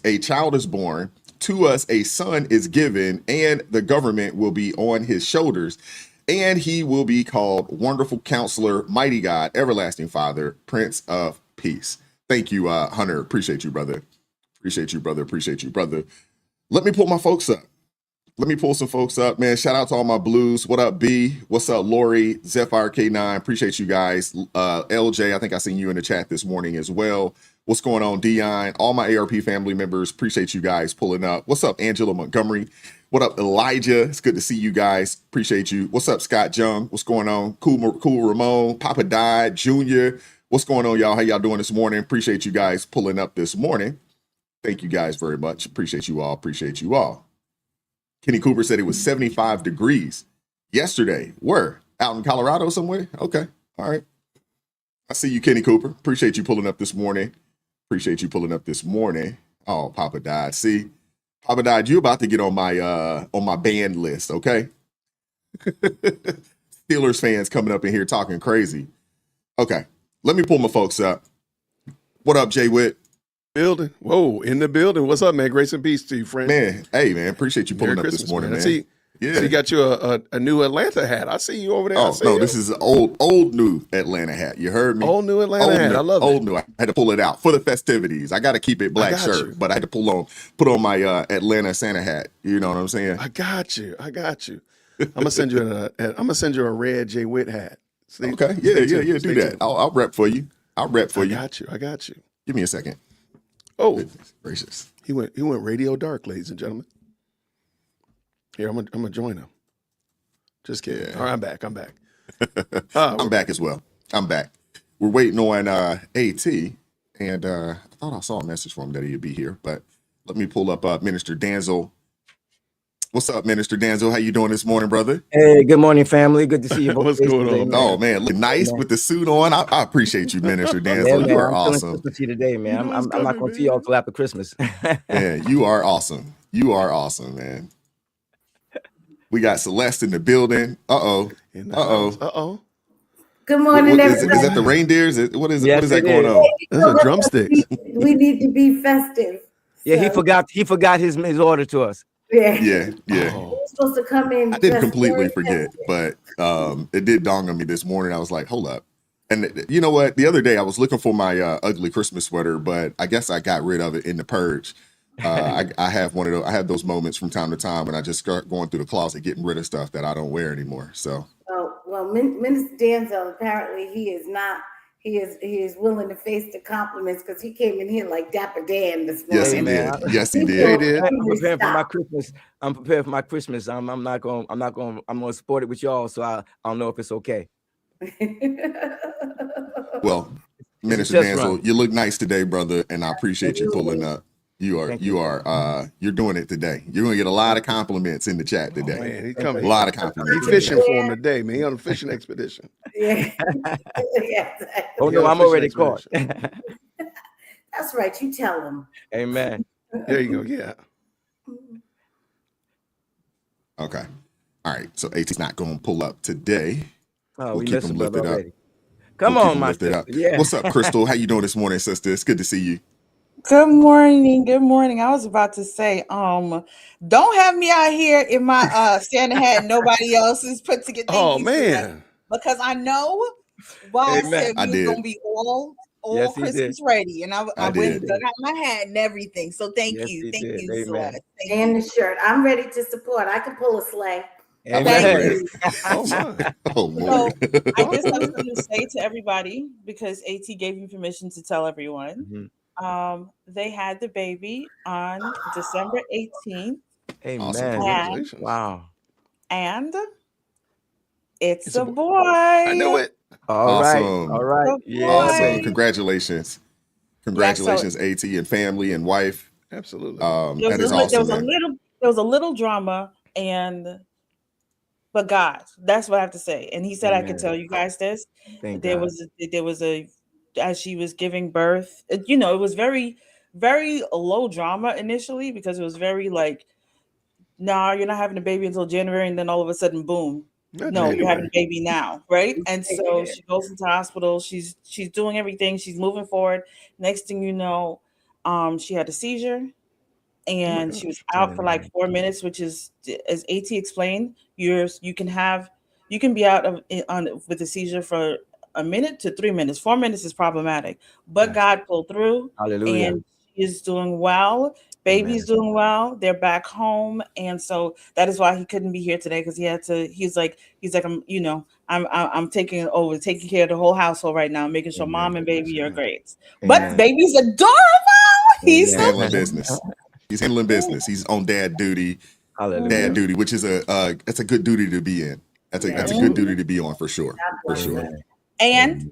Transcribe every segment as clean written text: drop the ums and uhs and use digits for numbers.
a child is born, to us a son is given, and the government will be on his shoulders. And he will be called Wonderful Counselor, Mighty God, Everlasting Father, Prince of Peace. Thank you, Hunter. Appreciate you, brother. Appreciate you, brother. Appreciate you, brother. Let me pull my folks up. Let me pull some folks up, man. Shout out to all my blues. What up, B? What's up, Lori? Zephyr K9. Appreciate you guys. LJ, I think I seen you in the chat this morning as well. What's going on, Dion? All my ARP family members. Appreciate you guys pulling up. What's up, Angela Montgomery? What up, Elijah? It's good to see you guys. Appreciate you. What's up, Scott Jung? What's going on? Cool Ramon. Papa Died. Junior. What's going on, y'all? How y'all doing this morning? Appreciate you guys pulling up this morning. Thank you guys very much. Appreciate you all. Appreciate you all. Kenny Cooper said it was 75 degrees yesterday. Where? Out in Colorado somewhere? Okay. All right. I see you, Kenny Cooper. Appreciate you pulling up this morning. Appreciate you pulling up this morning. Oh, Papa Died. See, Papa Died, you about to get on my band list, okay? Steelers fans coming up in here talking crazy. Okay. Let me pull my folks up. What up, Jay Witt? Building. Whoa, in the building. What's up, man? Grace and peace to you, friend. Man, hey, man, appreciate you pulling Merry up Christmas, this morning, man. I see, yeah. So you got you a new Atlanta hat. I see you over there. Oh, no, this is an old new Atlanta hat. You heard me? Old new Atlanta hat. I love it. Old new. I had to pull it out for the festivities. I got to keep it black shirt, but I had to put on my Atlanta Santa hat. You know what I'm saying? I got you. I'm gonna send you a red Jay Witt hat. Okay. Yeah. Do that. I'll rep for you. I got you. Give me a second. Oh, goodness gracious. He went radio dark, ladies and gentlemen. Here, I'm gonna join him. Just kidding. Yeah. All right, I'm back. I'm back as well. I'm back. We're waiting on AT, and I thought I saw a message from him that he'd be here, but let me pull up Minister Danzel. What's up, Minister Danzel? How you doing this morning, brother? Hey, good morning, family. Good to see you. What's going on? Oh man, look nice with the suit on. I appreciate you, Minister Danzel. Man, you are I'm awesome. To you today, man. I'm not going to see y'all till after Christmas. Man, you are awesome. You are awesome, man. We got Celeste in the building. Uh-oh. Good morning, everybody. Is that the reindeers? What is Yes, what is that going on? Those are drumsticks. We need to be festive. Yeah, he forgot his order to us. Yeah. Oh. We're supposed to come in. I didn't completely forget, but it did dawn on me this morning. I was like, hold up. And you know what? The other day I was looking for my ugly Christmas sweater, but I guess I got rid of it in the purge. I have one of those. I have those moments from time to time when I just start going through the closet, getting rid of stuff that I don't wear anymore. So, well, Minister Danzel, apparently he is not. He is willing to face the compliments because he came in here like Dapper Dan this morning. Yes, he did. Yes, he did. I'm prepared for my Christmas. I'm prepared for my Christmas. I'm gonna support it with y'all, so I'll know if it's okay. Well, Minister Danzel, you look nice today, brother, and I appreciate you pulling up. You're doing it today. You're gonna get a lot of compliments in the chat today. Oh, man, he's coming. A lot of compliments. He's fishing for him today, man. He on a fishing expedition. Yeah. Oh no, I'm already caught. That's right. You tell him. Amen. There you go. Yeah. Okay. All right. So AT's not gonna pull up today. Oh, we'll keep him lifted up. Come on, my sister. Yeah. What's up, Crystal? How you doing this morning, sister? It's good to see you. Good morning. Good morning. I was about to say, don't have me out here in my Santa hat. Nobody else is put together. Oh man, because I know Bob said we was gonna be all yes, Christmas ready, and I went and dug out my hat and everything. So thank you, Celeste. And the shirt. I'm ready to support. I can pull a sleigh. Thank you. Oh, so I just have something to say to everybody because AT gave me permission to tell everyone. Mm-hmm. They had the baby on December 18th. Amen. Awesome. Congratulations. Wow. And it's a boy. I knew it. All right. Yeah. Awesome. Congratulations. Congratulations, AT and family and wife. Absolutely. That is awesome. There was a little drama, but God, that's what I have to say. And he said, I could tell you guys this. There was a as she was giving birth, it was very, very low drama initially because it was very like, nah, you're not having a baby until January, and then all of a sudden, boom, you're having a baby now, right? And so she goes into hospital. She's doing everything. She's moving forward. Next thing you know, she had a seizure. and she was out for like 4 minutes, which is, as AT explained, you can be out with a seizure for a minute to 3 minutes. 4 minutes is problematic, but God pulled through. Hallelujah. And she is doing well. Baby's doing well. They're back home, and so that is why he couldn't be here today, because he had to. He's like, I'm taking care of the whole household right now, making sure mom and baby are great. But baby's adorable. He's handling business. He's handling business. He's on dad duty. Hallelujah. Dad duty, which is that's a good duty to be in. That's a good duty to be on for sure. For sure. And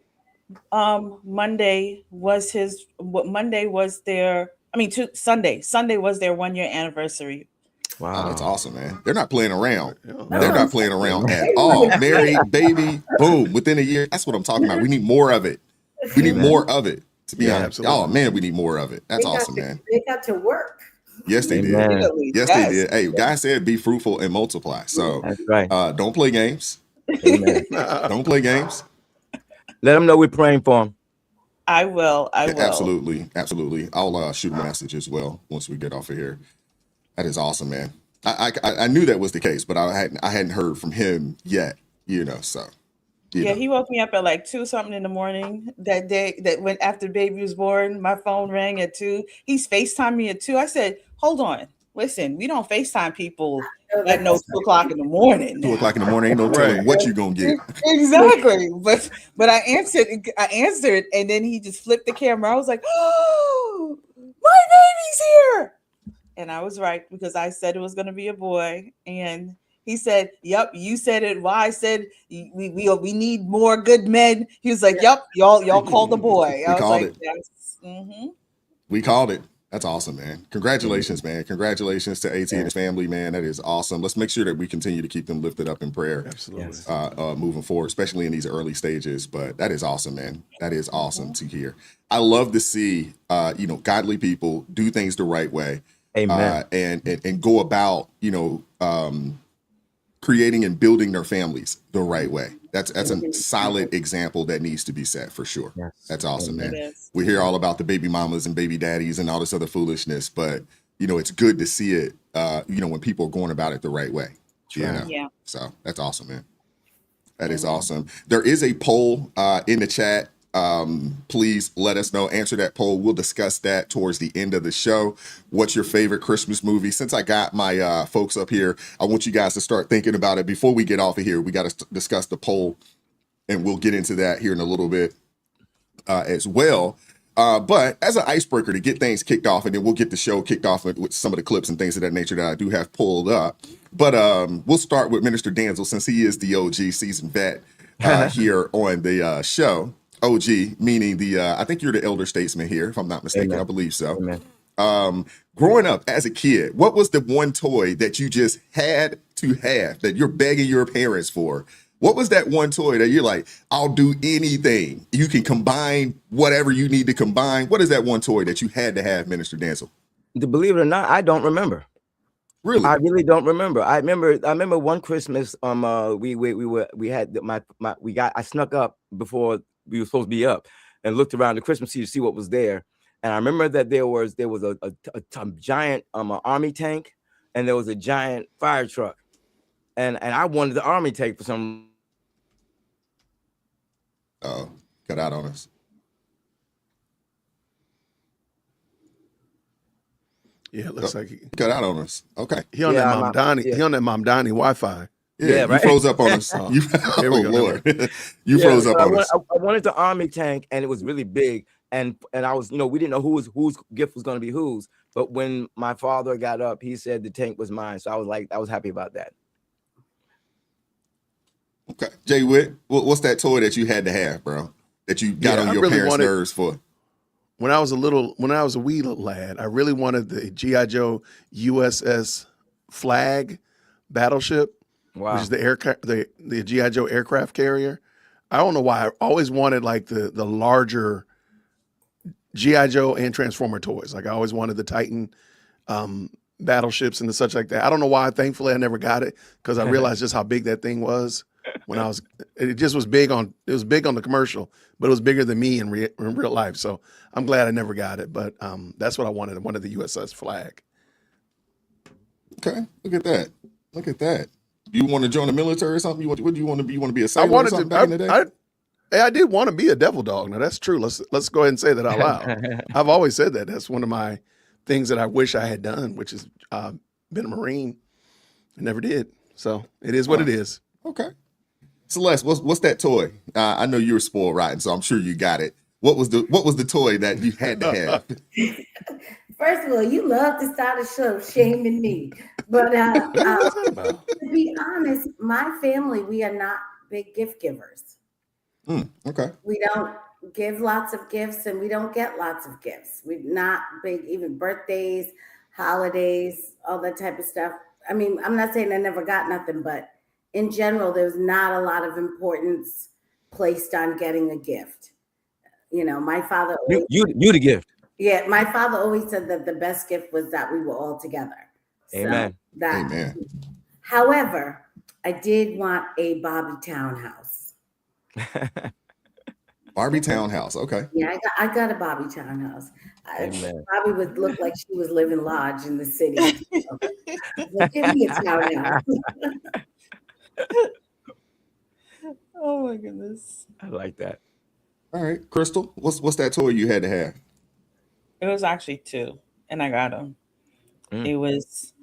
Monday was Sunday was their 1 year anniversary. Wow, that's awesome, man. They're not playing around. They're not playing around at all. Married, baby, boom, within a year. That's what I'm talking about. We need more of it. We need more of it, to be honest. Absolutely. Oh man, we need more of it. That's awesome, man. They got to work. Yes, they did. Yes, they did. Hey, God said be fruitful and multiply. So that's right. Don't play games. Don't play games. Let them know we're praying for them. I will. Absolutely. I'll shoot a message as well once we get off of here. That is awesome, man. I knew that was the case, but I hadn't heard from him yet. So. He woke me up at like 2 something in the morning that day. That when after baby was born, my phone rang at 2. He's FaceTimed me at 2. I said, "Hold on, listen, we don't FaceTime people at 2 o'clock in the morning. 2 o'clock in the morning, ain't no telling what you gonna get." Exactly. But I answered, and then he just flipped the camera. I was like, "Oh, my baby's here!" And I was right, because I said it was going to be a boy, and he said, "Yep, you said it." Why I said we need more good men. He was like, "Yep, y'all called the boy." I was like, "Yes." Mm-hmm. We called it. That's awesome, man. Congratulations, man. Congratulations to AT and his family, man. That is awesome. Let's make sure that we continue to keep them lifted up in prayer. Absolutely. Moving forward, especially in these early stages. But that is awesome, man. That is awesome to hear. I love to see godly people do things the right way. Amen. And go about, creating and building their families the right way. That's a solid example that needs to be set for sure. Yes. That's awesome, man. We hear all about the baby mamas and baby daddies and all this other foolishness, but it's good to see it, when people are going about it the right way. Yeah. So that's awesome, man. That is awesome. There is a poll in the chat. Please let us know. Answer that poll. We'll discuss that towards the end of the show. What's your favorite Christmas movie? Since I got my folks up here, I want you guys to start thinking about it. Before we get off of here, we got to discuss the poll, and we'll get into that here in a little bit as well. But as an icebreaker to get things kicked off, and then we'll get the show kicked off with some of the clips and things of that nature that I do have pulled up. But we'll start with Minister Danzel, since he is the OG seasoned vet here on the show. OG, meaning I think you're the elder statesman here, if I'm not mistaken. Amen. I believe so. Amen. Growing up as a kid, what was the one toy that you just had to have, that you're begging your parents for? What was that one toy that you're like, I'll do anything? You can combine whatever you need to combine. What is that one toy that you had to have, Minister Danzel? To believe it or not, I don't remember. Really? I really don't remember. I remember one Christmas, I snuck up before we were supposed to be up and looked around the Christmas tree to see what was there. And I remember that there was a giant army tank, and there was a giant fire truck. And I wanted the army tank for some. Oh, cut out on us. Yeah, it looks like he cut out on us. Okay. He on that Mom Donnie. He on that Mom Donnie Wi-Fi. Yeah, right. You froze up on us. Here we go. Lord. You froze up on us. I wanted the army tank, and it was really big. And I was, we didn't know whose gift was going to be whose. But when my father got up, he said the tank was mine. So I was happy about that. Okay. Jay Witt, what's that toy that you had to have, bro? That you got on your parents' nerves for? When I was a wee little lad, I really wanted the G.I. Joe USS Flag battleship. Wow. Which is the G.I. Joe aircraft carrier. I don't know why. I always wanted like the larger G.I. Joe and Transformer toys. Like I always wanted the Titan battleships and the such like that. I don't know why. Thankfully, I never got it because I realized just how big that thing was when I was. It just was big on. It was big on the commercial, but it was bigger than me in real life. So I'm glad I never got it. But that's what I wanted. I wanted the USS Flag. Okay. Look at that. Look at that. Do you want to join the military or something? What do you want to be? You want to be a I sailor or wanted something to. back in the day? I did want to be a devil dog. Now that's true. Let's go ahead and say that out loud. I've always said that. That's one of my things that I wish I had done, which is been a Marine. I never did. So it is what it is. Okay. Celeste, what's that toy? I know you were spoiled rotten, so I'm sure you got it. What was the toy that you had to have? First of all, you love to start a show shaming me, but to be honest, my family, we are not big gift givers. Okay. We don't give lots of gifts, and we don't get lots of gifts. We're not big, even birthdays, holidays, all that type of stuff. I mean, I'm not saying I never got nothing, but in general, there's not a lot of importance placed on getting a gift. You know, my father always, you the gift. yeah, my father always said that the best gift was that we were all together. Amen. So that, Amen. however, I did want a Bobby townhouse. Barbie townhouse. Okay. Yeah, I got a Bobby townhouse. Amen. Bobby would look like she was living large in the city. So, well, give me a townhouse. Oh my goodness. I like that. All right, Crystal, what's that toy you had to have? It was actually 2, and I got them. Mm. It was,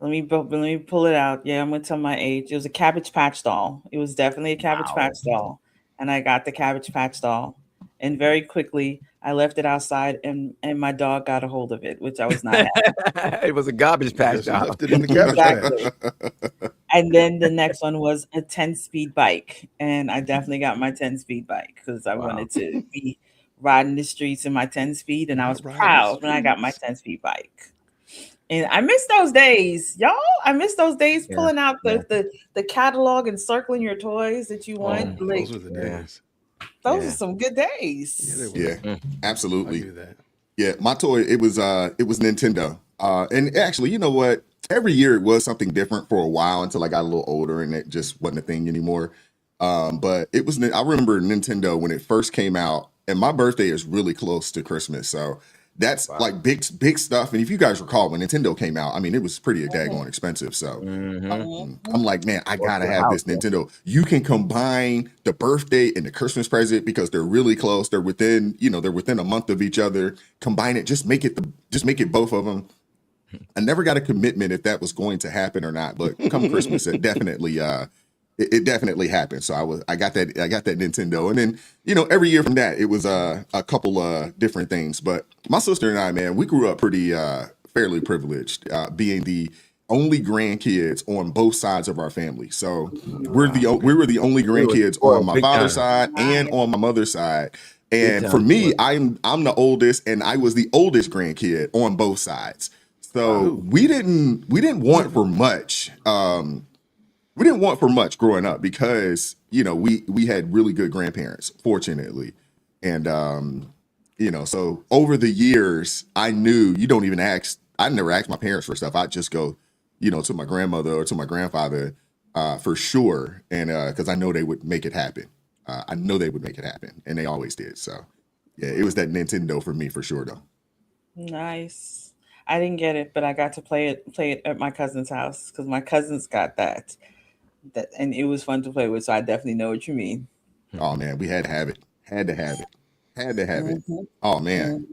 let me pull it out. Yeah, I'm gonna tell my age. It was a Cabbage Patch doll. It was definitely a Cabbage Patch doll, and I got the Cabbage Patch doll. And very quickly, I left it outside, and my dog got a hold of it, which I was not happy. It was a garbage patch doll. Left it in the cabbage Exactly. patch. And then the next one was a 10-speed bike, and I definitely got my 10-speed bike because I wanted to be riding the streets in my 10-speed, and I was proud when I got my 10-speed bike. And I miss those days, y'all. I miss those days pulling out the catalog and circling your toys that you want. Like, Those were the days. those are some good days. Yeah, absolutely. I do that. Yeah, my toy, it was Nintendo. And actually, you know what? Every year it was something different for a while until I got a little older and it just wasn't a thing anymore. But it was, I remember Nintendo when it first came out, and my birthday is really close to Christmas. So that's like big stuff. And if you guys recall, when Nintendo came out, I mean, it was pretty daggone expensive. So I'm like, man, I gotta have this Nintendo. You can combine the birthday and the Christmas present because they're really close. They're within a month of each other. Combine it, just make it both of them. I never got a commitment if that was going to happen or not, but come Christmas, it definitely happened. So I got that Nintendo, and then every year from that it was a couple of different things. But my sister and I, man, we grew up pretty fairly privileged, being the only grandkids on both sides of our family. So we were the only grandkids on my father's side and on my mother's side. And for me, I'm the oldest, and I was the oldest grandkid on both sides. So we didn't want for much. We didn't want for much growing up because we had really good grandparents, fortunately, and so over the years I knew you don't even ask. I never asked my parents for stuff. I'd just go, to my grandmother or to my grandfather for sure, and because I know they would make it happen. I know they would make it happen, and they always did. So yeah, it was that Nintendo for me for sure, though. Nice. I didn't get it, but I got to play it at my cousin's house because my cousins got that, and it was fun to play with. So I definitely know what you mean. Oh man, we had to have it. Had to have it. Oh man.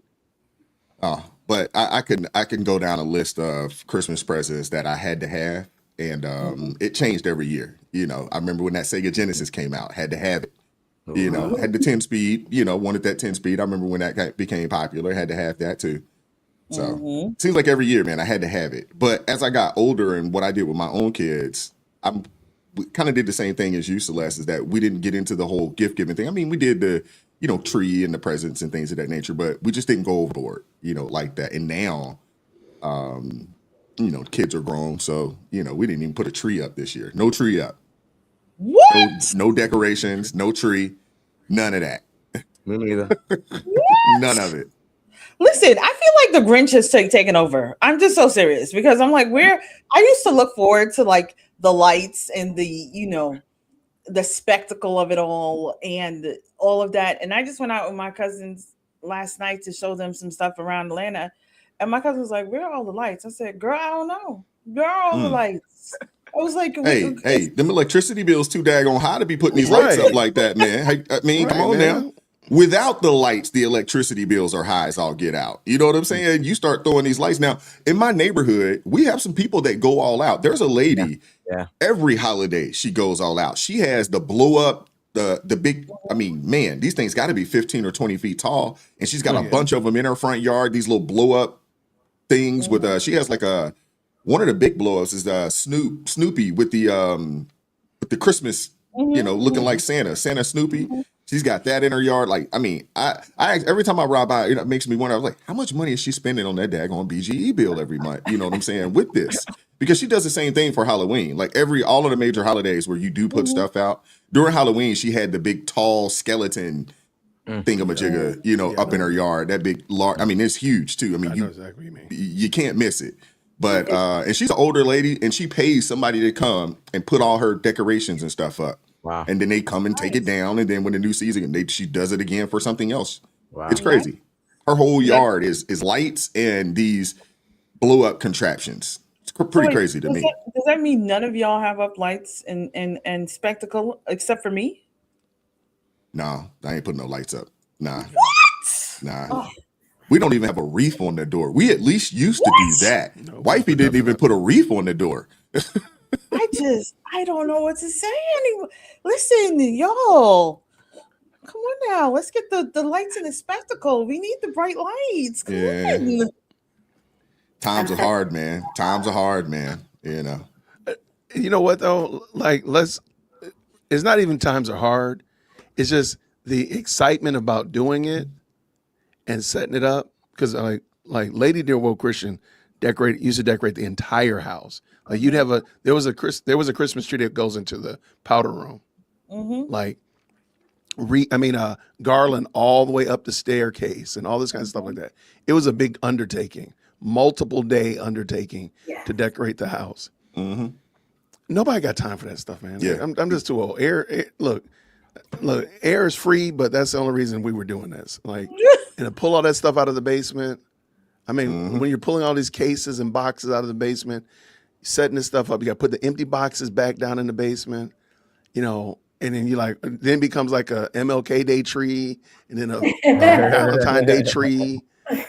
Oh, but I can go down a list of Christmas presents that I had to have, and it changed every year. I remember when that Sega Genesis came out, had to have it. Had the 10-speed. Wanted that 10-speed. I remember when that became popular, had to have that too. So seems like every year, man, I had to have it. But as I got older and what I did with my own kids, we kind of did the same thing as you, Celeste, is that we didn't get into the whole gift giving thing. I mean, we did the, tree and the presents and things of that nature, but we just didn't go overboard, like that. And now, kids are grown. So, we didn't even put a tree up this year. No tree up. What? No decorations, no tree, none of that. Me neither. None of it. Listen, I feel like the Grinch has taken over. I'm just so serious because I'm like, I used to look forward to like the lights and the spectacle of it all and all of that. And I just went out with my cousins last night to show them some stuff around Atlanta. And my cousin was like, where are all the lights? I said, girl, I don't know. Where are all the lights? I was like, Hey, them electricity bills too daggone high to be putting these lights up like that, man. Hey, I mean, come on now. Without the lights, the electricity bills are high as all get out. You know what I'm saying? You start throwing these lights. Now, in my neighborhood, we have some people that go all out. There's a lady, every holiday, she goes all out. She has the blow up, the big, I mean, man, these things got to be 15 or 20 feet tall. And she's got a bunch of them in her front yard, these little blow up things with, she has like one of the big blow ups is Snoopy with the Christmas, looking like Santa Snoopy. She's got that in her yard. Like, I mean, I every time I ride by, it makes me wonder. I was like, how much money is she spending on that daggone BGE bill every month? You know what I'm saying? With this, because she does the same thing for Halloween. Like all of the major holidays where you do put stuff out during Halloween, she had the big tall skeleton thingamajigger, up in her yard. That big, large. I mean, it's huge too. I mean, know exactly what you mean. You can't miss it. But and she's an older lady, and she pays somebody to come and put all her decorations and stuff up. Wow. And then they come and take it down, and then when the new season, she does it again for something else. Wow. It's crazy. Her whole yard is lights and these blow up contraptions. It's pretty crazy to me. Does that mean none of y'all have up lights and spectacle except for me? No, I ain't putting no lights up. Nah. What? Nah. Oh. We don't even have a wreath on the door. We at least used to do that. No, wifey didn't even put a wreath on the door. I don't know what to say anymore. Listen, y'all. Come on now. Let's get the lights in the spectacle. We need the bright lights. Come on. Times are hard, man. Times are hard, man. You know what though? Like, it's not even times are hard. It's just the excitement about doing it and setting it up. Because like Lady Dear World Christian used to decorate the entire house. Like you'd have there was a Christmas tree that goes into the powder room. Like garland all the way up the staircase and all this kind of stuff like that. It was a big undertaking, multiple day undertaking to decorate the house. Nobody got time for that stuff, man. Yeah. Like, I'm just too old. Look, air is free, but that's the only reason we were doing this. Like, and to pull all that stuff out of the basement. I mean, when you're pulling all these cases and boxes out of the basement, setting this stuff up, you got to put the empty boxes back down in the basement, and then then it becomes like a MLK Day tree, and then a Valentine Day tree,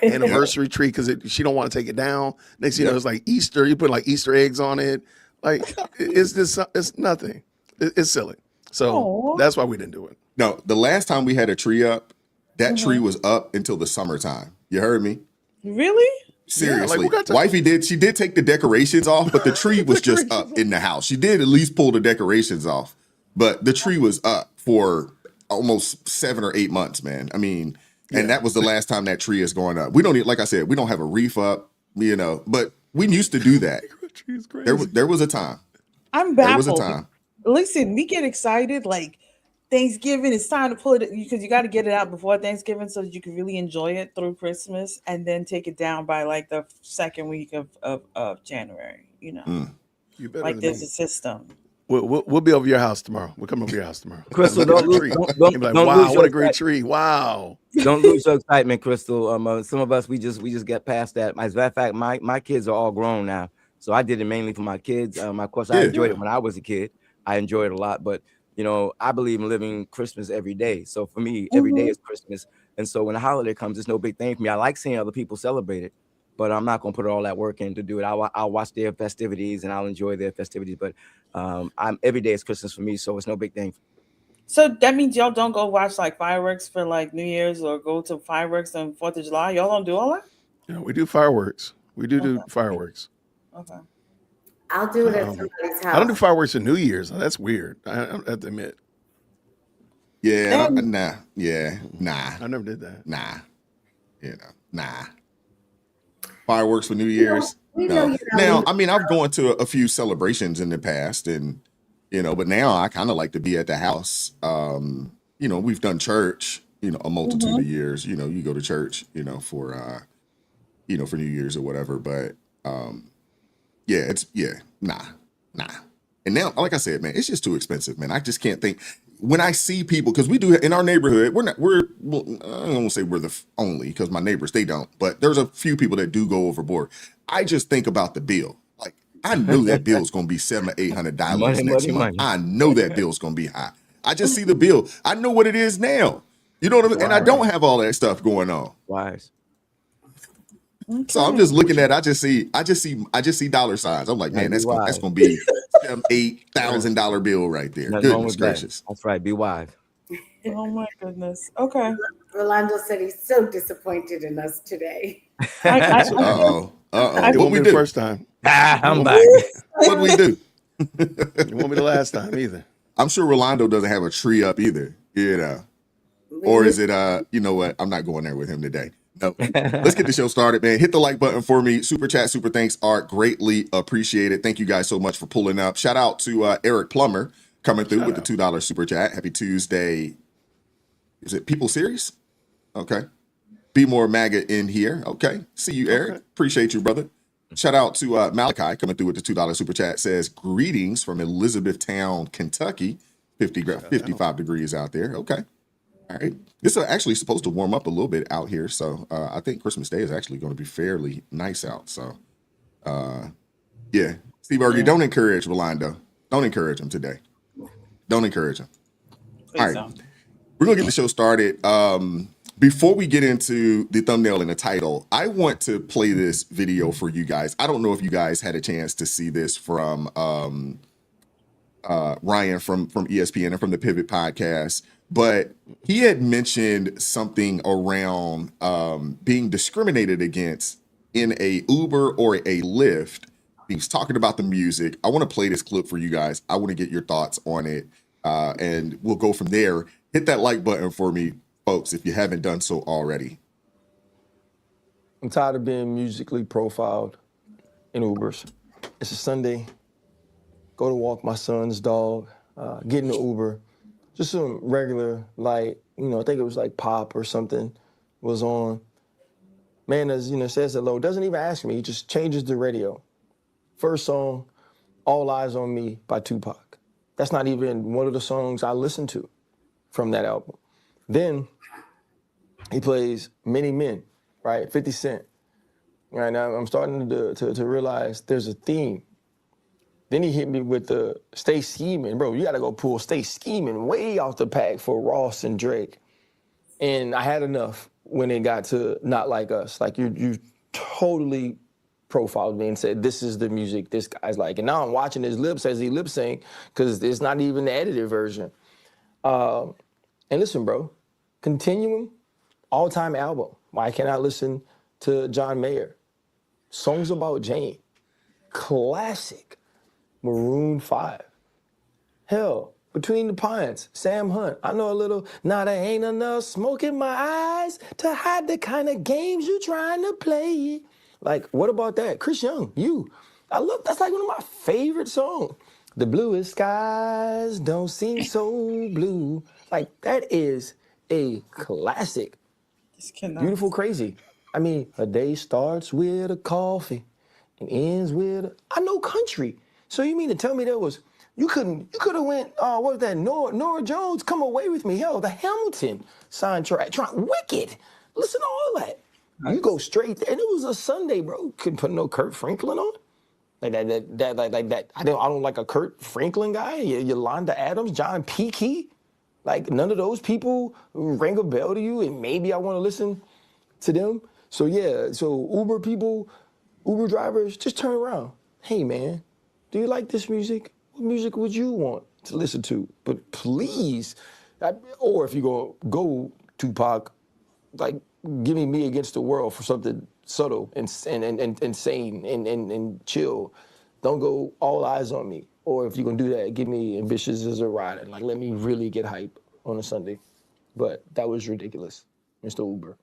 anniversary tree, because she don't want to take it down. Next thing you know, it's like Easter. You put like Easter eggs on it. Like it's nothing. It's silly. So that's why we didn't do it. No, the last time we had a tree up, that tree was up until the summertime. You heard me? Really? Seriously. Wifey did take the decorations off, but the tree was just up in the house. She did at least pull the decorations off, but the tree was up for almost 7 or 8 months, man. I mean, and that was the last time that tree is going up. We don't, like I said, we don't have a wreath up, but we used to do that. There was a time. I'm baffled. There was a time. Listen, we get excited like Thanksgiving. It's time to pull it because you got to get it out before Thanksgiving so that you can really enjoy it through Christmas, and then take it down by like the second week of January. You better like there's a system. We'll be over your house tomorrow. We'll come over your house tomorrow. Crystal, don't lose wow, what a great tree! Wow. Don't lose your excitement, Crystal. Some of us we just get past that. As a matter of fact, my kids are all grown now, so I did it mainly for my kids. Of course, I enjoyed it when I was a kid. I enjoy it a lot, but I believe in living Christmas every day. So for me, every day is Christmas. And so when the holiday comes, it's no big thing for me. I like seeing other people celebrate it, but I'm not going to put all that work in to do it. I'll watch their festivities and I'll enjoy their festivities, but every day is Christmas for me. So it's no big thing. So that means y'all don't go watch like fireworks for like New Year's or go to fireworks on 4th of July. Y'all don't do all that? Yeah, we do fireworks. We do fireworks. Okay. I'll do it at somebody's house. I don't do fireworks at New Year's. That's weird. I have to admit. Yeah, nah. I never did that. Nah. Fireworks for New Year's. No. Now, I mean, I've gone to a few celebrations in the past, and but now I kind of like to be at the house. We've done church, a multitude of years. You go to church, for for New Year's or whatever, but nah. And now, like I said, man, it's just too expensive, man. I just can't think. When I see people, because we do in our neighborhood, I don't want to say we're the only, because my neighbors, they don't, but there's a few people that do go overboard. I just think about the bill. Like, I know that bill's gonna be $700 or $800 Money, next money, month. money. I know that bill's gonna be high. I just see the bill. I know what it is now. You know what I mean? And I don't have all that stuff going on. Wise. Okay. So I'm just looking at. I just see dollar signs. I'm like, man, that's gonna be $8,000 bill right there. Nothing wrong Goodness with that. gracious. That's right. Be wise. Oh my goodness. Okay. Rolando said he's so disappointed in us today. Uh-oh. It What won't we be the do? first time. I'm back. What we do? It won't be the last time either. I'm sure Rolando doesn't have a tree up either. You know. Or is it you know what? I'm not going there with him today. No. Let's get the show started, man. Hit the like button for me. Super chat, super thanks are greatly appreciated. Thank you guys so much for pulling up. Shout out to Eric Plummer coming through with the $2 super chat. Happy Tuesday. Is it People Series? Okay. Be more MAGA in here. Okay. See you, Eric. Okay. Appreciate you, brother. Shout out to Malachi coming through with the $2 super chat. Says greetings from Elizabethtown, Kentucky. 55 degrees out there. Okay. All right. This is actually supposed to warm up a little bit out here. So I think Christmas Day is actually going to be fairly nice out. So yeah. Steve Berge, don't encourage Rolando. Don't encourage him today. Don't encourage him. All right. We're going to get the show started. Before we get into the thumbnail and the title, I want to play this video for you guys. I don't know if you guys had a chance to see this from Ryan from ESPN and from the Pivot podcast, but he had mentioned something around being discriminated against in a Uber or a Lyft. He was talking about the music. I want to play this clip for you guys. I want to get your thoughts on it, and we'll go from there. Hit that like button for me, folks, if you haven't done so already. I'm tired of being musically profiled in Ubers. It's a Sunday. Go to walk my son's dog, get in the Uber. Just some regular, like, I think it was like pop or something was on. Man, as says hello, doesn't even ask me, he just changes the radio. First song, All Eyes on Me by Tupac. That's not even one of the songs I listen to from that album. Then he plays Many Men, right? 50 Cent. Right now I'm starting to realize there's a theme. Then he hit me with the Stay Scheming. Bro, you got to go pull Stay Scheming way off the pack for Ross and Drake. And I had enough when it got to Not Like Us. Like, you totally profiled me and said, this is the music this guy's like. And now I'm watching his lips as he lip sync because it's not even the edited version. And listen, bro, Continuum, all-time album. Why can't I listen to John Mayer? Songs About Jane, classic. Maroon 5. Hell, Between the Pines, Sam Hunt. I know a little, now there ain't enough smoke in my eyes to hide the kind of games you trying to play. Like, what about that? Chris Young, that's like one of my favorite songs. The bluest skies don't seem so blue. Like, that is a classic. Beautiful Crazy. I mean, a day starts with a coffee and ends with I know country. So you mean to tell me you could have went, what was that, Nora Jones, Come Away With Me. Hell, the Hamilton soundtrack, Wicked. Listen to all that. Nice. You go straight there. And it was a Sunday, bro. Couldn't put no Kurt Franklin on. Like that. I don't like a Kurt Franklin guy. Yolanda Adams, John Peakey. Like, none of those people ring a bell to you, and maybe I want to listen to them. So yeah, Uber people, Uber drivers, just turn around. Hey man, do you like this music? What music would you want to listen to? But please, or if you go Tupac, like, give me Me Against the World for something subtle and insane and chill. Don't go All Eyes on Me. Or if you're gonna do that, give me Ambitious as a Rider. Like, let me really get hype on a Sunday. But that was ridiculous, Mr. Uber.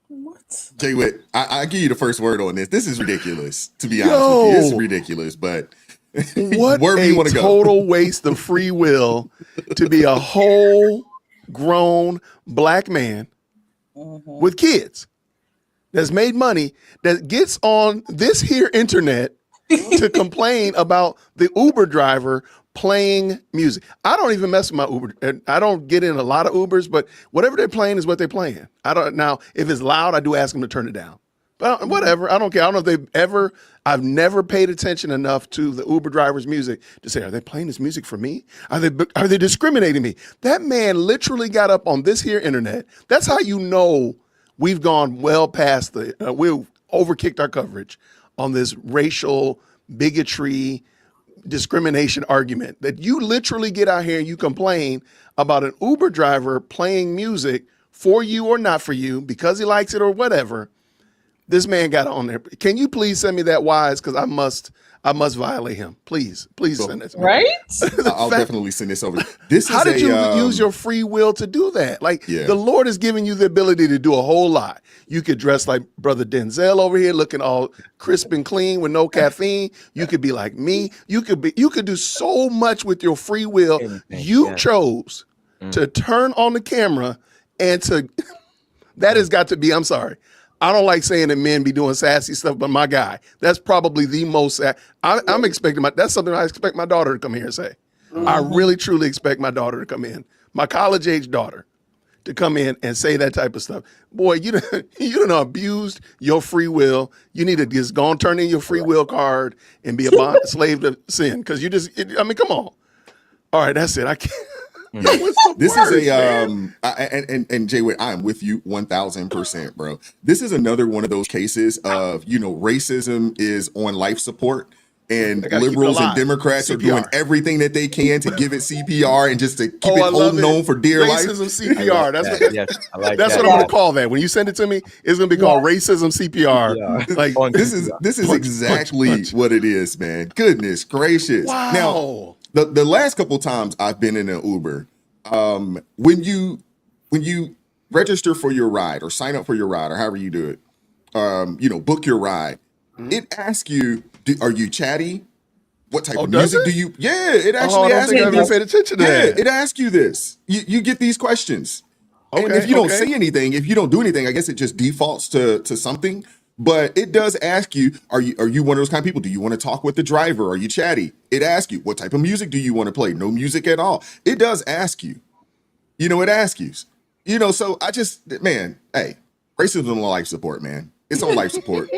What? Jay Witt, I give you the first word on this. This is ridiculous, to be honest with you. It's ridiculous, but what wherever you want to go. Total waste of free will to be a whole grown black man with kids that's made money that gets on this here internet to complain about the Uber driver playing music. I don't even mess with my Uber. I don't get in a lot of Ubers, but whatever they're playing is what they're playing. Now, if it's loud, I do ask them to turn it down. Well, whatever. I don't care. I don't know if they've ever. I've never paid attention enough to the Uber driver's music to say, are they playing this music for me? Are they discriminating me? That man literally got up on this here internet. That's how you know we've gone well past we've overkicked our coverage on this racial bigotry discrimination argument. That you literally get out here and you complain about an Uber driver playing music for you or not for you because he likes it or whatever. This man got on there. Can you please send me that Wise? Because I must violate him. Please send it to me. Right? I'll definitely send this over. This How is did you use your free will to do that? Like the Lord has given you the ability to do a whole lot. You could dress like Brother Denzel over here, looking all crisp and clean with no caffeine. You could be like me. You could do so much with your free will. You chose to turn on the camera and to that has got to be, I'm sorry. I don't like saying that men be doing sassy stuff, but my guy, that's probably the most. I'm expecting that's something I expect my daughter to come here and say. I really, truly expect my daughter to come in, my college-age daughter, to come in and say that type of stuff. Boy, you done abused your free will. You need to just go and turn in your free will card and be a slave to sin. Because come on. All right, that's it. I can't. This is and Jay Witt, I'm with you 1000%, bro. This is another one of those cases of racism is on life support, and liberals and Democrats are doing everything that they can to give it CPR and just to keep it holding on for dear life. Racism CPR. That's what I'm gonna call that. When you send it to me, it's gonna be called racism CPR. Yeah. Like this is exactly what it is, man. Goodness gracious. Wow. Now, the last couple times I've been in an Uber, when you register for your ride or sign up for your ride or however you do it, book your ride, it asks you, are you chatty? What type of music do you? Yeah, it actually asks you. I haven't paid attention to that. It asks you this. You get these questions, and if you don't say anything, if you don't do anything, I guess it just defaults to something. But it does ask you, are you one of those kind of people? Do you want to talk with the driver? Are you chatty? It asks you, what type of music do you want to play? No music at all. It does ask you. It asks you. So I man, hey, racism on life support, man. It's on life support.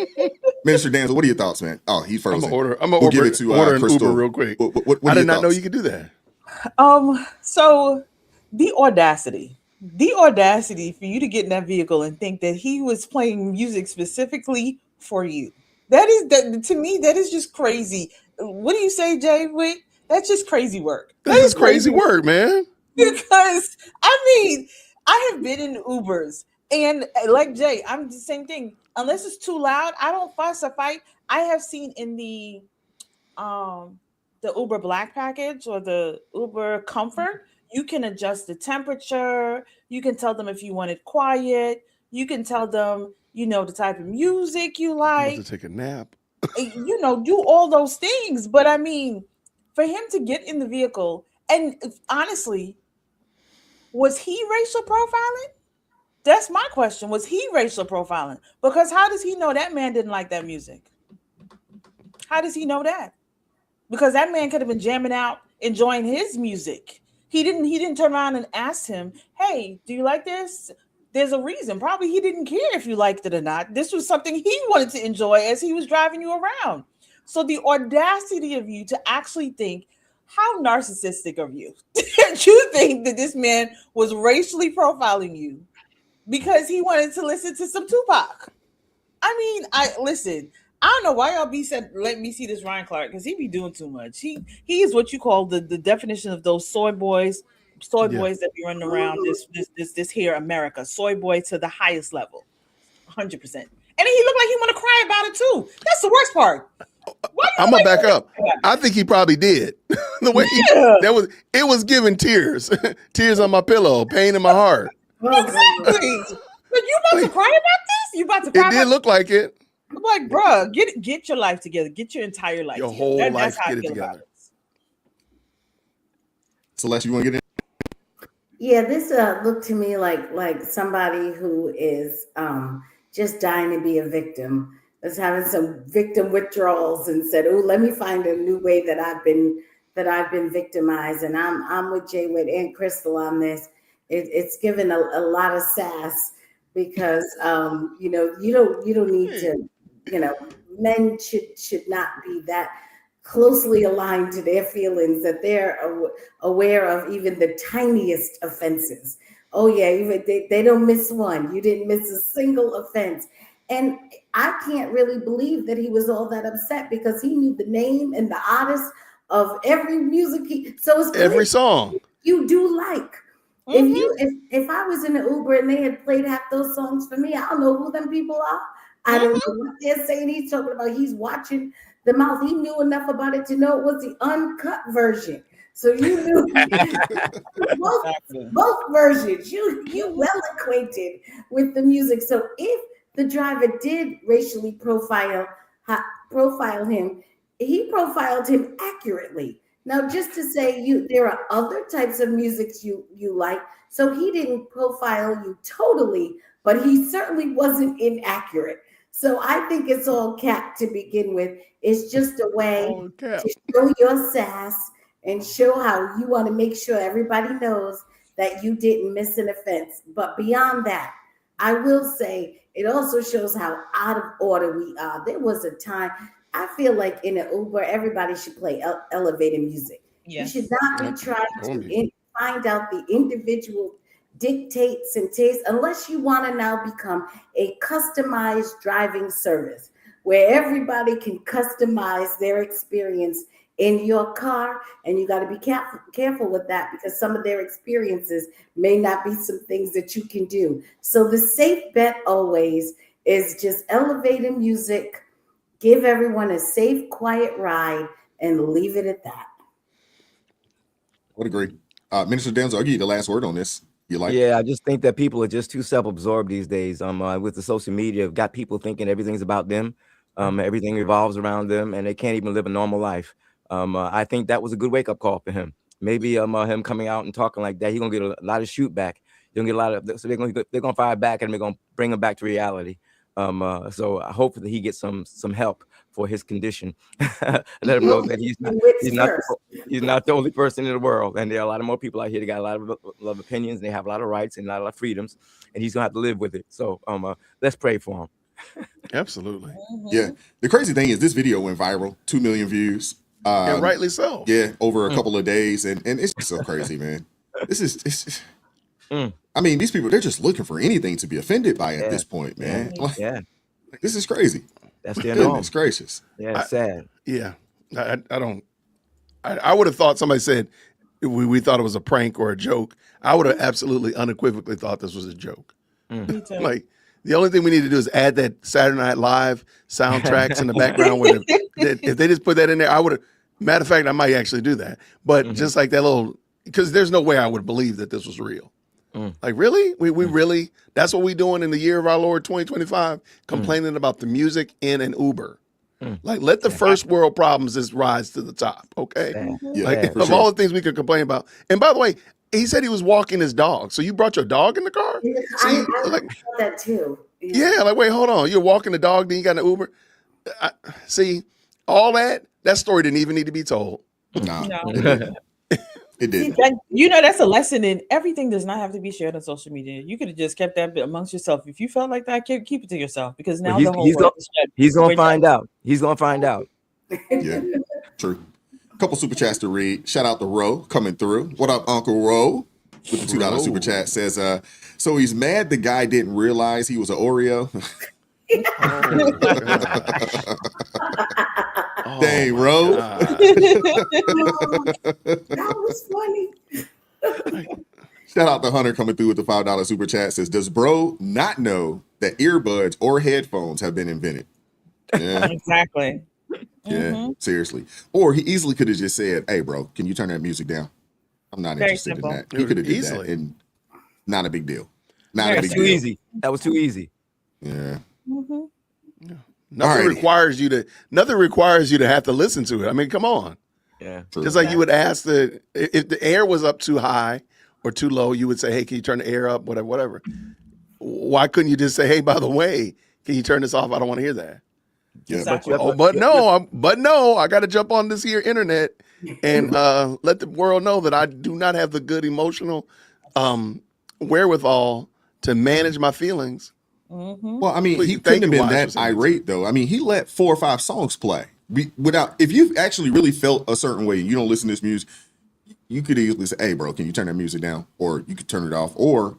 Minister Danzel, what are your thoughts, man? Oh, he's frozen. I'm gonna order an Uber real quick. What I did not know you could do that. So the audacity for you to get in that vehicle and think that he was playing music specifically for you. To me, that is just crazy. What do you say, Jay? Wait, that's just crazy work. That is crazy work, man. Because I have been in Ubers, and like Jay, I'm the same thing. Unless it's too loud, I don't fuss or fight. I have seen in the Uber Black package or the Uber Comfort, you can adjust the temperature. You can tell them if you want it quiet. You can tell them, the type of music you like. I'm about to take a nap. Do all those things. But I mean, for him to get in the vehicle, and honestly, was he racial profiling? That's my question. Was he racial profiling? Because how does he know that man didn't like that music? How does he know that? Because that man could have been jamming out, enjoying his music. He didn't turn around and ask him, hey, do you like this? There's a reason. Probably he didn't care if you liked it or not. This was something he wanted to enjoy as he was driving you around. So the audacity of you to actually think, how narcissistic of you that you think that this man was racially profiling you because he wanted to listen to some Tupac. I mean, I don't know why y'all let me see this Ryan Clark, because he be doing too much. He is what you call the definition of those soy boys that be running around this here America. Soy boy to the highest level. 100%. And then he looked like he want to cry about it too. That's the worst part. I'm gonna back up. I think he probably did. The way it was giving tears. Tears on my pillow, pain in my heart. Exactly. But you about to cry about this? You about to cry? It did look like it. I'm like, bro, get your life together. Get your entire life together. Whole life, that's how get I it feel together. About it. Celeste, you want to get in? Yeah, this looked to me like somebody who is just dying to be a victim, that's having some victim withdrawals and said, "Oh, let me find a new way that I've been victimized." And I'm with Jay Witt and Crystal on this. It's given a lot of sass because you don't need to, men should not be that closely aligned to their feelings that they're aware of even the tiniest offenses. Oh yeah, even they don't miss one. You didn't miss a single offense. And I can't really believe that he was all that upset because he knew the name and the artist of every music. So it's clear Every song. you do like. If I was in an Uber and they had played half those songs for me, I don't know who them people are. I don't know what they're saying. He's talking about he's watching the mouth. He knew enough about it to know it was the uncut version. So you knew both versions. You well acquainted with the music. So if the driver did racially profile him, he profiled him accurately. Now, just to say there are other types of music you like. So he didn't profile you totally, but he certainly wasn't inaccurate. So I think it's all cap to begin with. It's just a way to show your sass and show how you want to make sure everybody knows that you didn't miss an offense. But beyond that, I will say it also shows how out of order we are. There was a time, I feel like in an Uber, everybody should play elevator music. Yes. You should not be trying to find out the individual dictates and tastes unless you want to now become a customized driving service where everybody can customize their experience in your car. And you got to be careful with that because some of their experiences may not be some things that you can do. So the safe bet always is just elevator music, give everyone a safe, quiet ride, and leave it at that. Would agree. Minister Denzel, I'll give you the last word on this. You like? Yeah, I just think that people are just too self-absorbed these days. With the social media, got people thinking everything's about them. Everything revolves around them, and they can't even live a normal life. I think that was a good wake-up call for him. Maybe him coming out and talking like that, he's gonna get a lot of shoot back. He's gonna get a lot of, so they're gonna fire back, and they're gonna bring him back to reality. So I hope that he gets some help for his condition. Let him know that he's not the only person in the world, and there are a lot of more people out here that got a lot of opinions, and they have a lot of rights and a lot of freedoms, and he's gonna have to live with it. So let's pray for him. Absolutely. Yeah. The crazy thing is this video went viral, 2 million views. And rightly so. Yeah, over a couple of days, and it's just so crazy, man. I mean, these people, they're just looking for anything to be offended by at this point, man. Like, this is crazy. That's their norm. Goodness gracious. Yeah, it's sad. Yeah. I would have thought somebody said we thought it was a prank or a joke. I would have absolutely unequivocally thought this was a joke. Like, the only thing we need to do is add that Saturday Night Live soundtracks in the background. Where if they just put that in there, I would have. Matter of fact, I might actually do that. But just like that little, because there's no way I would believe that this was real. Like, really? We really, that's what we doing in the year of our Lord 2025, complaining about the music in an Uber. Like, let the first world problems just rise to the top, okay? Like, of all the things we could complain about. And by the way, he said he was walking his dog. So you brought your dog in the car? I like that too. Yeah, like, wait, hold on. You're walking the dog, then you got an Uber. See, all that story didn't even need to be told. No. It did. That's a lesson in everything does not have to be shared on social media. You could have just kept that amongst yourself. If you felt like that, keep it to yourself because now the whole world is shared. He's going to find out. He's going to find out. Yeah, true. A couple super chats to read. Shout out to Ro coming through. What up, Uncle Ro? With the $2 super chat says, so he's mad the guy didn't realize he was an Oreo. Dang, Ro. That was funny. Shout out to Hunter coming through with the $5 super chat says, does bro not know that earbuds or headphones have been invented? Yeah. Exactly. Yeah, seriously. Or he easily could have just said, hey, bro, can you turn that music down? I'm not interested in that. He could have did that and not a big deal. That's too easy. That was too easy. Yeah. Nothing requires you to have to listen to it. I mean, come on. Yeah. Just like you would ask if the air was up too high or too low, you would say, hey, can you turn the air up? Whatever. Why couldn't you just say, hey, by the way, can you turn this off? I don't want to hear that. Yeah. Exactly. But no, I got to jump on this here internet and let the world know that I do not have the good emotional wherewithal to manage my feelings. Well, I mean, Please, he couldn't thank have you, been Wise, for that saying that. irate though. I mean, he let 4 or 5 songs play without. If you actually really felt a certain way, you don't listen to this music. You could easily say, "Hey, bro, can you turn that music down?" Or you could turn it off, or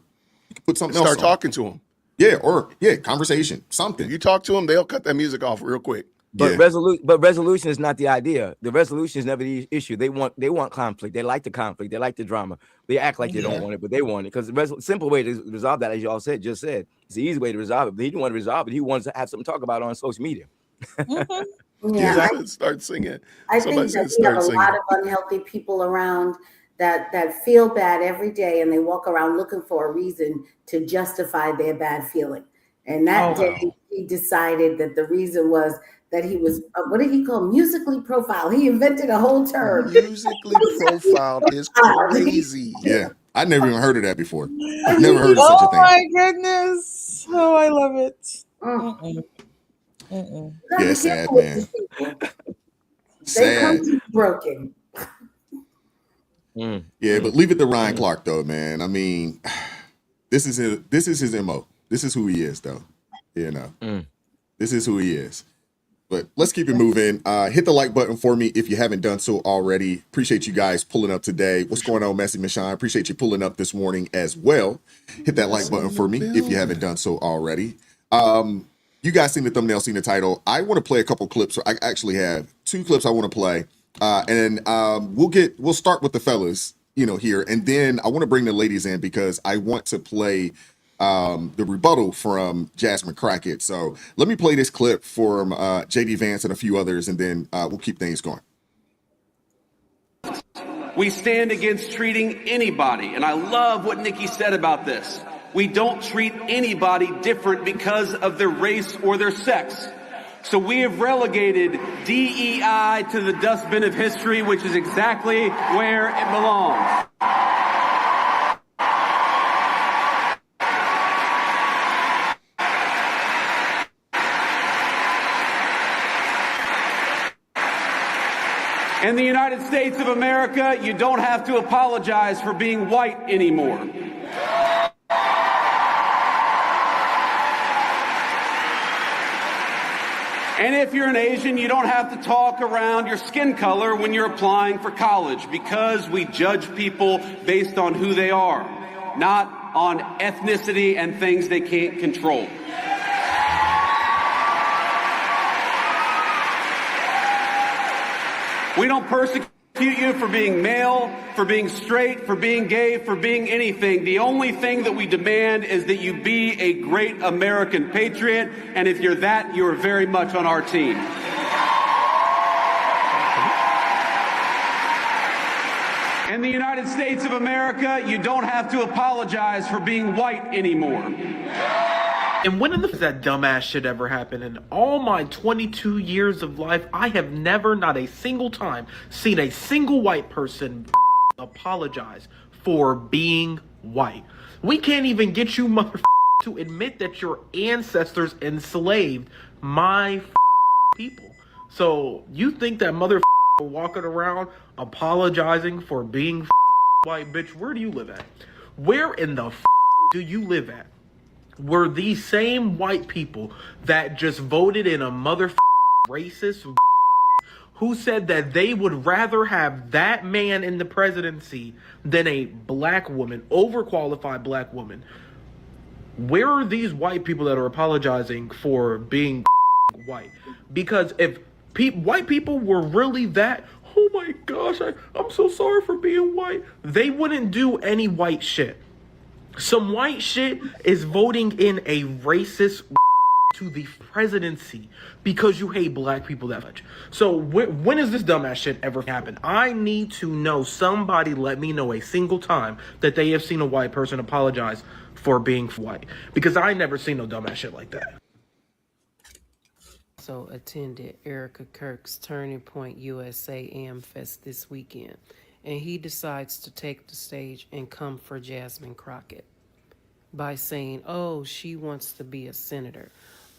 you could put something else Start on. talking to them. Yeah, or conversation, something. If you talk to them, they'll cut that music off real quick. But Yeah. resolution is not the idea. The resolution is never the issue. They want conflict. They like the conflict. They like the drama. They act like they don't want it, but they want it. Because the simple way to resolve that, as y'all just said, it's the easy way to resolve it. But he didn't want to resolve it. He wants to have something to talk about on social media. Yeah, Start singing. I Somebody think that said we have start a singing. lot of unhealthy people around that feel bad every day, and they walk around looking for a reason to justify their bad feeling. And that day, he decided that the reason was that he was what did he call musically profiled? He invented a whole term. Musically profiled is crazy. Yeah, I never even heard of that before. Never heard of such a thing. Oh my goodness! Oh, I love it. You Yeah, gotta be it's sad, careful with man. these people. They Sad. come to you broken. Yeah, but leave it to Ryan Clark though, man. I mean, this is his MO. This is who he is, though. You know, this is who he is. But let's keep it moving. Hit the like button for me if you haven't done so already. Appreciate you guys pulling up today. What's going on, Messy Michon? Appreciate you pulling up this morning as well. Hit that like button for me if you haven't done so already. You guys seen the thumbnail, seen the title. I want to play a couple clips. I actually have 2 clips I want to play. And we'll start with the fellas, here. And then I want to bring the ladies in because I want to play the rebuttal from Jasmine Crockett. So let me play this clip from JD Vance and a few others, and then we'll keep things going. We stand against treating anybody, and I love what Nikki said about this. We don't treat anybody different because of their race or their sex. So we have relegated DEI to the dustbin of history, which is exactly where it belongs. In the United States of America, you don't have to apologize for being white anymore. And if you're an Asian, you don't have to talk around your skin color when you're applying for college, because we judge people based on who they are, not on ethnicity and things they can't control. We don't persecute you for being male, for being straight, for being gay, for being anything. The only thing that we demand is that you be a great American patriot, and if you're that, you are very much on our team. In the United States of America, you don't have to apologize for being white anymore. And when does that dumbass shit ever happen? In all my 22 years of life, I have never, not a single time, seen a single white person apologize for being white. We can't even get you to admit that your ancestors enslaved my people. So you think that walking around apologizing for being white? Bitch, where do you live at? Where in the do you live at? Were these same white people that just voted in a racist who said that they would rather have that man in the presidency than a black woman, overqualified black woman? Where are these white people that are apologizing for being white? Because if white people were really that, oh my gosh, I'm so sorry for being white, they wouldn't do any white shit. Some white shit is voting in a racist to the presidency because you hate black people that much. So when is this dumbass shit ever happen? I need to know. Somebody let me know a single time that they have seen a white person apologize for being white, because I never seen no dumbass shit like that. Also attended Erica Kirk's Turning Point USA AmFest this weekend, and he decides to take the stage and come for Jasmine Crockett by saying, oh, she wants to be a senator.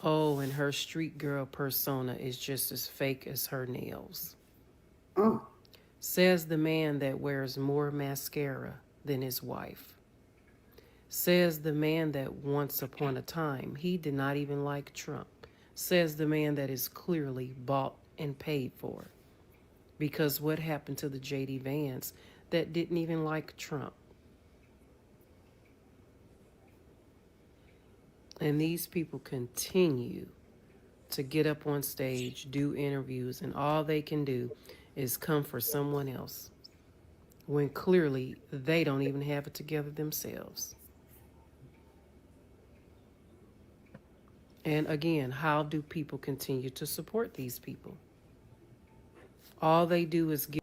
Oh, and her street girl persona is just as fake as her nails. Says the man that wears more mascara than his wife. Says the man that once upon a time he did not even like Trump. Says the man that is clearly bought and paid for. Because what happened to the J.D. Vance that didn't even like Trump? And these people continue to get up on stage, do interviews, and all they can do is come for someone else when clearly they don't even have it together themselves. And again, how do people continue to support these people? All they do is give.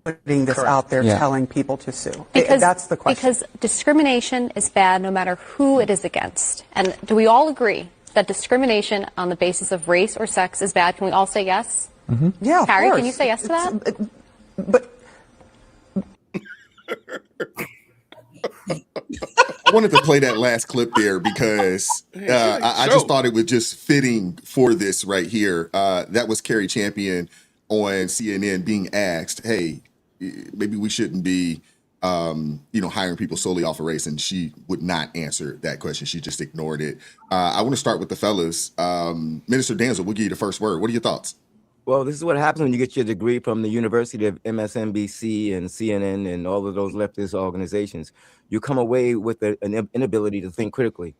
Putting this out there, telling people to sue? Because that's the question. Because discrimination is bad no matter who it is against. And do we all agree that discrimination on the basis of race or sex is bad? Can we all say yes? Mm-hmm. Yeah, of Harry, course. can you say yes to that? But I wanted to play that last clip there because I just thought it was just fitting for this right here. That was Carrie Champion on CNN being asked, hey, maybe we shouldn't be, hiring people solely off of race. And she would not answer that question. She just ignored it. I want to start with the fellas. Minister Danzel, we'll give you the first word. What are your thoughts? Well, this is what happens when you get your degree from the University of MSNBC and CNN and all of those leftist organizations. You come away with an inability to think critically.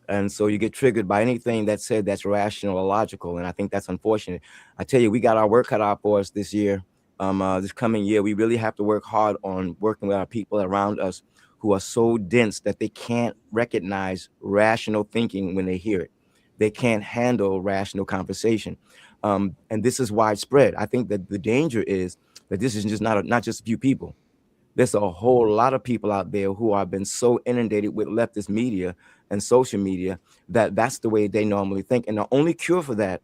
And so you get triggered by anything that's said that's rational or logical. And I think that's unfortunate. I tell you, we got our work cut out for us this year. This coming year, we really have to work hard on working with our people around us who are so dense that they can't recognize rational thinking when they hear it. They can't handle rational conversation. And this is widespread. I think that the danger is that this is just not just a few people. There's a whole lot of people out there who have been so inundated with leftist media and social media that that's the way they normally think. And the only cure for that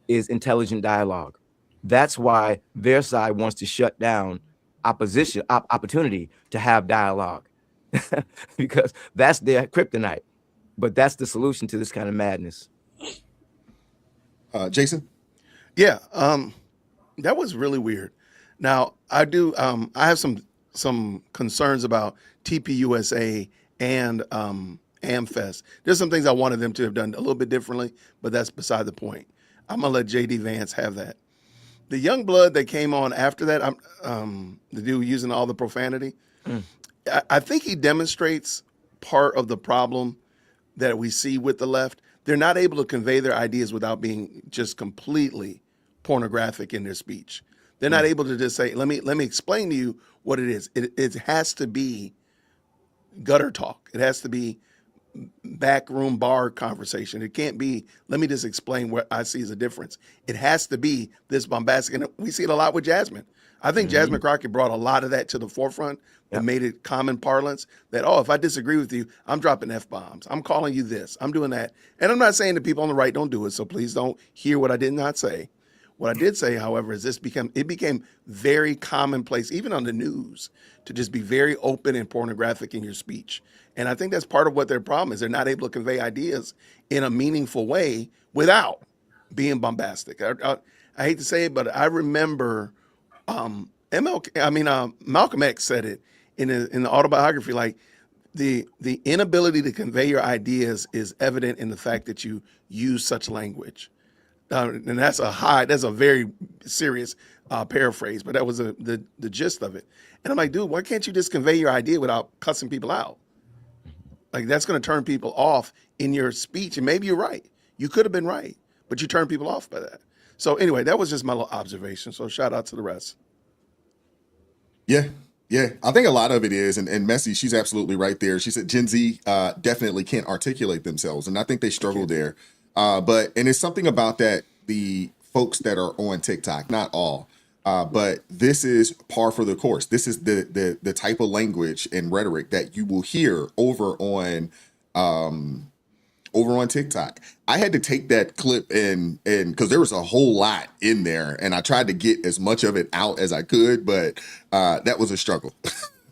is intelligent dialogue. That's why their side wants to shut down opportunity to have dialogue because that's their kryptonite. But that's the solution to this kind of madness. Jason? Yeah, that was really weird. Now, I have some concerns about TPUSA and AmFest. There's some things I wanted them to have done a little bit differently, but that's beside the point. I'm gonna let J.D. Vance have that. The young blood that came on after that, the dude using all the profanity, I think he demonstrates part of the problem that we see with the left. They're not able to convey their ideas without being just completely pornographic in their speech. They're not able to just say, let me explain to you what it is. It has to be gutter talk. It has to be backroom bar conversation. It can't be, let me just explain what I see as a difference. It has to be this bombastic. And we see it a lot with Jasmine. I think Jasmine Crockett brought a lot of that to the forefront and made it common parlance that, if I disagree with you, I'm dropping F-bombs. I'm calling you this. I'm doing that. And I'm not saying that people on the right don't do it, so please don't hear what I did not say. What I did say, however, is it became very commonplace, even on the news, to just be very open and pornographic in your speech. And I think that's part of what their problem is. They're not able to convey ideas in a meaningful way without being bombastic. I hate to say it, but I remember Malcolm X said it in the autobiography, like the inability to convey your ideas is evident in the fact that you use such language. And that's a very serious paraphrase, but that was the gist of it. And I'm like, dude, why can't you just convey your idea without cussing people out? Like, that's going to turn people off in your speech. And maybe you're right. You could have been right, but you turn people off by that. So anyway, that was just my little observation. So shout out to the rest. Yeah. I think a lot of it is, and Messi, she's absolutely right there. She said Gen Z definitely can't articulate themselves. And I think they struggle there. And it's something about that, the folks that are on TikTok, not all, but this is par for the course. This is the type of language and rhetoric that you will hear over on TikTok. I had to take that clip and because there was a whole lot in there, and I tried to get as much of it out as I could, but that was a struggle.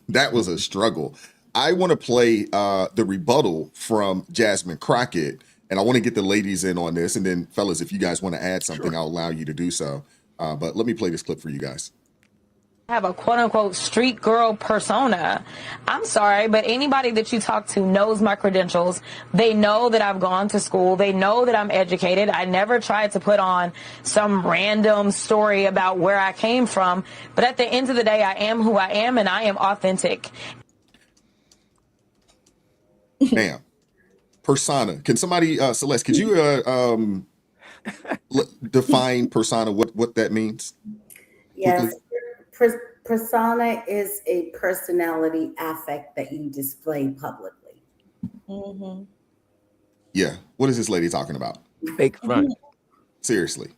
That was a struggle. I want to play the rebuttal from Jasmine Crockett. And I want to get the ladies in on this. And then, fellas, if you guys want to add something, I'll allow you to do so. But let me play this clip for you guys. have a quote unquote street girl persona. I'm sorry, but anybody that you talk to knows my credentials. They know that I've gone to school. They know that I'm educated. I never tried to put on some random story about where I came from. But at the end of the day, I am who I am, and I am authentic. Bam. Persona. Can somebody, Celeste, could you define persona, what that means? Yes. Persona is a personality affect that you display publicly. Mm-hmm. Yeah. What is this lady talking about? Fake front. Seriously.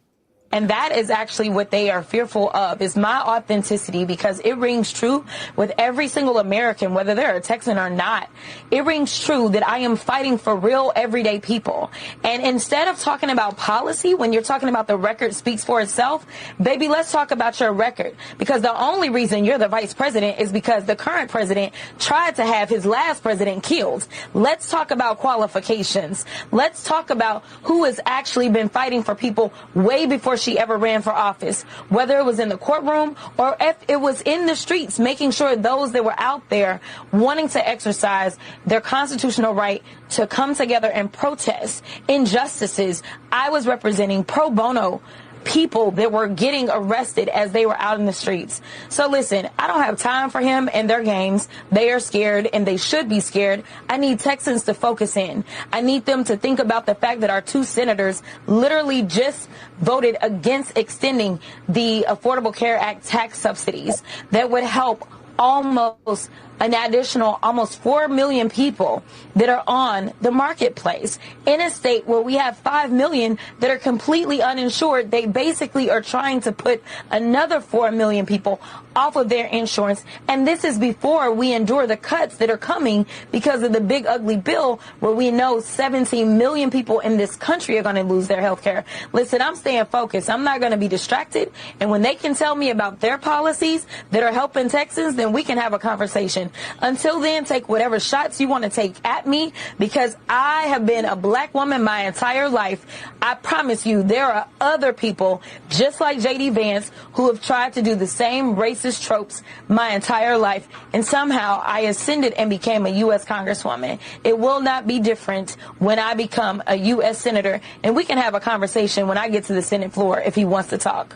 And that is actually what they are fearful of, is my authenticity, because it rings true with every single American, whether they're a Texan or not. It rings true that I am fighting for real everyday people. And instead of talking about policy, when you're talking about the record speaks for itself, baby, let's talk about your record. Because the only reason you're the vice president is because the current president tried to have his last president killed. Let's talk about qualifications. Let's talk about who has actually been fighting for people way before she ever ran for office, whether it was in the courtroom or if it was in the streets, making sure those that were out there wanting to exercise their constitutional right to come together and protest injustices. I was representing pro bono people that were getting arrested as they were out in the streets. So listen, I don't have time for him and their games. They are scared, and they should be scared. I need Texans to focus in. I need them to think about the fact that our 2 senators literally just voted against extending the Affordable Care Act tax subsidies that would help almost an additional almost 4 million people that are on the marketplace. In a state where we have 5 million that are completely uninsured, they basically are trying to put another 4 million people off of their insurance. And this is before we endure the cuts that are coming because of the big ugly bill, where we know 17 million people in this country are going to lose their health care. Listen, I'm staying focused. I'm not going to be distracted. And when they can tell me about their policies that are helping Texans, then we can have a conversation. Until then, take whatever shots you want to take at me, because I have been a black woman my entire life. I promise you, there are other people just like J.D. Vance who have tried to do the same racist tropes my entire life, and somehow I ascended and became a U.S. Congresswoman. It will not be different when I become a U.S. Senator, and we can have a conversation when I get to the Senate floor if he wants to talk.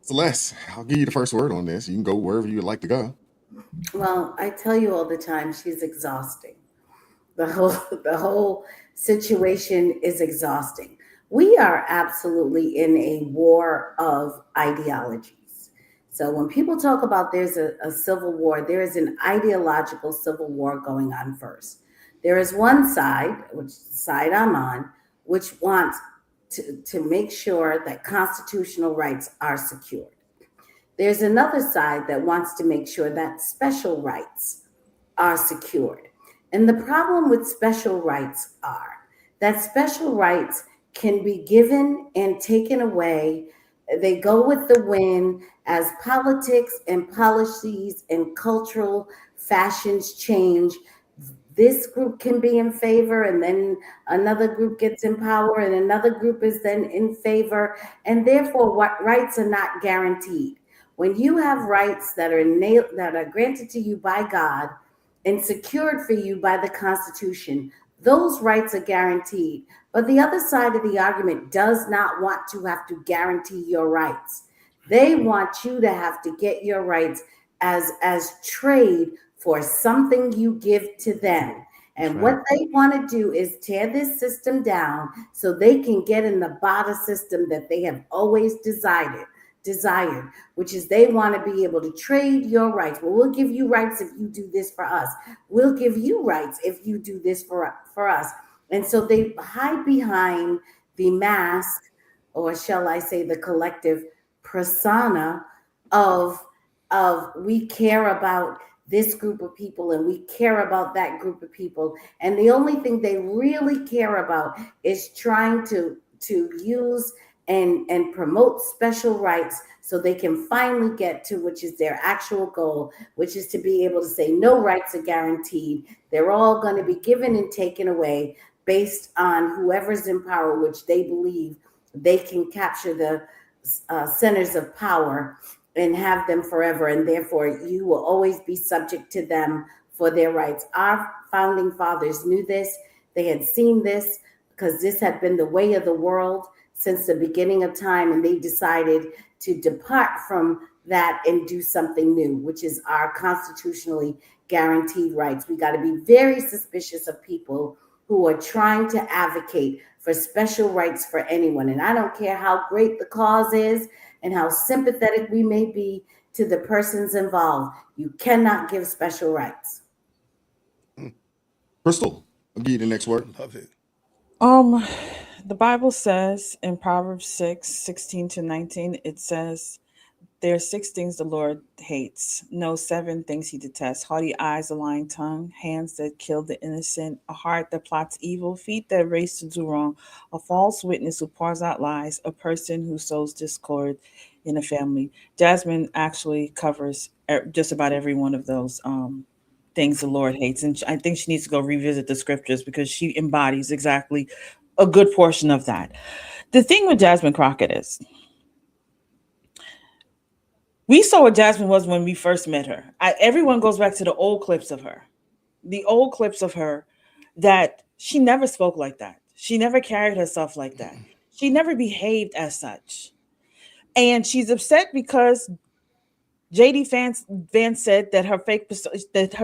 Celeste, I'll give you the first word on this. You can go wherever you'd like to go. Well, I tell you all the time, she's exhausting. The whole situation is exhausting. We are absolutely in a war of ideologies. So when people talk about there's a civil war, there is an ideological civil war going on first. There is one side, which side I'm on, which wants to make sure that constitutional rights are secured. There's another side that wants to make sure that special rights are secured. And the problem with special rights are that special rights can be given and taken away. They go with the wind as politics and policies and cultural fashions change. This group can be in favor, and then another group gets in power, and another group is then in favor, and therefore what rights are not guaranteed. When you have rights that are granted to you by God and secured for you by the Constitution, those rights are guaranteed. But the other side of the argument does not want to have to guarantee your rights. They want you to have to get your rights as trade for something you give to them. And what they want to do is tear this system down so they can get in the barter system that they have always desired, which is they want to be able to trade your rights. Well, we'll give you rights if you do this for us. We'll give you rights if you do this for us. And so they hide behind the mask, or shall I say the collective persona of we care about this group of people and we care about that group of people. And the only thing they really care about is trying to use and promote special rights so they can finally get to, which is their actual goal, which is to be able to say no rights are guaranteed. They're all going to be given and taken away based on whoever's in power, which they believe they can capture centers of power and have them forever, and therefore you will always be subject to them for their rights. Our founding fathers knew this. They had seen this because this had been the way of the world since the beginning of time, and they decided to depart from that and do something new, which is our constitutionally guaranteed rights. We got to be very suspicious of people who are trying to advocate for special rights for anyone. And I don't care how great the cause is and how sympathetic we may be to the persons involved. You cannot give special rights. Crystal, I'll give you the next word. Love it. The Bible says in Proverbs 6:16-19, it says, there are 6 things the Lord hates. No, 7 things he detests. Haughty eyes, a lying tongue, hands that kill the innocent, a heart that plots evil, feet that race to do wrong, a false witness who pours out lies, a person who sows discord in a family. Jasmine actually covers just about every one of those things the Lord hates. And I think she needs to go revisit the scriptures because she embodies exactly a good portion of that. The thing with Jasmine Crockett is, we saw what Jasmine was when we first met her. Everyone goes back to the old clips of her. The old clips of her that she never spoke like that. She never carried herself like that. She never behaved as such. And she's upset because JD Vance said that her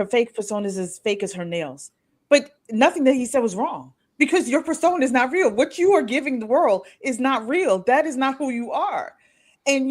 fake persona is as fake as her nails. But nothing that he said was wrong because your persona is not real. What you are giving the world is not real. That is not who you are. And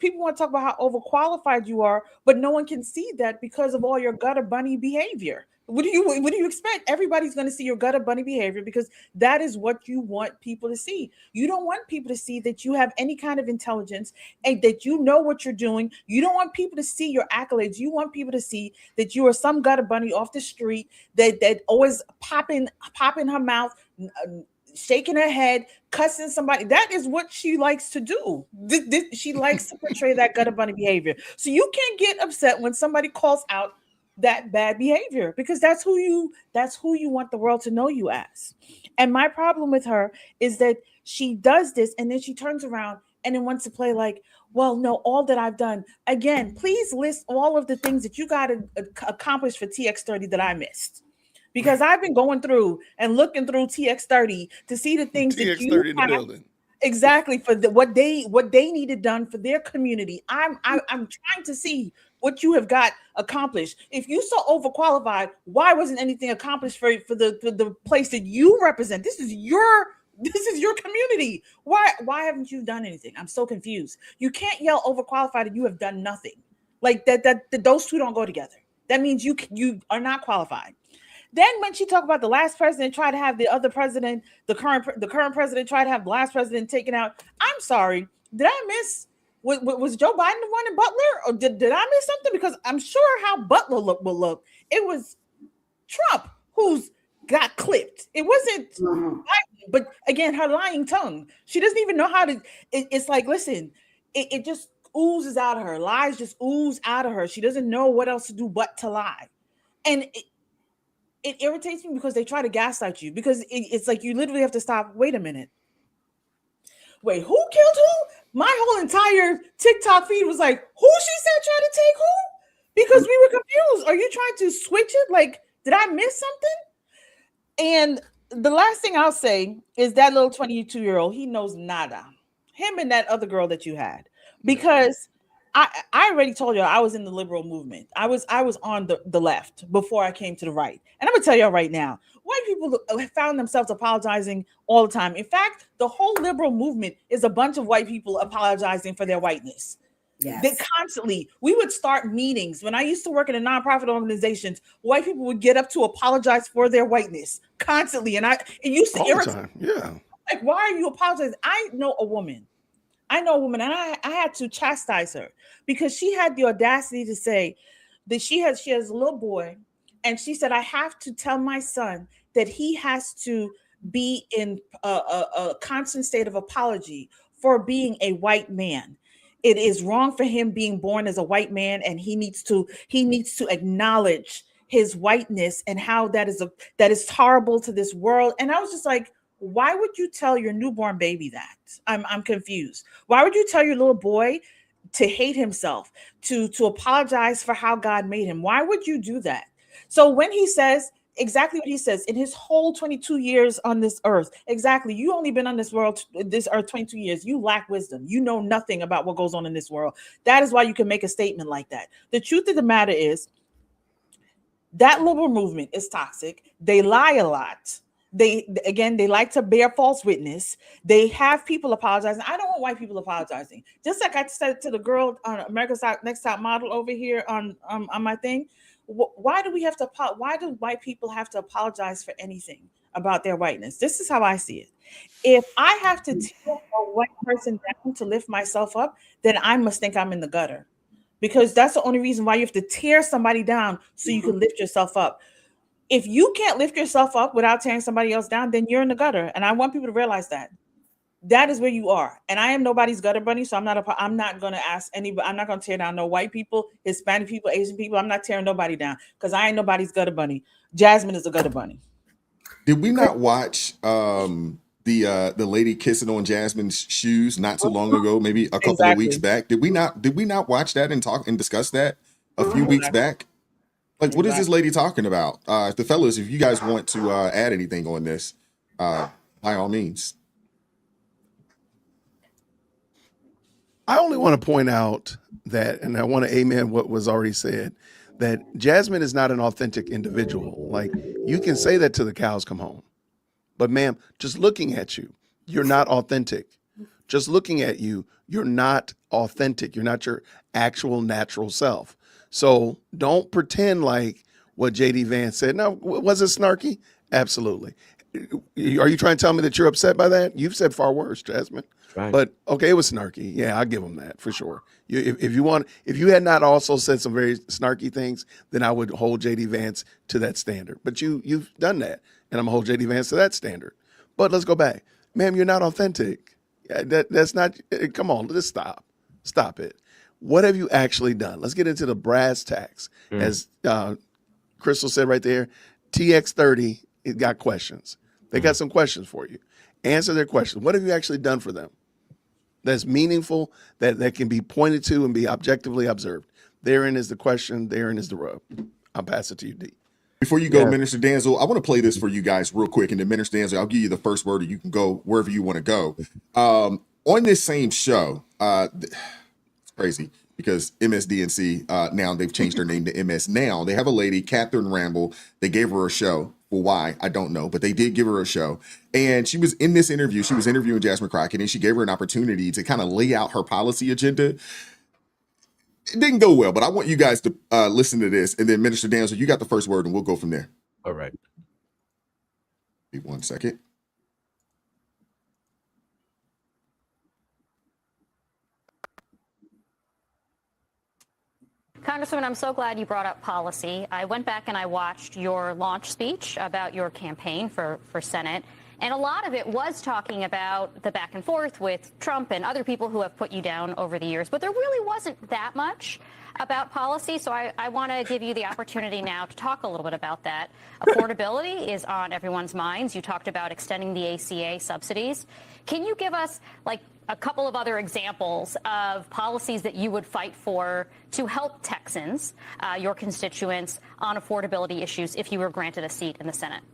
people want to talk about how overqualified you are, but no one can see that because of all your gutter bunny behavior. What do you expect? Everybody's going to see your gutter bunny behavior because that is what you want people to see. You don't want people to see that you have any kind of intelligence and that you know what you're doing. You don't want people to see your accolades. You want people to see that you are some gutter bunny off the street that always popping her mouth, shaking her head, cussing somebody. That is what she likes to do. She likes to portray that gutter bunny behavior. So you can't get upset when somebody calls out that bad behavior because that's who you want the world to know you as. And my problem with her is that she does this and then she turns around and then wants to play like, well, no, all that I've done. Again, please list all of the things that you got to accomplish for TX30 that I missed. Because I've been going through and looking through TX30 to see the things that you TX30 in the building. Exactly, for what they needed done for their community. I'm trying to see what you have got accomplished. If you so overqualified, why wasn't anything accomplished for the place that you represent? This is your community. Why haven't you done anything? I'm so confused. You can't yell overqualified and you have done nothing. Like that those two don't go together. That means you are not qualified. Then when she talked about the last president tried to have the other president, the current president tried to have the last president taken out. I'm sorry. Did I miss? Was Joe Biden the one in Butler? Or did I miss something? Because I'm sure how Butler will look. It was Trump who's got clipped. It wasn't Biden. But again, her lying tongue. She doesn't even know how to. It's like, listen, it just oozes out of her. Lies just ooze out of her. She doesn't know what else to do but to lie. And it irritates me because they try to gaslight you because it's like you literally have to stop. Wait a minute. Wait, who killed who? My whole entire TikTok feed was like, who she said tried to take who? Because we were confused. Are you trying to switch it? Like, did I miss something? And the last thing I'll say is that little 22-year-old, he knows nada. Him and that other girl that you had. Because I already told you I was in the liberal movement. I was on the left before I came to the right. And I'm gonna tell y'all right now, white people found themselves apologizing all the time. In fact, the whole liberal movement is a bunch of white people apologizing for their whiteness. Yes. They constantly, we would start meetings. When I used to work in a nonprofit organizations, white people would get up to apologize for their whiteness constantly. And it used to all the time. Yeah. Like, why are you apologizing? I know a woman, and I had to chastise her because she had the audacity to say that she has a little boy, and she said, I have to tell my son that he has to be in a constant state of apology for being a white man. It is wrong for him being born as a white man, and he needs to acknowledge his whiteness and how that is horrible to this world. And I was just like, why would you tell your newborn baby that? I'm confused. Why would you tell your little boy to hate himself, to apologize for how God made him? Why would you do that? So when he says exactly what he says in his whole 22 years on this earth, exactly, you only been on this earth 22 years. You lack wisdom. You know nothing about what goes on in this world. That is why you can make a statement like that. The truth of the matter is that liberal movement is toxic. They lie a lot. They like to bear false witness. They have people apologizing. I don't want white people apologizing. Just like I said to the girl on America's Next Top Model over here on my thing. Why do why do white people have to apologize for anything about their whiteness? This is how I see it. If I have to tear a white person down to lift myself up, then I must think I'm in the gutter, because that's the only reason why you have to tear somebody down so you can lift yourself up. If you can't lift yourself up without tearing somebody else down, then you're in the gutter. And I want people to realize that. That is where you are. And I am nobody's gutter bunny, so I'm not going to ask anybody. I'm not going to tear down no white people, Hispanic people, Asian people. I'm not tearing nobody down because I ain't nobody's gutter bunny. Jasmine is a gutter bunny. Did we not watch the lady kissing on Jasmine's shoes not too long ago, maybe a couple of weeks back? Did we not watch that and talk and discuss that a few weeks back? Like, what is this lady talking about? The fellas, if you guys want to add anything on this, by all means. I only want to point out that, and I want to amen what was already said, that Jasmine is not an authentic individual. Like, you can say that till the cows come home. But ma'am, just looking at you, you're not authentic. Just looking at you, you're not authentic. You're not your actual natural self. So don't pretend like what JD Vance said. Now, was it snarky? Absolutely. Are you trying to tell me that you're upset by that? You've said far worse, Jasmine. Right. But okay, it was snarky. Yeah, I'll give him that for sure. If you had not also said some very snarky things, then I would hold JD Vance to that standard. But you've done that, and I'm gonna hold JD Vance to that standard. But let's go back, ma'am. You're not authentic. That's not. Come on, let's stop it. What have you actually done? Let's get into the brass tacks. As Crystal said right there, TX30 it got questions. They got some questions for you. Answer their questions. What have you actually done for them that's meaningful, that can be pointed to and be objectively observed? Therein is the question. Therein is the rub. I'll pass it to you, D. Before you go, Minister Danzel, I want to play this for you guys real quick. And then Minister Danzel, I'll give you the first word, or you can go wherever you want to go. On this same show, it's crazy because MSDNC, now they've changed their name to MS Now. They have a lady, Catherine Ramble. They gave her a show. Well, why? I don't know. But they did give her a show. And she was in this interview. She was interviewing Jasmine Crockett, and she gave her an opportunity to kind of lay out her policy agenda. It didn't go well, but I want you guys to listen to this. And then Minister Danzel, you got the first word, and we'll go from there. All right. Wait 1 second. Congresswoman, I'm so glad you brought up policy. I went back and I watched your launch speech about your campaign for Senate, and a lot of it was talking about the back and forth with Trump and other people who have put you down over the years, but there really wasn't that much about policy, so I want to give you the opportunity now to talk a little bit about that. Affordability is on everyone's minds. You talked about extending the ACA subsidies. Can you give us, like, a couple of other examples of policies that you would fight for to help Texans, your constituents, on affordability issues if you were granted a seat in the Senate?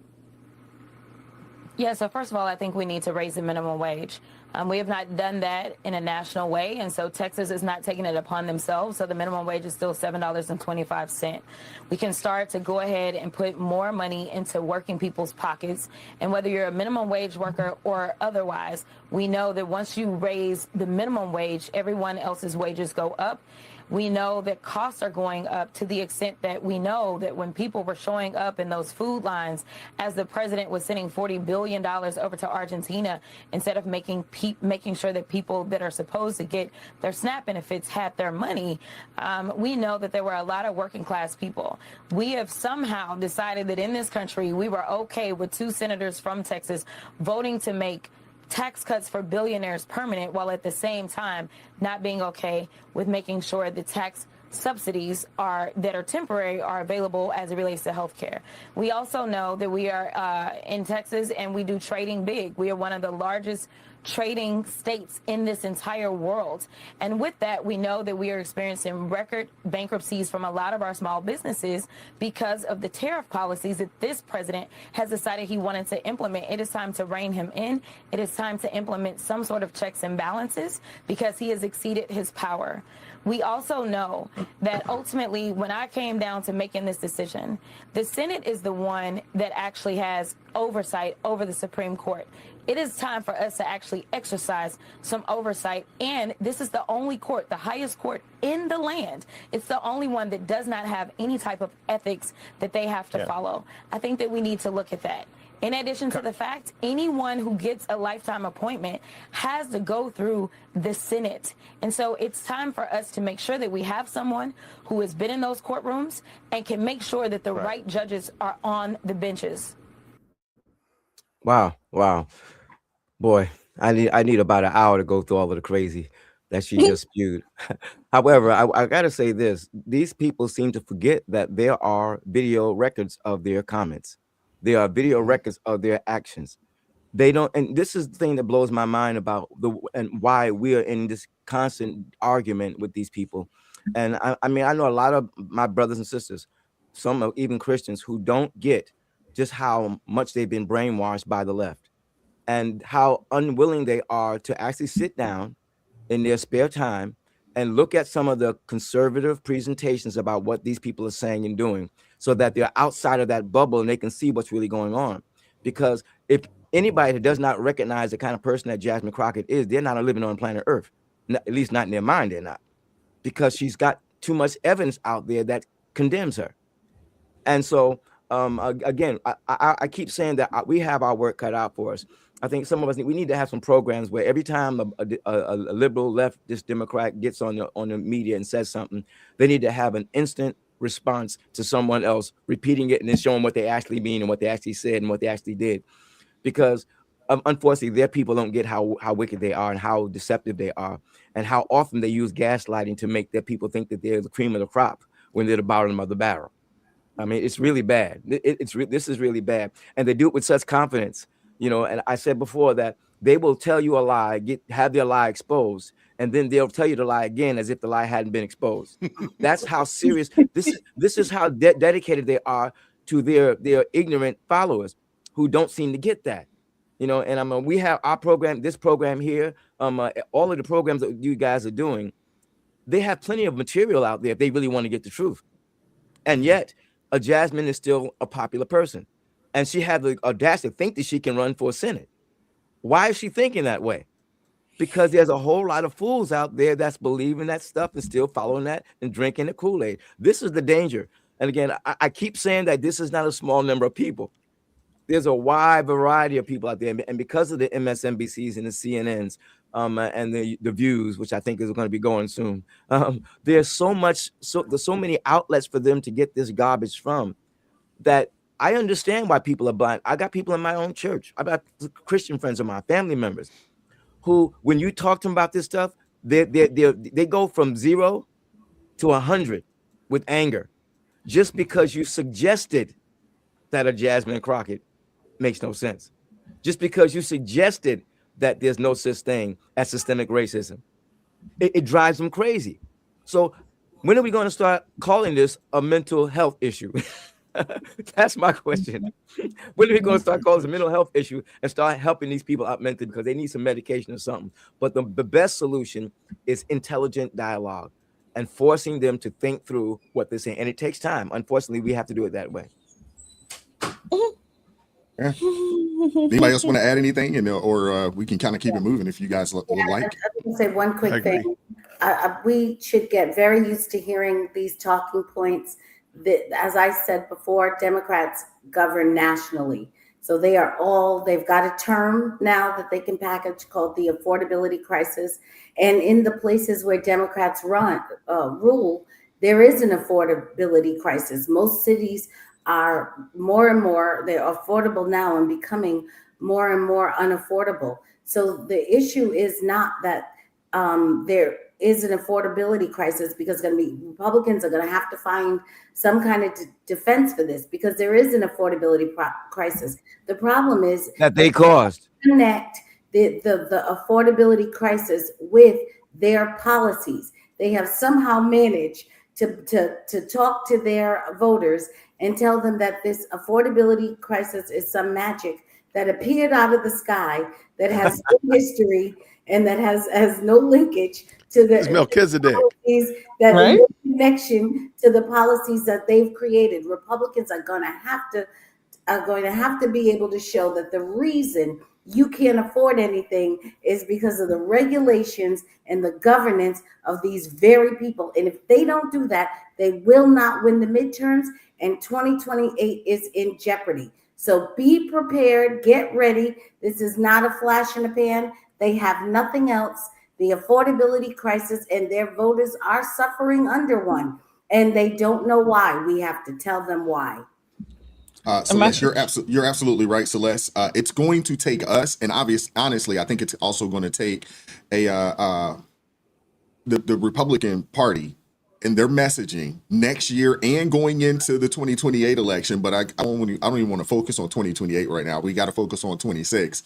Yeah, so first of all, I think we need to raise the minimum wage. We have not done that in a national way, and so Texas is not taking it upon themselves, so the minimum wage is still $7.25. We can start to go ahead and put more money into working people's pockets, and whether you're a minimum wage worker or otherwise, we know that once you raise the minimum wage, everyone else's wages go up. We know that costs are going up to the extent that we know that when people were showing up in those food lines as the president was sending $40 billion over to Argentina instead of making sure that people that are supposed to get their SNAP benefits had their money, we know that there were a lot of working class people. We have somehow decided that in this country we were okay with 2 senators from Texas voting to make tax cuts for billionaires permanent, while at the same time not being okay with making sure the tax subsidies that are temporary are available as it relates to healthcare. We also know that we are in Texas and we do trading big. We are one of the largest trading states in this entire world. And with that, we know that we are experiencing record bankruptcies from a lot of our small businesses because of the tariff policies that this president has decided he wanted to implement. It is time to rein him in. It is time to implement some sort of checks and balances because he has exceeded his power. We also know that ultimately, when I came down to making this decision, the Senate is the one that actually has oversight over the Supreme Court. It is time for us to actually exercise some oversight. And this is the only court, the highest court in the land. It's the only one that does not have any type of ethics that they have to follow. I think that we need to look at that. In addition to the fact, anyone who gets a lifetime appointment has to go through the Senate. And so it's time for us to make sure that we have someone who has been in those courtrooms and can make sure that the right judges are on the benches. Wow. Boy, I need about an hour to go through all of the crazy that she just spewed. However, I gotta say this. These people seem to forget that there are video records of their comments. There are video records of their actions. They don't, and this is the thing that blows my mind about and why we are in this constant argument with these people. And I mean, I know a lot of my brothers and sisters, some are even Christians, who don't get just how much they've been brainwashed by the left and how unwilling they are to actually sit down in their spare time and look at some of the conservative presentations about what these people are saying and doing, so that they're outside of that bubble and they can see what's really going on. Because if anybody that does not recognize the kind of person that Jasmine Crockett is, they're not living on planet Earth. At least not in their mind, they're not. Because she's got too much evidence out there that condemns her. And so, again, I keep saying that we have our work cut out for us. I think some of us we need to have some programs where every time a liberal leftist Democrat gets on the media and says something, they need to have an instant response to someone else repeating it and then showing what they actually mean and what they actually said and what they actually did. Because unfortunately, their people don't get how wicked they are and how deceptive they are and how often they use gaslighting to make their people think that they're the cream of the crop when they're the bottom of the barrel. I mean, it's really bad. This is really bad. And they do it with such confidence, and I said before that they will tell you a lie, have their lie exposed, and then they'll tell you the lie again as if the lie hadn't been exposed. That's how serious this is how dedicated they are to their ignorant followers who don't seem to get that. And we have our program, this program here, all of the programs that you guys are doing, they have plenty of material out there if they really want to get the truth. And yet, Jasmine is still a popular person. And she had the audacity to think that she can run for Senate. Why is she thinking that way? Because there's a whole lot of fools out there that's believing that stuff and still following that and drinking the Kool-Aid. This is the danger. And again, I keep saying that this is not a small number of people. There's a wide variety of people out there. And because of the MSNBCs and the CNNs and the Views, which I think is going to be going soon, there's there's so many outlets for them to get this garbage from that I understand why people are blind. I got people in my own church. I got Christian friends of mine, family members, who, when you talk to them about this stuff, they go from 0 to 100 with anger just because you suggested that a Jasmine Crockett makes no sense. Just because you suggested that there's no such thing as systemic racism. It drives them crazy. So when are we going to start calling this a mental health issue? That's my question. When are we going to start calling it a mental health issue and start helping these people out mentally because they need some medication or something? But the best solution is intelligent dialogue and forcing them to think through what they're saying. And it takes time. Unfortunately, we have to do it that way. Yeah. Anybody else want to add anything, or we can kind of keep it moving if you guys would like? I can say one quick thing. We should get very used to hearing these talking points. That, as I said before, Democrats govern nationally. So they've got a term now that they can package called the affordability crisis. And in the places where Democrats rule, there is an affordability crisis. Most cities are more and more, they're affordable now and becoming more and more unaffordable. So the issue is not that there is an affordability crisis because Republicans are going to have to find some kind of defense for this because there is an affordability crisis. The problem is that they caused. Connect the affordability crisis with their policies. They have somehow managed to talk to their voters and tell them that this affordability crisis is some magic that appeared out of the sky that has no history and that has no linkage to the Melchizedek policies, that right? no connection to the policies that they've created. Republicans are going to have to be able to show that the reason you can't afford anything is because of the regulations and the governance of these very people. And if they don't do that, they will not win the midterms, and 2028 is in jeopardy. So be prepared, get ready. This is not a flash in the pan. They have nothing else. The affordability crisis, and their voters are suffering under one, and they don't know why. We have to tell them why. Celeste, you're absolutely right, Celeste. It's going to take us, and honestly, I think it's also going to take the Republican Party and their messaging next year and going into the 2028 election. But I don't even want to focus on 2028 right now. We got to focus on 26,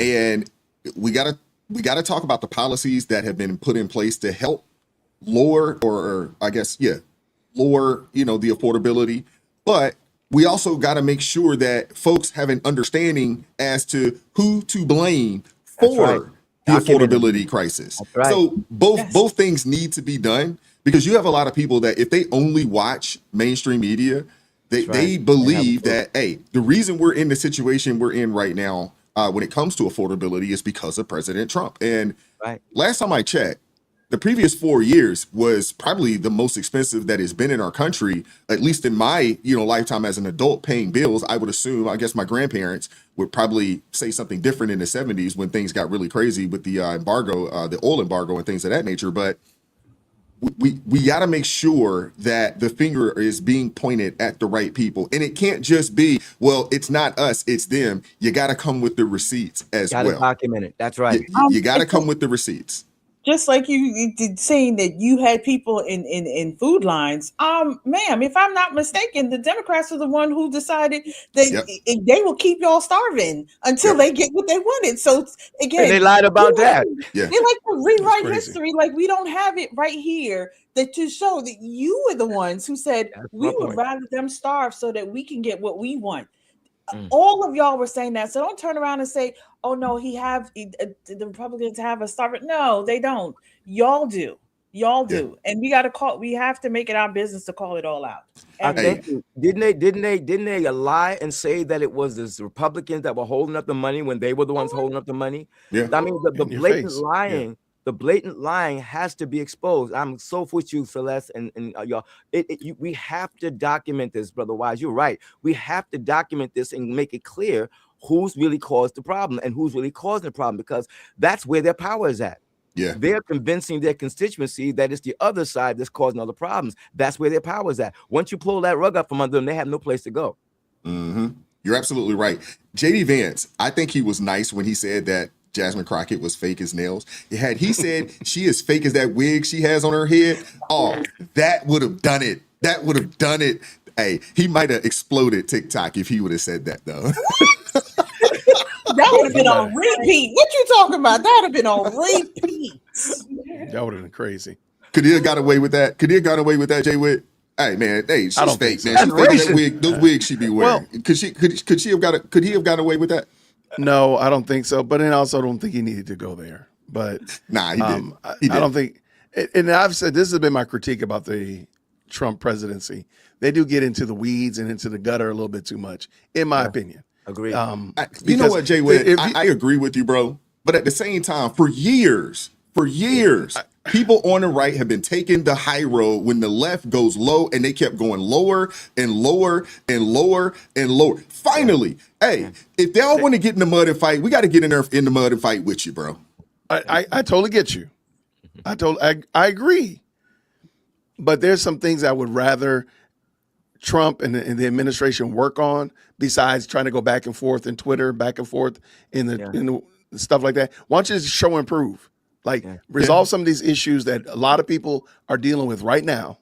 and we got to talk about the policies that have been put in place to help lower, or I guess, lower, the affordability, but we also got to make sure that folks have an understanding as to who to blame for the affordability crisis. So both things need to be done, because you have a lot of people that if they only watch mainstream media, they believe that, hey, the reason we're in the situation we're in right now when it comes to affordability is because of President Trump. And last time I checked, the previous 4 years was probably the most expensive that it's been in our country, at least in my, lifetime as an adult paying bills. I would assume, I guess my grandparents would probably say something different in the 70s when things got really crazy with the embargo, the oil embargo and things of that nature. But we got to make sure that the finger is being pointed at the right people. And it can't just be, well, it's not us, it's them. You got to come with the receipts as well. Got to document it. That's right. You got to come with the receipts. Just like you did saying that you had people in food lines. Ma'am, if I'm not mistaken, the Democrats are the one who decided that they will keep y'all starving until they get what they wanted. So again, and they lied about that. They like to rewrite history. Like we don't have it right here to show that you were the ones who said we would rather them starve so that we can get what we want. All of y'all were saying that. So don't turn around and say, oh no, the Republicans have a starving. No, they don't. Y'all do. And we have to make it our business to call it all out. Didn't they lie and say that it was the Republicans that were holding up the money when they were the ones holding up the money? Yeah. I mean, the blatant lying. Yeah. The blatant lying has to be exposed. I'm so with you, Celeste, and y'all. We have to document this, Brother Wise. You're right. We have to document this and make it clear who's really caused the problem and who's really causing the problem, because that's where their power is at. Yeah. They're convincing their constituency that it's the other side that's causing all the problems. That's where their power is at. Once you pull that rug up from under them, they have no place to go. Mm-hmm. You're absolutely right. J.D. Vance, I think he was nice when he said that Jasmine Crockett was fake as nails. Had he said she is fake as that wig she has on her head, that would have done it. That would have done it. Hey, he might have exploded TikTok if he would have said that, though. That would have been on repeat. What you talking about? That would have been on repeat. That would have been crazy. Could he have got away with that? Jay Witt? Hey man, she's fake, man. She's fake. That wig, those wigs she be wearing. Could he have got away with that? No, I don't think so. But I also don't think he needed to go there. But nah, he didn't. I don't think. And I've said this has been my critique about the Trump presidency. They do get into the weeds and into the gutter a little bit too much, in my opinion. Agreed. You know what, Jay Witt? I agree with you, bro. But at the same time, for years, people on the right have been taking the high road when the left goes low, and they kept going lower and lower and lower and lower. Finally, hey, if they all want to get in the mud and fight, we got to get in there in the mud and fight with you, bro. I totally get you. I agree. But there's some things I would rather Trump and the administration work on besides trying to go back and forth in Twitter, back and forth in the stuff like that. Why don't you just show and prove? Like resolve some of these issues that a lot of people are dealing with right now.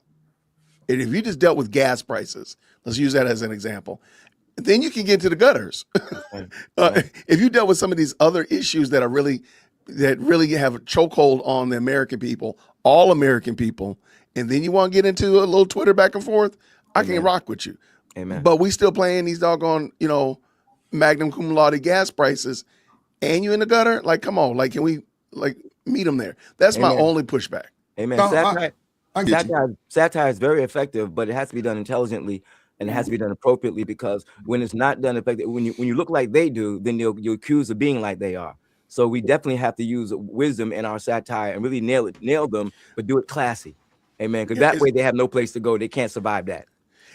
And if you just dealt with gas prices, let's use that as an example, then you can get to the gutters. If you dealt with some of these other issues that really have a chokehold on the American people, all American people, and then you want to get into a little Twitter back and forth, I can rock with you. Amen. But we still playing these doggone, magnum cum laude gas prices, and you in the gutter? Like, come on, like, can we meet them there? That's my only pushback. Amen. No, satire is very effective, but it has to be done intelligently and it has to be done appropriately, because when it's not done effectively, when you look like they do, then you're accused of being like they are. So we definitely have to use wisdom in our satire and really nail them, but do it classy. Amen. Because that way they have no place to go. They can't survive that.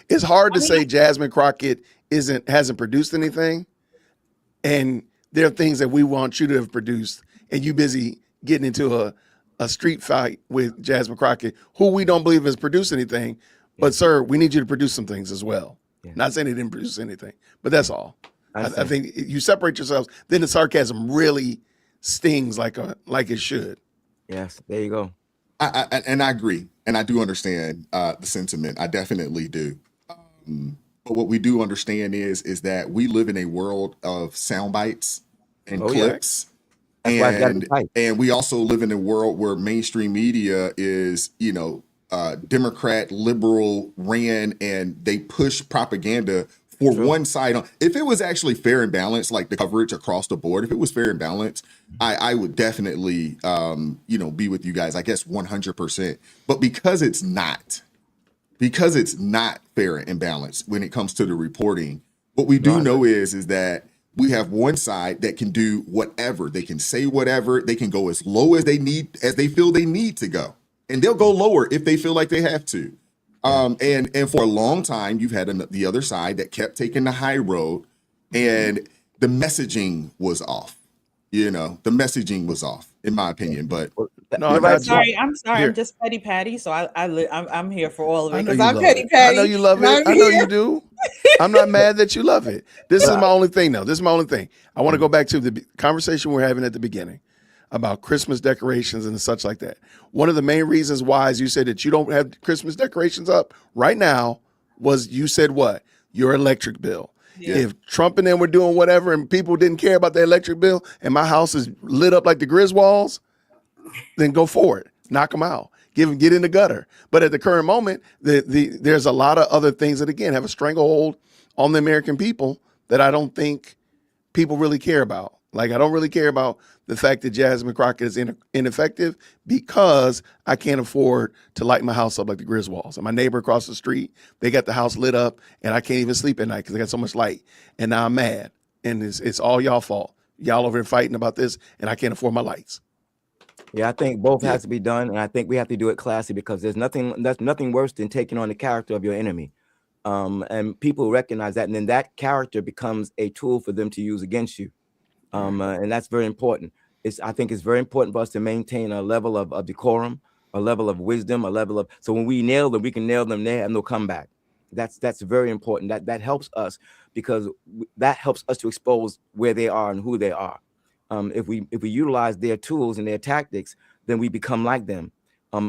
It's hard to say Jasmine Crockett hasn't produced anything, and there are things that we want you to have produced, and you busy getting into a street fight with Jasmine Crockett, who we don't believe has produced anything. But sir, we need you to produce some things as well. Not saying they didn't produce anything, but that's all. I think you separate yourselves, then the sarcasm really stings like it should. Yes, there you go. I agree, and I do understand the sentiment. I definitely do. But what we do understand is that we live in a world of sound bites and clips. And we also live in a world where mainstream media is, Democrat, liberal ran, and they push propaganda for one side. If it was actually fair and balanced, like the coverage across the board, if it was fair and balanced, I would definitely, be with you guys, I guess 100%. But because it's not fair and balanced when it comes to the reporting, what we do know is that we have one side that can do whatever. They can say whatever. They can go as low as they feel they need to go. And they'll go lower if they feel like they have to. And for a long time, you've had the other side that kept taking the high road, and the messaging was off. The messaging was off, in my opinion. But no, I'm sorry. Here. I'm just petty patty, so I'm here for all of it because I'm petty patty. I know you love it. I know you do. I'm not mad that you love it. This is my only thing, though. This is my only thing. I want to go back to the conversation we're having at the beginning about Christmas decorations and such like that. One of the main reasons why is you said that you don't have Christmas decorations up right now was you said what? Your electric bill. Yeah. If Trump and them were doing whatever and people didn't care about the electric bill and my house is lit up like the Griswolds, then go for it. Knock them out. Get in the gutter. But at the current moment, there's a lot of other things that, again, have a stranglehold on the American people that I don't think people really care about. Like, I don't really care about the fact that Jasmine Crockett is ineffective because I can't afford to light my house up like the Griswolds. And my neighbor across the street, they got the house lit up, and I can't even sleep at night because they got so much light. And now I'm mad. And it's all y'all fault. Y'all over here fighting about this, and I can't afford my lights. Yeah, I think both has to be done, and I think we have to do it classy because that's nothing worse than taking on the character of your enemy. And people recognize that, and then that character becomes a tool for them to use against you. And that's very important. I think it's very important for us to maintain a level of decorum, a level of wisdom, so when we nail them, we can nail them there and no comeback. That's very important. That helps us because that helps us to expose where they are and who they are. If we utilize their tools and their tactics, then we become like them.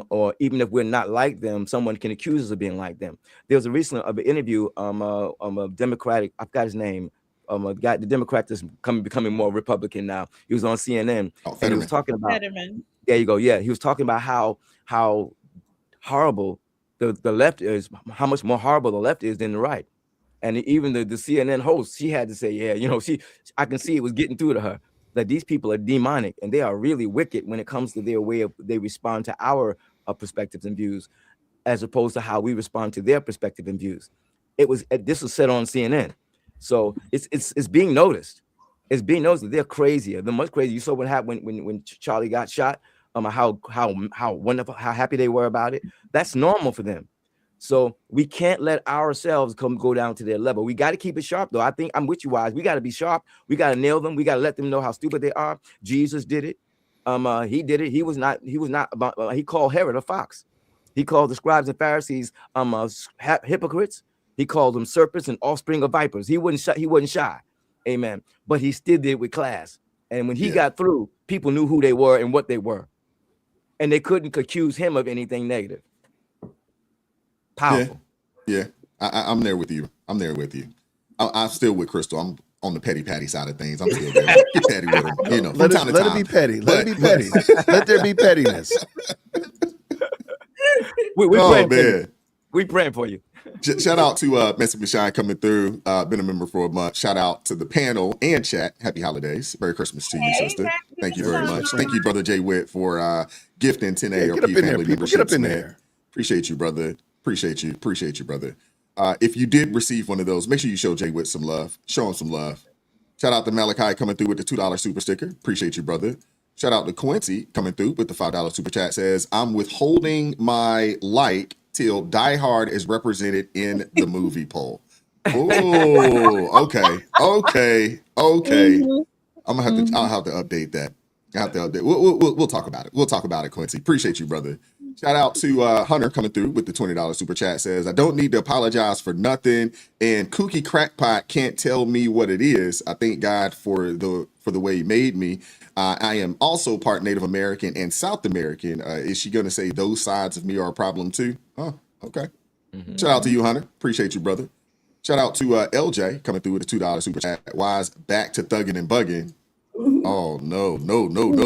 Or even if we're not like them, someone can accuse us of being like them. There was a recent interview a Democratic, I forgot his name, a guy, the Democrat that's becoming more Republican now. He was on CNN and he was talking about Fetterman. There you go. Yeah, he was talking about how horrible the left is, how much more horrible the left is than the right. And even the CNN host, she had to say, yeah, I can see it was getting through to her that these people are demonic and they are really wicked when it comes to their way they respond to our perspectives and views, as opposed to how we respond to their perspective and views. This was said on CNN. So it's being noticed. It's being noticed that they're crazier. They're much crazier. You saw what happened when Charlie got shot. How wonderful, how happy they were about it. That's normal for them. So we can't let ourselves go down to their level. We got to keep it sharp, though. I think I'm with you, Wise. We got to be sharp. We got to nail them. We got to let them know how stupid they are. Jesus did it. He did it. He was not about. He called Herod a fox. He called the scribes and Pharisees hypocrites. He called them serpents and offspring of vipers. He wasn't shy. Amen. But he still did it with class. And when he got through, people knew who they were and what they were. and they couldn't accuse him of anything negative. Powerful. Yeah. I'm there with you. I'm still with Crystal. I'm on the petty patty side of things. I'm still there. Get petty with him, you know, from time to time. Let it be petty. Let it be petty. Let there be pettiness. We praying for you. We praying for you. Shout out to Message Machine coming through. Been a member for a month. Shout out to the panel and chat. Happy holidays. Merry Christmas to you, sister. Thank you very much. Thank you, Brother Jay Witt, for gifting 10 ARP family memberships. Get up in there. Appreciate you, brother. Appreciate you, brother. If you did receive one of those, make sure you show Jay Witt some love. Show him some love. Shout out to Malachi coming through with the $2 super sticker. Appreciate you, brother. Shout out to Quincy coming through with the $5 super chat. Says, I'm withholding my like till Die Hard is represented in the movie poll. Oh, okay. I'll have to update that. We'll talk about it. We'll talk about it, Quincy. Appreciate you, brother. Shout out to Hunter coming through with the $20 super chat. Says, I don't need to apologize for nothing, and Kooky Crackpot can't tell me what it is. I thank God for the way he made me. I am also part Native American and South American. Is she going to say those sides of me are a problem too? Oh, okay. Shout out to you, Hunter. Appreciate you, brother. Shout out to LJ coming through with a $2 super chat. Wise back to thugging and bugging. Oh, no.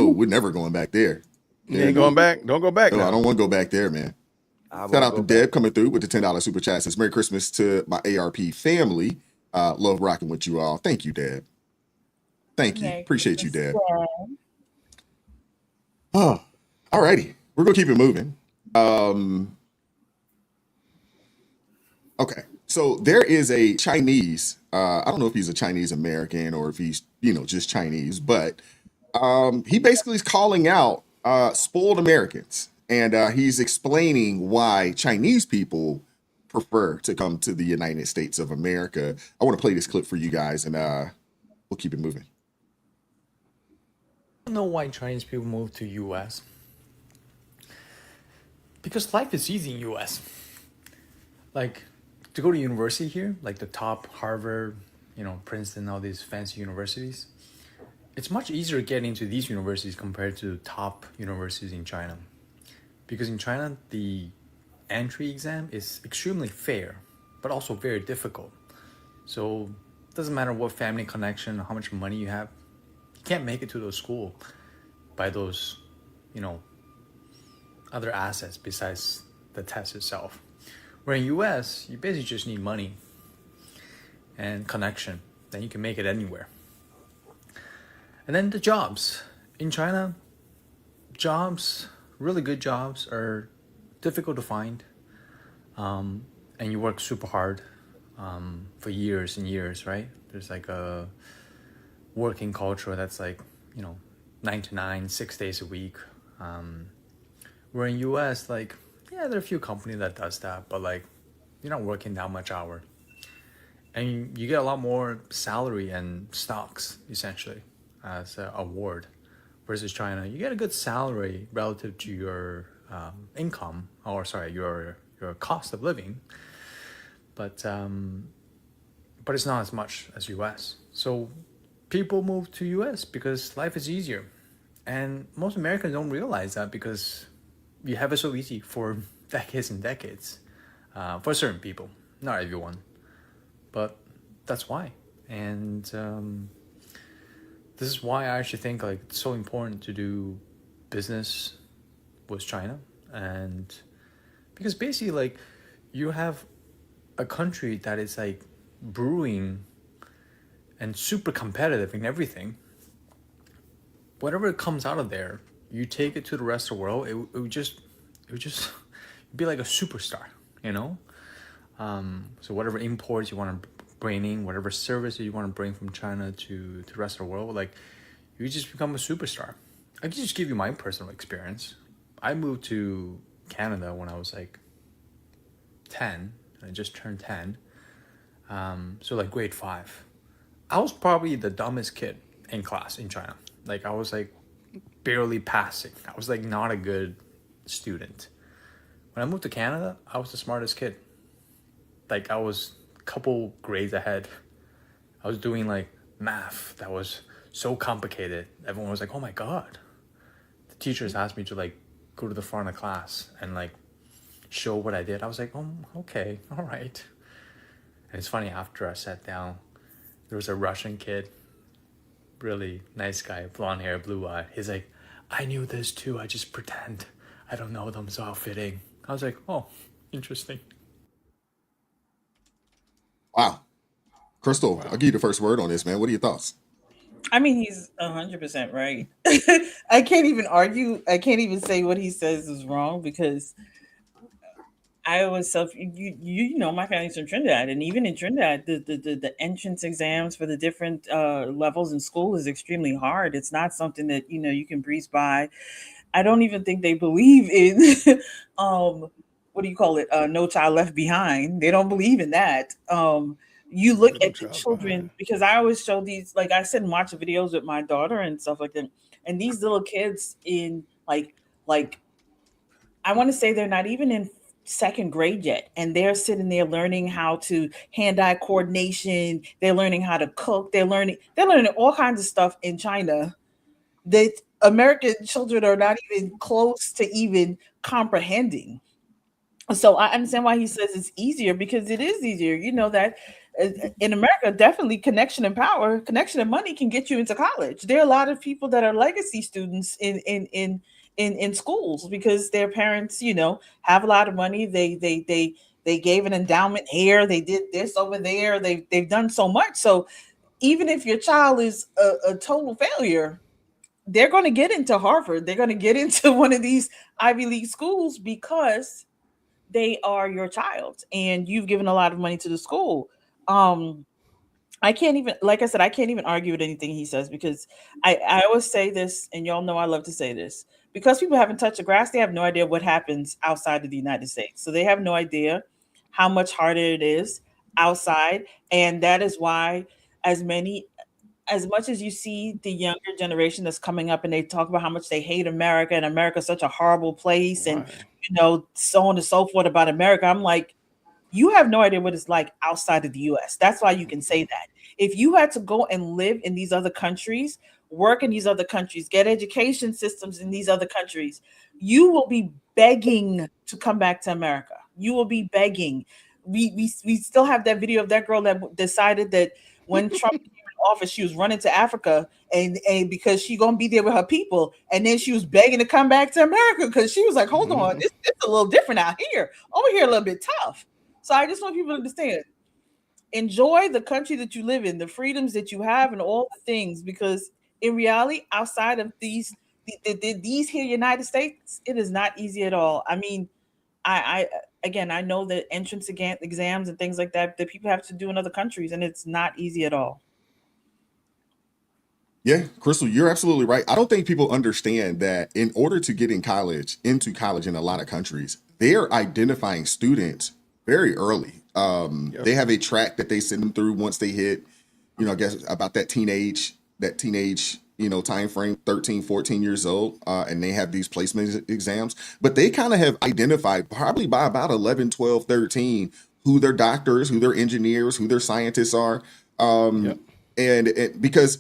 We're never going back there. You ain't going back? Don't go back. No, I don't want to go back there, man. Shout out to Deb coming through with the $10 super chat. Says, Merry Christmas to my ARP family. Love rocking with you all. Thank you, Deb. Thank you. Appreciate you, Deb. Oh, all righty. We're going to keep it moving. Okay. So there is a Chinese, I don't know if he's a Chinese American or if he's, just Chinese, but he basically is calling out spoiled Americans. And he's explaining why Chinese people prefer to come to the United States of America. I want to play this clip for you guys, and we'll keep it moving. I don't know why Chinese people move to US. Because life is easy in US. Like, to go to university here, like the top Harvard, Princeton, all these fancy universities, it's much easier to get into these universities compared to top universities in China. Because in China, the entry exam is extremely fair, but also very difficult. So it doesn't matter what family connection, how much money you have, you can't make it to those schools by those, other assets besides the test itself. Where in US, you basically just need money and connection, then you can make it anywhere. And then the jobs. In China, really good jobs are difficult to find. And you work super hard for years and years, right? There's like a working culture that's like, 9 to 9, 6 days a week. Where in US, there are a few companies that does that, but you're not working that much hour. And you get a lot more salary and stocks, essentially, as an award. Versus China, you get a good salary relative to your income, your cost of living. But it's not as much as US. So people move to US because life is easier. And most Americans don't realize that because you have it so easy for decades and decades. For certain people, not everyone. But that's why. And this is why I actually think it's so important to do business with China. And because basically you have a country that is brewing and super competitive in everything. Whatever comes out of there, you take it to the rest of the world, it would just be like a superstar, So whatever imports you want to bring in, whatever services you want to bring from China to the rest of the world, you just become a superstar. I can just give you my personal experience. I moved to Canada when I was 10. I just turned 10. So grade 5. I was probably the dumbest kid in class in China. I was barely passing. I was not a good student. When I moved to Canada, I was the smartest kid. I was a couple grades ahead. I was doing math that was so complicated. Everyone was oh my God. The teachers asked me to go to the front of class and like show what I did. I was like, oh, okay, all right. And it's funny, after I sat down, there was a Russian kid, really nice guy, blonde hair, blue eye. He's like, I knew this too. I just pretend I don't know them, so fitting. I was like, oh, interesting. Wow. Crystal, I'll give you the first word on this, man. What are your thoughts? I mean, he's 100% right. I can't even argue. I can't even say what he says is wrong because I was you know, my family's from Trinidad, and even in Trinidad, the entrance exams for the different levels in school is extremely hard. It's not something that you can breeze by. I don't even think they believe in what do you call it? No Child Left Behind. They don't believe in that. You look at the children because I always show these, like I sit and watch the videos with my daughter and stuff like that, and these little kids in like I want to say they're not even in second grade yet, and they're sitting there learning how to hand-eye coordination. They're learning how to cook. They're learning all kinds of stuff in China that American children are not even close to even comprehending. So I understand why he says it's easier, because it is easier. You know that in America, definitely connection and power, connection and money can get you into college. There are a lot of people that are legacy students in schools because their parents, have a lot of money. They gave an endowment here. They did this over there. They've done so much. So even if your child is a total failure, they're going to get into Harvard. They're going to get into one of these Ivy League schools because they are your child and you've given a lot of money to the school. I can't even, like I said, I can't even argue with anything he says because I always say this, and y'all know I love to say this, because people haven't touched the grass, they have no idea what happens outside of the United States. So they have no idea how much harder it is outside. And that is why as much as you see the younger generation that's coming up and they talk about how much they hate America and America's such a horrible place and so on and so forth about America, I'm like, you have no idea what it's like outside of the US. That's why you can say that. If you had to go and live in these other countries, work in these other countries, get education systems in these other countries, you will be begging to come back to America. You will be begging. We still have that video of that girl that decided that when Trump office, she was running to Africa and because she gonna be there with her people, and then she was begging to come back to America because she was like, hold on, it's a little different out here. Over here a little bit tough. So I just want people to understand, enjoy the country that you live in, the freedoms that you have, and all the things, because in reality, outside of these here United States, it is not easy at all. I mean, I again, I know that entrance exams and things like that people have to do in other countries, and it's not easy at all. Yeah, Crystal, you're absolutely right. I don't think people understand that in order to get into college in a lot of countries, they're identifying students very early. They have a track that they send them through once they hit, I guess about that teenage, time frame, 13, 14 years old. And they have these placement exams, but they kind of have identified probably by about 11, 12, 13, who their doctors, who their engineers, who their scientists are. And because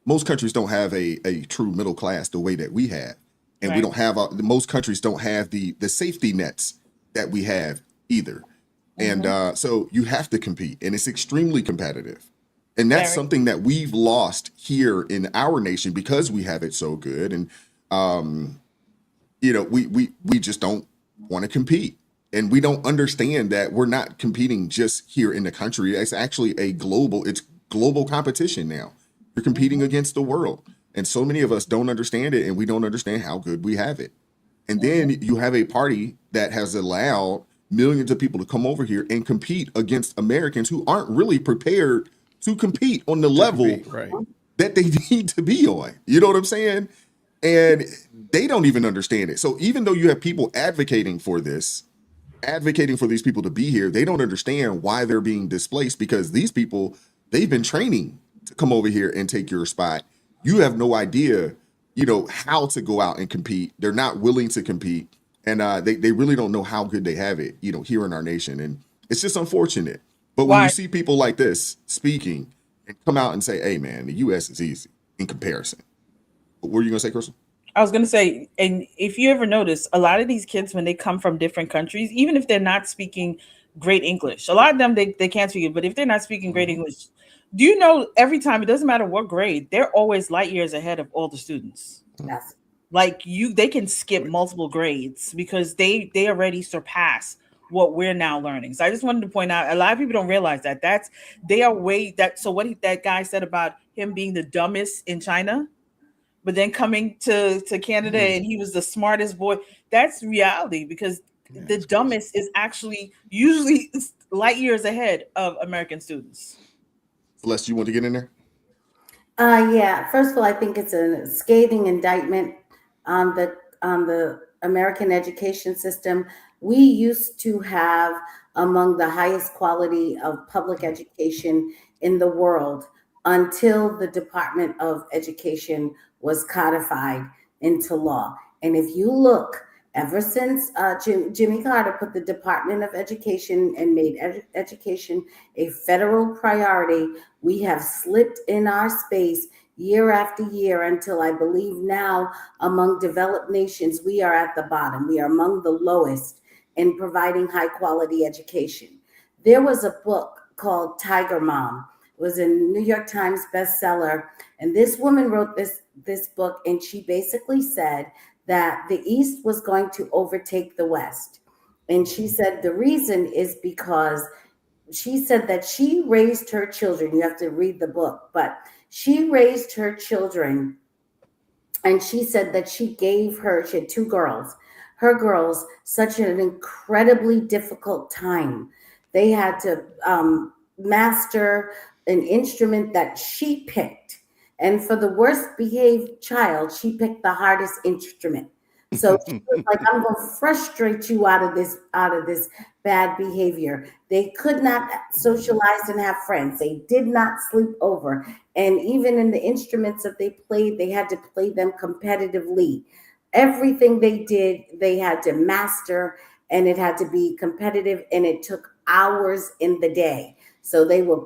most countries don't have a true middle class the way that we have, and we don't have most countries don't have the safety nets that we have either, and so you have to compete, and it's extremely competitive, and that's something that we've lost here in our nation because we have it so good, and we just don't want to compete, and we don't understand that we're not competing just here in the country. It's actually it's global competition now. You're competing against the world. And so many of us don't understand it, and we don't understand how good we have it. And then you have a party that has allowed millions of people to come over here and compete against Americans who aren't really prepared to compete on the level that they need to be on. You know what I'm saying? And they don't even understand it. So even though you have people advocating for these people to be here, they don't understand why they're being displaced, because these people, they've been training to come over here and take your spot. You have no idea, how to go out and compete. They're not willing to compete. And they really don't know how good they have it, here in our nation. And it's just unfortunate. But when you see people like this speaking and come out and say, hey, man, the U.S. is easy in comparison. What were you going to say, Crystal? I was going to say, and if you ever notice, a lot of these kids, when they come from different countries, even if they're not speaking great English, a lot of them, they can't speak it, but if they're not speaking great English, do you know every time, it doesn't matter what grade, they're always light years ahead of all the students. Yes. Like they can skip multiple grades because they already surpass what we're now learning. So I just wanted to point out, a lot of people don't realize that they are way that. So what that guy said about him being the dumbest in China, but then coming to Canada and he was the smartest boy. That's reality, because the dumbest is actually usually light years ahead of American students. Celeste, you want to get in there? Yeah. First of all, I think it's a scathing indictment on the American education system. We used to have among the highest quality of public education in the world until the Department of Education was codified into law. And if you look, ever since Jimmy Carter put the Department of Education and made education a federal priority, we have slipped in our space year after year until I believe now among developed nations, we are at the bottom. We are among the lowest in providing high quality education. There was a book called Tiger Mom. It was a New York Times bestseller. And this woman wrote this book, and she basically said that the East was going to overtake the West. And she said the reason is because she said that she raised her children. You have to read the book, but she raised her children. And she said that she had two girls, her girls, such an incredibly difficult time. They had to master an instrument that she picked. And for the worst behaved child, she picked the hardest instrument. So she was like, I'm going to frustrate you out of this bad behavior. They could not socialize and have friends. They did not sleep over. And even in the instruments that they played, they had to play them competitively. Everything they did, they had to master, and it had to be competitive, and it took hours in the day. So they were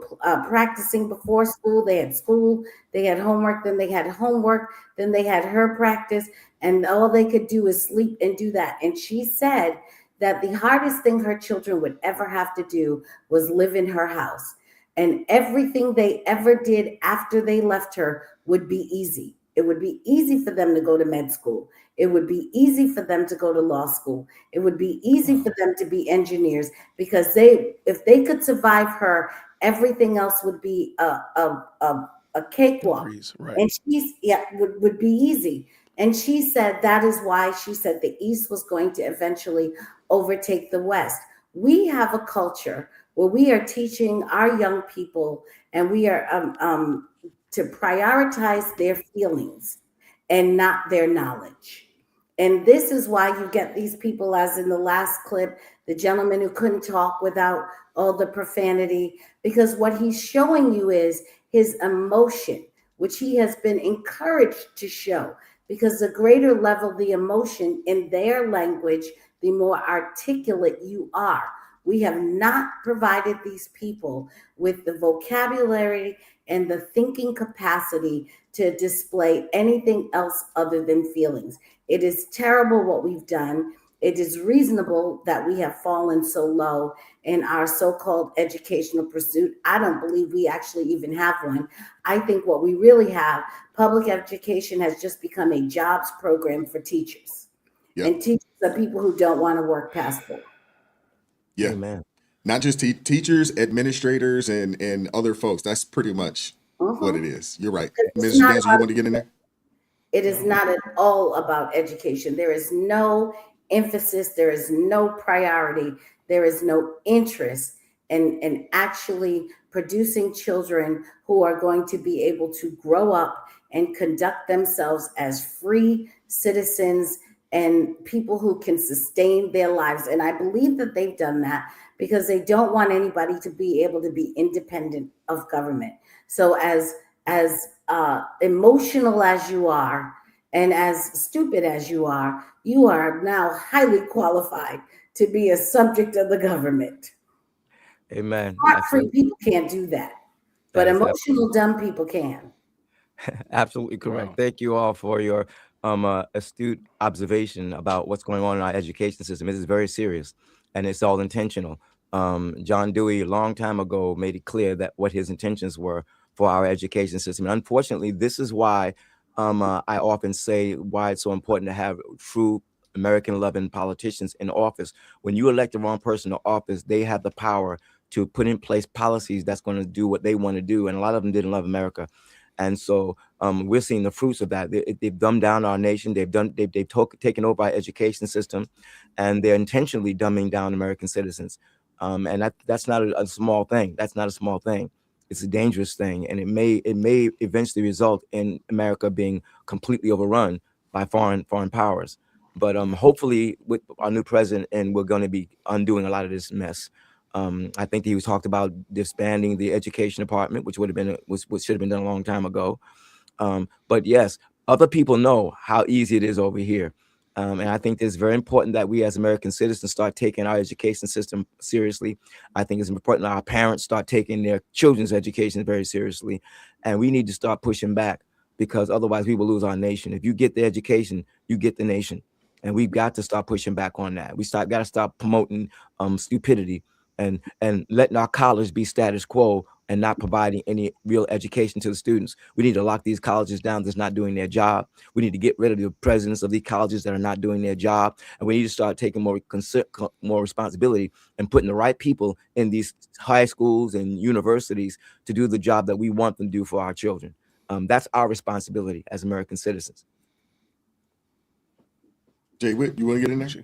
practicing before school. They had homework, then they had homework, then they had her practice, and all they could do is sleep and do that. And she said that the hardest thing her children would ever have to do was live in her house. And everything they ever did after they left her would be easy. It would be easy for them to go to med school. It would be easy for them to go to law school. It would be easy for them to be engineers, because if they could survive her, everything else would be a cakewalk. Right. And would be easy. And she said that is why she said the East was going to eventually overtake the West. We have a culture where we are teaching our young people, and we are to prioritize their feelings and not their knowledge. And this is why you get these people, as in the last clip, the gentleman who couldn't talk without all the profanity, because what he's showing you is his emotion, which he has been encouraged to show, because the greater level the emotion in their language, the more articulate you are. We have not provided these people with the vocabulary and the thinking capacity to display anything else other than feelings. It is terrible what we've done. It is reasonable that we have fallen so low in our so-called educational pursuit. I don't believe we actually even have one. I think what we really have, public education has just become a jobs program for teachers. Yep. And teachers are people who don't want to work past 4. Yeah. Amen. Not just teachers, administrators, and other folks. That's pretty much what it is. You're right. Ms. Dancer, you want to get in there? It is not at all about education. There is no emphasis. There is no priority. There is no interest in actually producing children who are going to be able to grow up and conduct themselves as free citizens and people who can sustain their lives. And I believe that they've done that because they don't want anybody to be able to be independent of government. So as emotional as you are and as stupid as you are now highly qualified to be a subject of the government. Amen. Smart-free people can't do that, but emotional dumb people can. Absolutely correct. Wow. Thank you all for your astute observation about what's going on in our education system. It is very serious, and it's all intentional. John Dewey, a long time ago, made it clear that what his intentions were for our education system. And unfortunately, this is why I often say why it's so important to have true American-loving politicians in office. When you elect the wrong person to office, they have the power to put in place policies that's going to do what they want to do, and a lot of them didn't love America. And so we're seeing the fruits of that. They've dumbed down our nation. They've taken over our education system, and they're intentionally dumbing down American citizens. And that's not a small thing. That's not a small thing. It's a dangerous thing, and it may eventually result in America being completely overrun by foreign powers. But hopefully, with our new president, and we're going to be undoing a lot of this mess. I think he was talked about disbanding the education department, which would have been what should have been done a long time ago. But yes, other people know how easy it is over here. And I think it's very important that we as American citizens start taking our education system seriously. I think it's important that our parents start taking their children's education very seriously. And we need to start pushing back, because otherwise we will lose our nation. If you get the education, you get the nation. And we've got to start pushing back on that. Got to stop promoting stupidity and letting our college be status quo and not providing any real education to the students. We need to lock these colleges down that's not doing their job. We need to get rid of the presidents of these colleges that are not doing their job. And we need to start taking more responsibility and putting the right people in these high schools and universities to do the job that we want them to do for our children. That's our responsibility as American citizens. Jay Witt, you want to get in there?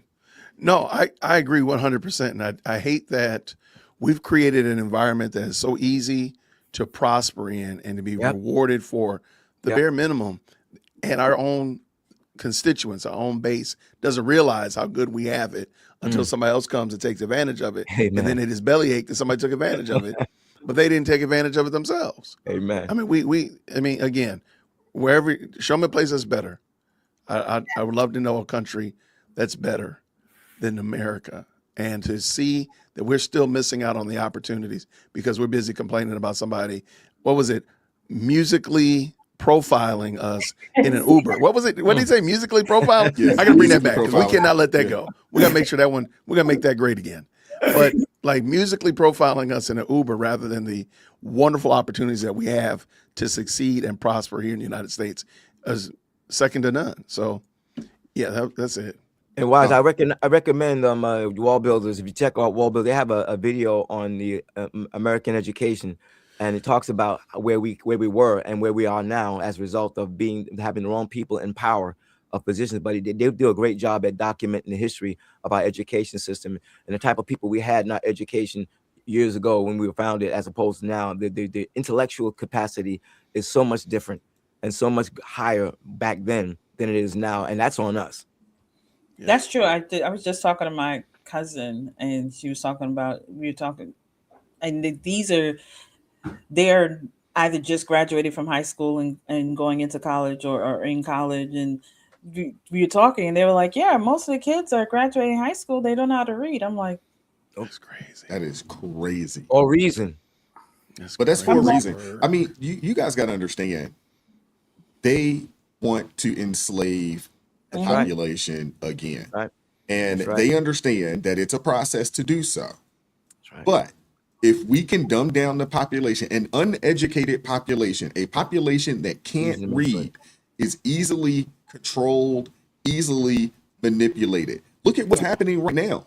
No, I agree 100%. And I hate that we've created an environment that is so easy to prosper in and to be rewarded for the bare minimum. And our own constituents, our own base, doesn't realize how good we have it until somebody else comes and takes advantage of it. Amen. And then it is bellyache that somebody took advantage of it, but they didn't take advantage of it themselves. Amen. I mean, again, show me a place that's better. I would love to know a country that's better than America, and to see that we're still missing out on the opportunities because we're busy complaining about somebody, what was it, musically profiling us in an Uber. What was it? What did he say? Musically profiling? Yes, I gotta bring that back because we profiling. cannot let that go. We gotta make sure that one, we gotta make that great again. But like musically profiling us in an Uber rather than the wonderful opportunities that we have to succeed and prosper here in the United States is second to none. So yeah, that's it. And Wise, I recommend Wall Builders. If you check out Wall Builders, they have a video on the American education, and it talks about where we were and where we are now as a result of having the wrong people in power of positions. But they do a great job at documenting the history of our education system and the type of people we had in our education years ago when we were founded, as opposed to now. The intellectual capacity is so much different and so much higher back then than it is now, and that's on us. Yeah. That's true. I was just talking to my cousin, and she was talking about, and they're either just graduated from high school and going into college or in college, and we were talking, and they were like, yeah, most of the kids are graduating high school, they don't know how to read. I'm like, that's crazy. That is crazy. Or reason. But that's for a reason. I mean, you guys got to understand, they want to enslave the population again. Right. And they understand that it's a process to do so. Right. But if we can dumb down the population, an uneducated population, a population that can't read, is easily controlled, easily manipulated. Look at what's happening right now.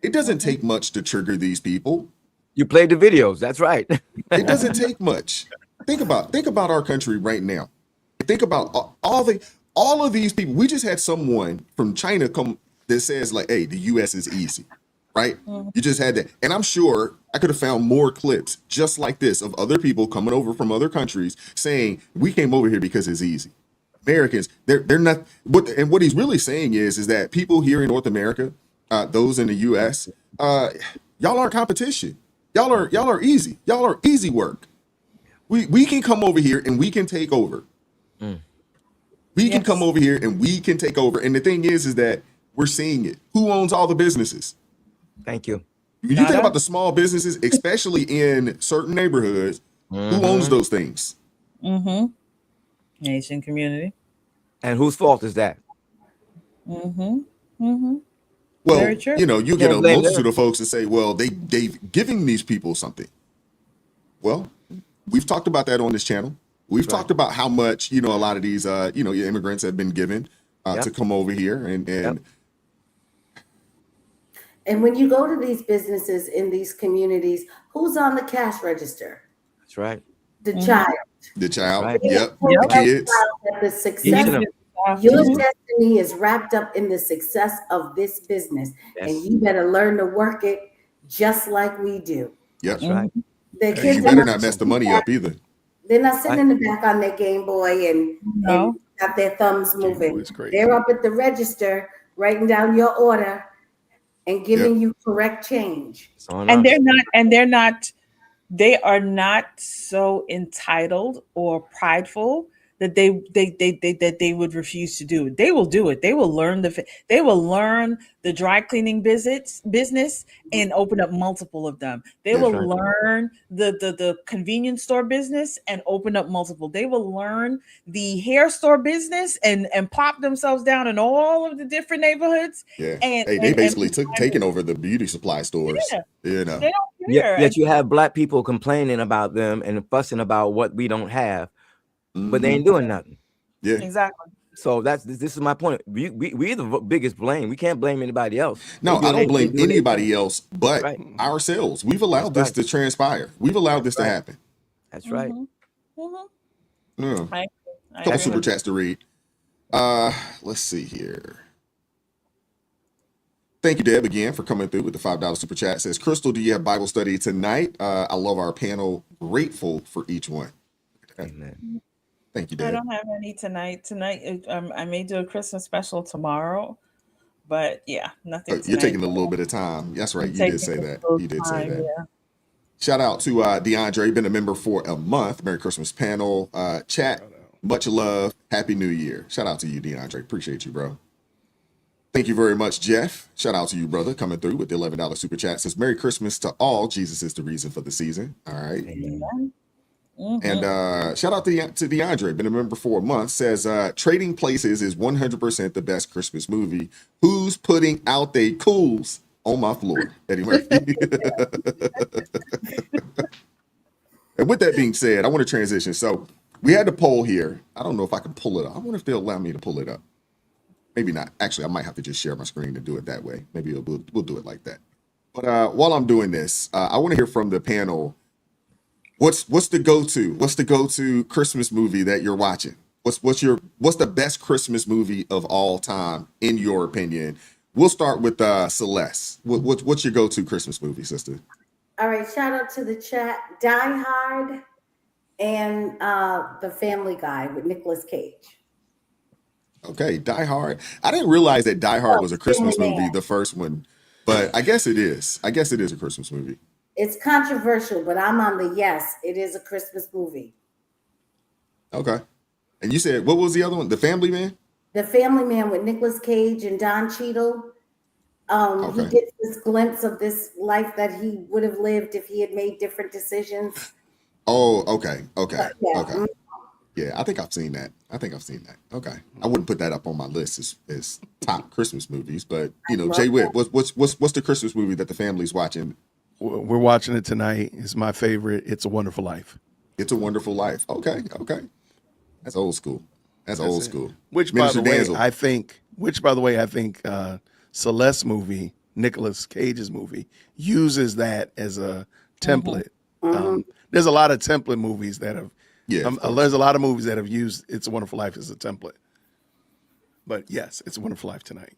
It doesn't take much to trigger these people. You played the videos. That's right. It doesn't take much. Think about our country right now. Think about all of these people. We just had someone from China come that says like, hey, the US is easy, right? You just had that. And I'm sure I could have found more clips just like this of other people coming over from other countries saying, we came over here because it's easy. Americans, they're not. What he's really saying is that people here in North America, those in the US, y'all aren't competition. Y'all are easy. Y'all are easy work. We can come over here and we can take over. We can come over here and we can take over. And the thing is that we're seeing it. Who owns all the businesses? Thank you. When you think about the small businesses, especially in certain neighborhoods, who owns those things? Asian community. And whose fault is that? Mm-hmm. Mm-hmm. Well, Very true. you know, you get Can't a blame multitude them. of folks that say, well, they've given these people something. Well, we've talked about that on this channel. We've talked about how much, you know, a lot of these, you know, immigrants have been given to come over here. And when you go to these businesses in these communities, who's on the cash register? That's right. The child. The child. Right. Yep. Tell The that kids. child that the success, your destiny is wrapped up in the success of this business. Yes. And you better learn to work it just like we do. Yep. That's right. The And kids you better not mess the money up either. They're not sitting in the back on their Game Boy and got their thumbs moving. They're up at the register writing down your order and giving you correct change. And they are not so entitled or prideful that they would refuse to do it. They will do it. They will learn the dry cleaning business and open up multiple of them. They will learn the convenience store business and open up multiple. They will learn the hair store business and plop themselves down in all of the different neighborhoods. Yeah. And they basically taking over the beauty supply stores. Yeah. You know. They don't care. Yet you have black people complaining about them and fussing about what we don't have, but they ain't doing nothing. Yeah, exactly. So this is my point. We're the biggest blame. We can't blame anybody else. No, I don't blame anybody else but ourselves. We've allowed this to transpire. We've allowed this to happen. That's right. Yeah. Couple super chats to read. Let's see here. Thank you, Deb, again for coming through with the $5 super chat. It says, Crystal, do you have Bible study tonight? I love our panel. Grateful for each one. Amen. Thank you, Deb. I don't have any tonight. I may do a Christmas special tomorrow, but yeah, nothing. You're taking a little bit of time. That's right. You did say that. You did say that. Yeah. Shout out to DeAndre, been a member for a month. Merry Christmas panel. Chat, much love. Happy New Year. Shout out to you, DeAndre. Appreciate you, bro. Thank you very much, Jeff. Shout out to you, brother, coming through with the $11 super chat. Says, Merry Christmas to all. Jesus is the reason for the season. All right. Amen. And shout out to DeAndre, been a member for a month. Says, Trading Places is 100% the best Christmas movie. Who's putting out they cools on my floor? Eddie Murphy. And with that being said, I want to transition. So we had the poll here. I don't know if I can pull it up. I wonder if they'll allow me to pull it up. Maybe not. Actually, I might have to just share my screen and do it that way. Maybe we'll do it like that. But while I'm doing this, I want to hear from the panel. What's the go-to? What's the go-to Christmas movie that you're watching? What's the best Christmas movie of all time in your opinion? We'll start with Celeste. What's your go-to Christmas movie, sister? All right, shout out to the chat. Die Hard and The Family Guy with Nicolas Cage. Okay, Die Hard. I didn't realize that Die Hard was a Christmas movie, the first one, but I guess it is. I guess it is a Christmas movie. It's controversial, but I'm on the yes. It is a Christmas movie. Okay. And you said, what was the other one? The Family Man? The Family Man with Nicolas Cage and Don Cheadle. He gets this glimpse of this life that he would have lived if he had made different decisions. Oh, okay. Okay. Yeah, I think I've seen that. Okay. I wouldn't put that up on my list as top Christmas movies, but you know, Jay Witt, what's the Christmas movie that the family's watching? We're watching it tonight. It's my favorite. It's a Wonderful Life. It's a Wonderful Life. Okay. That's old school. That's old school. Which, by the way, I think Celeste's movie, Nicolas Cage's movie, uses that as a template. There's a lot of template movies that have. Yeah, there's a lot of movies that have used It's a Wonderful Life as a template. But yes, It's a Wonderful Life tonight.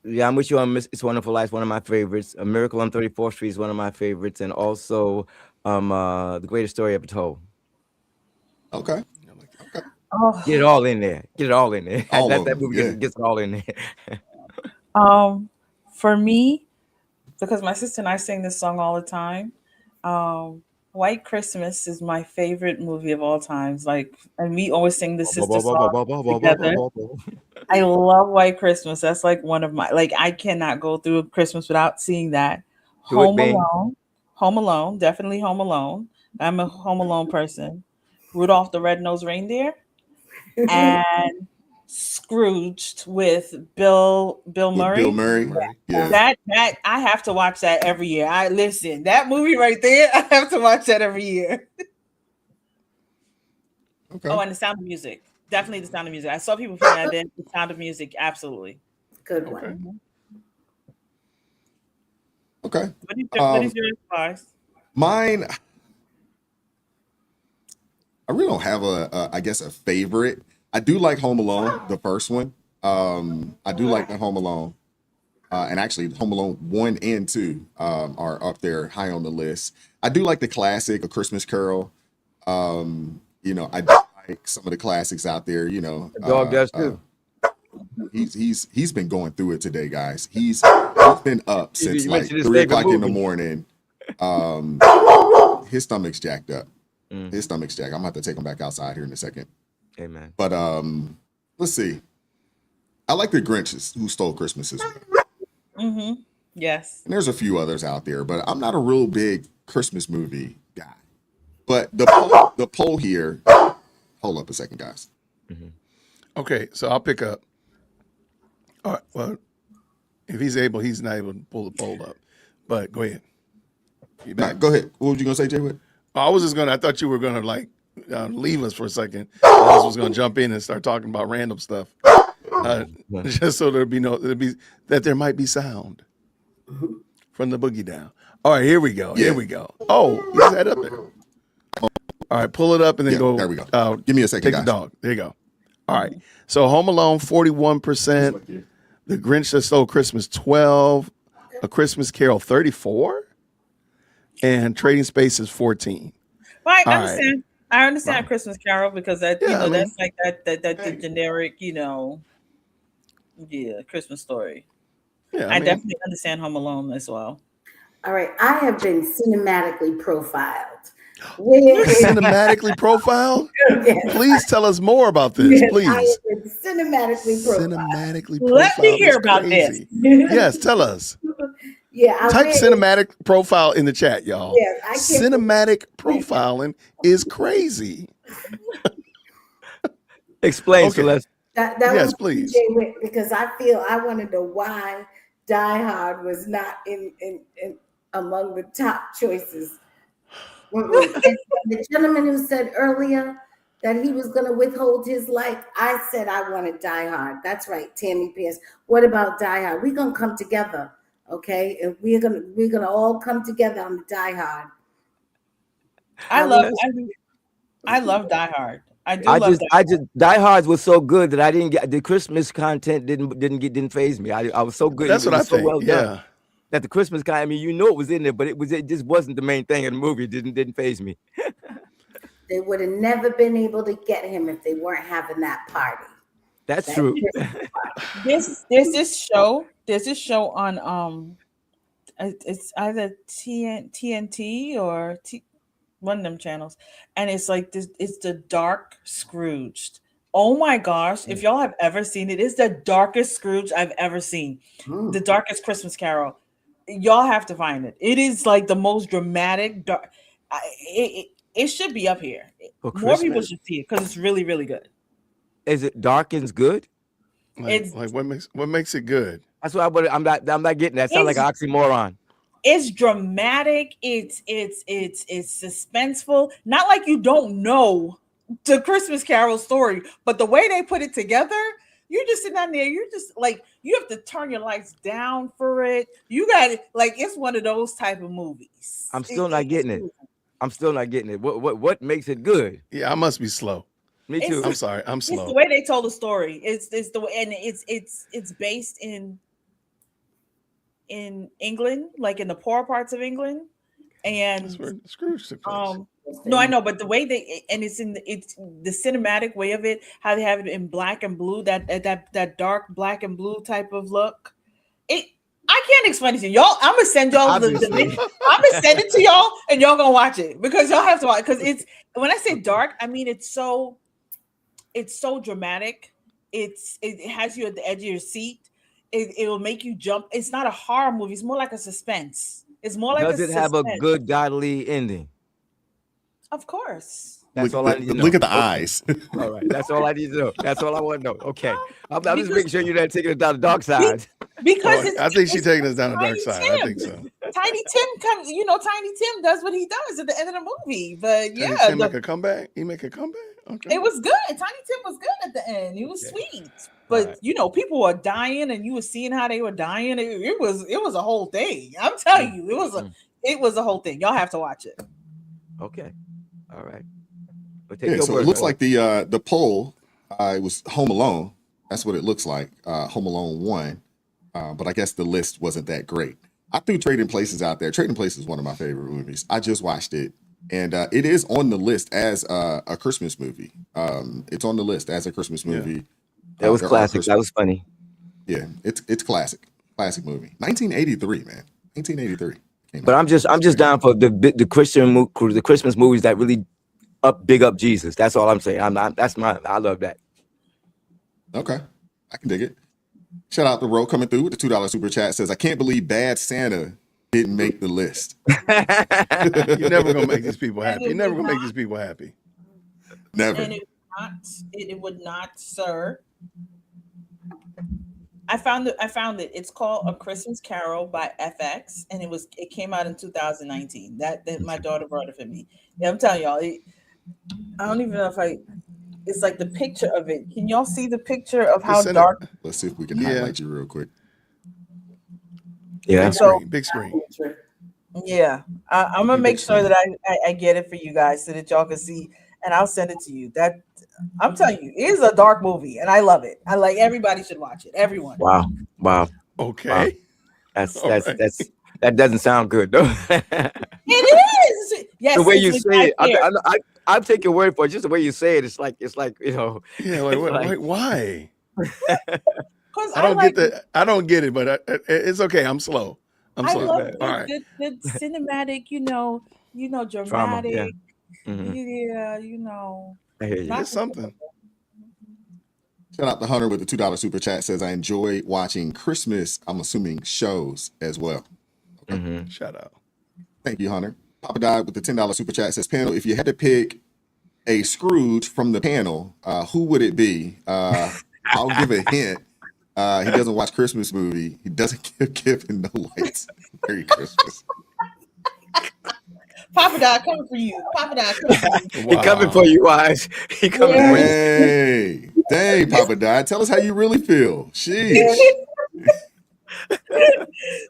Yeah, I'm with you on It's a Wonderful Life, one of my favorites. A Miracle on 34th Street is one of my favorites, and also The Greatest Story Ever Told. Okay. Oh. Get it all in there. That movie gets it all in there. For me, because my sister and I sing this song all the time, White Christmas is my favorite movie of all times. And we always sing the sister song together. I love White Christmas. That's like one of my, I cannot go through Christmas without seeing that. Home Alone, definitely Home Alone. I'm a Home Alone person. Rudolph the Red-Nosed Reindeer and Scrooged with Bill Murray. Bill Murray. Yeah. That I have to watch that every year. I listen, that movie right there, I have to watch that every year. Okay. Oh, and The Sound of Music. Definitely The Sound of Music. I saw people putting that in. The Sound of Music, absolutely. Good one. Okay. What is your advice? Mine, I really don't have I guess a favorite. I do like Home Alone, the first one. I do like the Home Alone. And actually Home Alone 1 and 2 are up there high on the list. I do like the classic, A Christmas Carol. You know, I do like some of the classics out there, you know. The dog does too. He's been going through it today, guys. He's been up since like 3 o'clock in the morning. His stomach's jacked up. His stomach's jacked. I'm gonna have to take him back outside here in a second. Amen. But let's see. I like the Grinches Who Stole Christmas as well. Yes. And there's a few others out there, but I'm not a real big Christmas movie guy. But the poll here. Hold up a second, guys. Okay, so I'll pick up. All right. Well, if he's able, he's not able to pull the poll up. But go ahead. You back? Go ahead. What were you gonna say, Jay Witt? I thought you were gonna like leave us for a second. I was gonna jump in and start talking about random stuff, just so there might be sound from the boogie down. All right, here we go. Yeah. Here we go. Oh, he's head up there. All right, pull it up and then go. There we go. Give me a second, Take guys. the dog. There you go. All right. So Home Alone 41%, The Grinch That Stole Christmas 12%, A Christmas Carol 34%, and Trading Spaces 14%. Right, I All understand. I understand Christmas Carol because that Yeah, I mean- that's like that the generic, Christmas story. Yeah, I definitely understand Home Alone as well. All right, I have been cinematically profiled. Cinematically profiled? Yes. Please tell us more about this, Yes, I please. have been cinematically profiled. Cinematically profiled. Let me hear is about crazy. this. Yes, tell us. Yeah, Type cinematic profile in the chat, y'all. Yes, I can't. Cinematic profiling is crazy. Explain, Okay. Celeste. That Yes, was please. Jay Witt, because I want to know why Die Hard was not in among the top choices. And the gentleman who said earlier that he was going to withhold his life, I said I wanted Die Hard. That's right, Tammy Pierce. What about Die Hard? We're gonna come together, okay? And we're gonna all come together on the Die Hard. I love Die Hard. I just Die Hard was so good that I didn't get the Christmas content didn't phase me. I was so good. That's what I so think. well done. Yeah. That the Christmas content, I mean, it was in there, but it just wasn't the main thing in the movie. It didn't phase me. They would have never been able to get him if they weren't having that party. That's true. There's this show on it's either TNT or one of them channels, and it's like this. It's the Dark Scrooged. Oh my gosh! If y'all have ever seen it, it's the darkest Scrooge I've ever seen. The darkest Christmas Carol. Y'all have to find it. It is like the most dramatic. It should be up here. More people should see it because it's really, really good. Is it darkens good? Like what makes it good? That's what I'm not getting. That sounds like an oxymoron. It's dramatic. It's suspenseful. Not like you don't know the Christmas Carol story, but the way they put it together, you're just sitting down there. You're just like, you have to turn your lights down for it. You got it. Like, it's one of those type of movies. I'm still not getting it. What makes it good? Yeah, I must be slow. Me too. I'm sorry. I'm slow. It's the way they told the story. It's the way, and it's based in England, like in the poor parts of England, and That's where Scrooge took place. No, I know, but the way it's the cinematic way of it, how they have it in black and blue, that dark black and blue type of look. I can't explain it to y'all. I'm gonna send y'all the link. I'm gonna send it to y'all, and y'all gonna watch it because y'all have to watch. Because it's, when I say dark, I mean it's so dramatic. It has you at the edge of your seat. It will make you jump. It's not a horror movie. It's more like a suspense. It's more like Does it have a good godly ending? Of course. That's all I need to know. Look at the eyes. All right. That's all I need to know. That's all I want to know. Okay. I'm just making sure you're not taking it down the dark side. Because I think she's taking us down the dark side. Tim. I think so. Tiny Tim comes, Tiny Tim does what he does at the end of the movie. But Tiny Tim make a comeback. He make a comeback. Okay. It was good. Tiny Tim was good at the end. He was sweet. But people were dying, and you were seeing how they were dying. It was a whole thing. I'm telling you, it was a whole thing. Y'all have to watch it. Okay. All right. So it looks like the poll it was Home Alone. That's what it looks like. Home Alone 1. But I guess the list wasn't that great. I threw Trading Places out there. Trading Places is one of my favorite movies. I just watched it, and it is on the list as a Christmas movie. It's on the list as a Christmas movie. That was classic. That was funny. Yeah, it's classic movie. 1983, man. 1983. But I'm just down for the Christmas movies that really big up Jesus. That's all I'm saying. I love that. Okay, I can dig it. Shout out to Ro coming through with the $2 super chat. Says, I can't believe Bad Santa didn't make the list. You're never gonna make these people happy. You're never gonna make these people happy. Never. And it would not, sir. I found it. It's called A Christmas Carol by FX, and it came out in 2019. That my daughter brought it for me. Yeah, I'm telling y'all. I don't even know if it's like the picture of it. Can y'all see the picture of how dark? Let's see if we can highlight you real quick. Yeah. Big screen. Yeah. I'm gonna make sure that I get it for you guys so that y'all can see, and I'll send it to you. That I'm telling you, it is a dark movie, and I love it. Everybody should watch it. Everyone. Wow. Okay. Wow. That doesn't sound good though. It is. Yes. The way you say it, I'm taking your word for it. Just the way you say it, it's like Yeah, why? Because I don't get it, but it's okay. I'm slow. I love All right. good cinematic, dramatic. Trauma, yeah. Yeah, I hear you. It's something. Shout out to Hunter with the $2 super chat. Says, I enjoy watching Christmas, I'm assuming, shows as well. Okay. Shout out. Thank you, Hunter. Papa Died with the $10 super chat. Says, panel, if you had to pick a Scrooge from the panel, who would it be? I'll give a hint. He doesn't watch Christmas movie. He doesn't give him no lights. Merry Christmas. Papa Died coming for you. Papa Died coming for you. He coming for you, Wise. He coming for you. Hey, dang, Papa Died. Tell us how you really feel. Sheesh.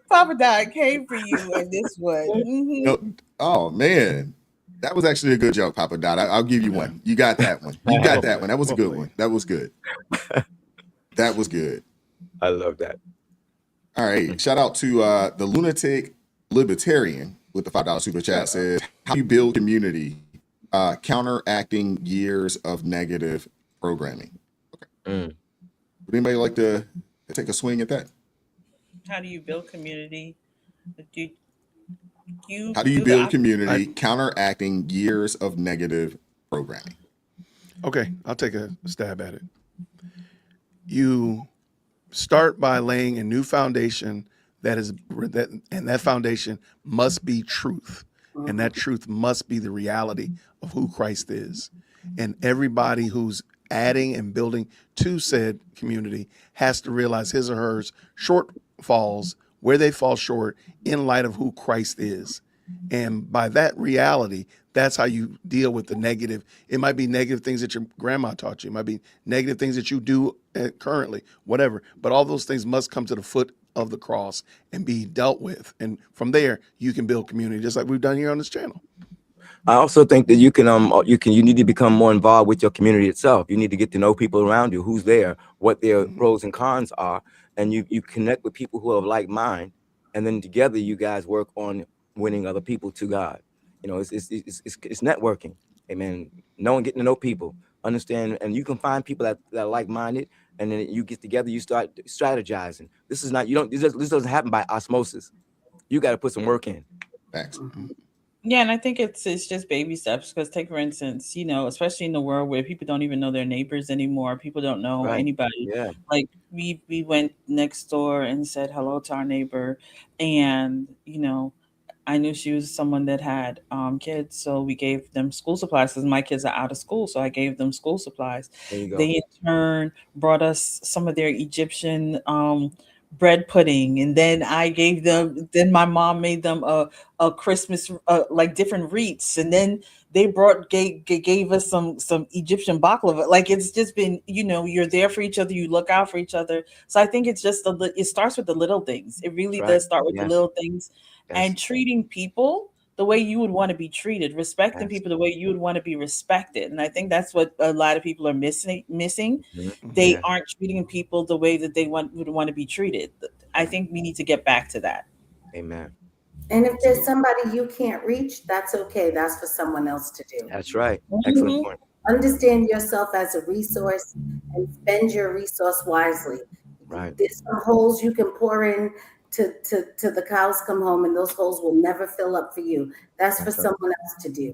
Papa Died came for you in this one. Mm-hmm. No, oh man, that was actually a good joke, Papa Died. I'll give you one. You got that one. You got that one. That was a good one. That was good. That was good. I love that. All right. Shout out to the Lunatic Libertarian with the $5 super chat. Says, how do you build community counteracting years of negative programming? Okay. Would anybody like to take a swing at that? How do you build community? How do you build community counteracting years of negative programming? Okay, I'll take a stab at it. You start by laying a new foundation and that foundation must be truth. And that truth must be the reality of who Christ is. And everybody who's adding and building to said community has to realize his or her shortfalls, where they fall short in light of who Christ is. And by that reality, that's how you deal with the negative. It might be negative things that your grandma taught you. It might be negative things that you do currently, whatever. But all those things must come to the foot of the cross and be dealt with. And from there, you can build community, just like we've done here on this channel. I also think that you need to become more involved with your community itself. You need to get to know people around you, who's there, what their pros and cons are, and you connect with people who have like mind, and then together you guys work on winning other people to God. It's networking. Amen. Getting to know people, understand, and you can find people that are like-minded, and then you get together, you start strategizing. This doesn't happen by osmosis. You got to put some work in. Thanks. Yeah, and I think it's just baby steps, because take, for instance, especially in the world where people don't even know their neighbors anymore. People don't know anybody. Yeah. Like we went next door and said hello to our neighbor, and I knew she was someone that had kids, so we gave them school supplies because my kids are out of school, so I gave them school supplies. There you go. They in turn brought us some of their Egyptian bread pudding, and then I gave them. Then my mom made them a Christmas like different wreaths, and then they gave us some Egyptian baklava. Like it's just been, you're there for each other, you look out for each other. So I think it's just it starts with the little things. It really does start with the little things. And treating people the way you would want to be treated, respecting people the way you would want to be respected. And I think that's what a lot of people are missing. They aren't treating people the way that they would want to be treated. I think we need to get back to that. Amen. And if there's somebody you can't reach, that's okay. That's for someone else to do. That's right. Excellent point. Understand yourself as a resource and spend your resource wisely. Right. There's some holes you can pour in to the cows come home, and those holes will never fill up for you. That's for someone else to do.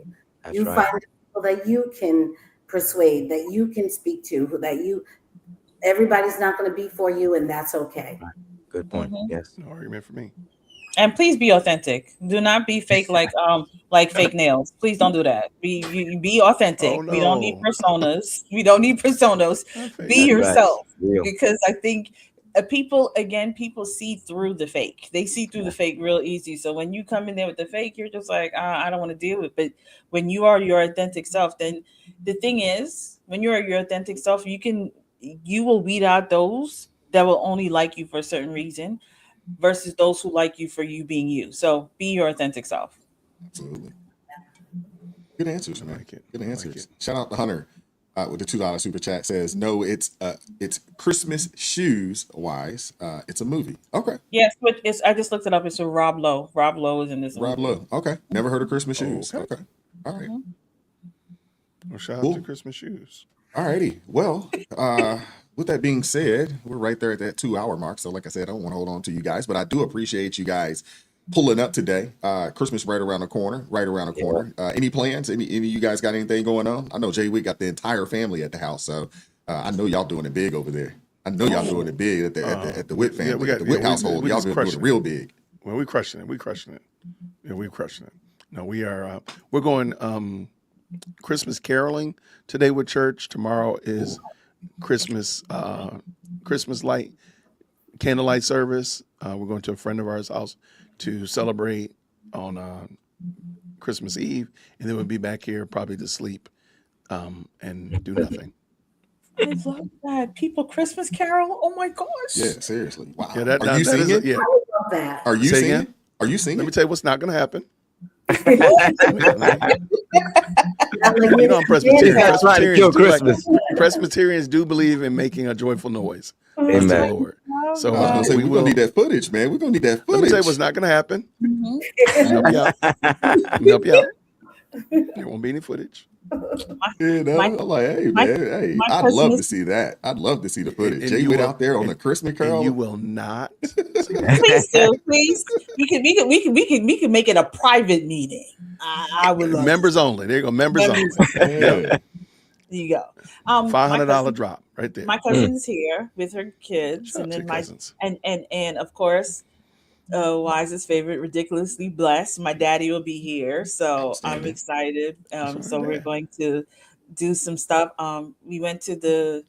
You find people that you can persuade, that you can speak to, everybody's not going to be for you, and that's okay. Right. Good point. Yes. No argument for me. And please be authentic. Do not be fake like fake nails. Please don't do that. Be authentic. Oh, no. We don't need personas. Be yourself. Because I think people see through the fake. They see through the fake real easy. So when you come in there with the fake, you're just like, I don't want to deal with it. But when you are your authentic self, then the thing is, when you are your authentic self, you will weed out those that will only like you for a certain reason versus those who like you for you being you. So be your authentic self. Absolutely. Good answers, man. Good answers. Shout out to Hunter with the $2 super chat. Says no, it's Christmas shoes wise. It's a movie. Okay. Yes, but I just looked it up. It's a Rob Lowe. Rob Lowe is in this movie. Rob Lowe. Okay. Never heard of Christmas shoes. Okay. All right. Well, shout out to Christmas shoes. All righty. Well, with that being said, we're right there at that 2-hour mark. So like I said, I don't want to hold on to you guys, but I do appreciate you guys pulling up today. Christmas right around the corner. Any plans? Any of you guys got anything going on? I know Jay Wick got the entire family at the house. So I know y'all doing it big over there. I know y'all doing it big at the Witt family, we got the Witt household. Y'all doing it real big. Well, we're crushing it. Yeah, we're crushing it. No, we are. We're going Christmas caroling today with church. Tomorrow is Christmas light candlelight service. We're going to a friend of ours' house to celebrate on Christmas Eve, and then we'll be back here probably to sleep and do nothing. I love that. People Christmas carol. Oh my gosh. Yeah, seriously. Wow. Yeah, Are you singing? Yeah. I would love that. Are you singing? Are you singing? Let me tell you what's not going to happen. Oh You know, I'm Presbyterian. That's right, to kill Christmas. Presbyterians do believe in making a joyful noise. Amen. To the Lord. So we're gonna need that footage, man. We're gonna need that footage. Let me tell you what's not going to happen. Help you out. There won't be any footage. You know, I'm like, hey, man, I'd love to see that. I'd love to see the footage. And Jay you Witt will- out there on the Christmas And carol. you will not. Please do, please. We can make it a private meeting. I would love Members only. There you go. Members only. Yeah. Yeah. There you go. $500 drop right there. My cousin's here with her kids, Shout out and to then your cousins. and of course, Wise's favorite, ridiculously blessed. My daddy will be here, so I'm excited. So we're going to do some stuff. We went to the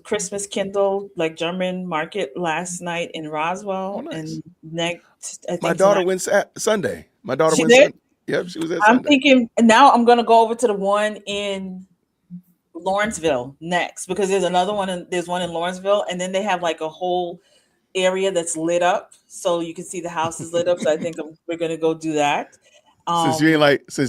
Christmas Kindle like German market last night in Roswell, Oh, nice. and next I think My daughter tonight- went Sunday. My daughter She went did? Sunday. Yep, she was there I'm Sunday. thinking now I'm gonna go over to the one in Lawrenceville next because there's another one. There's one in Lawrenceville, and then they have like a whole area that's lit up, so you can see the houses lit up. So I think we're gonna go do that. Since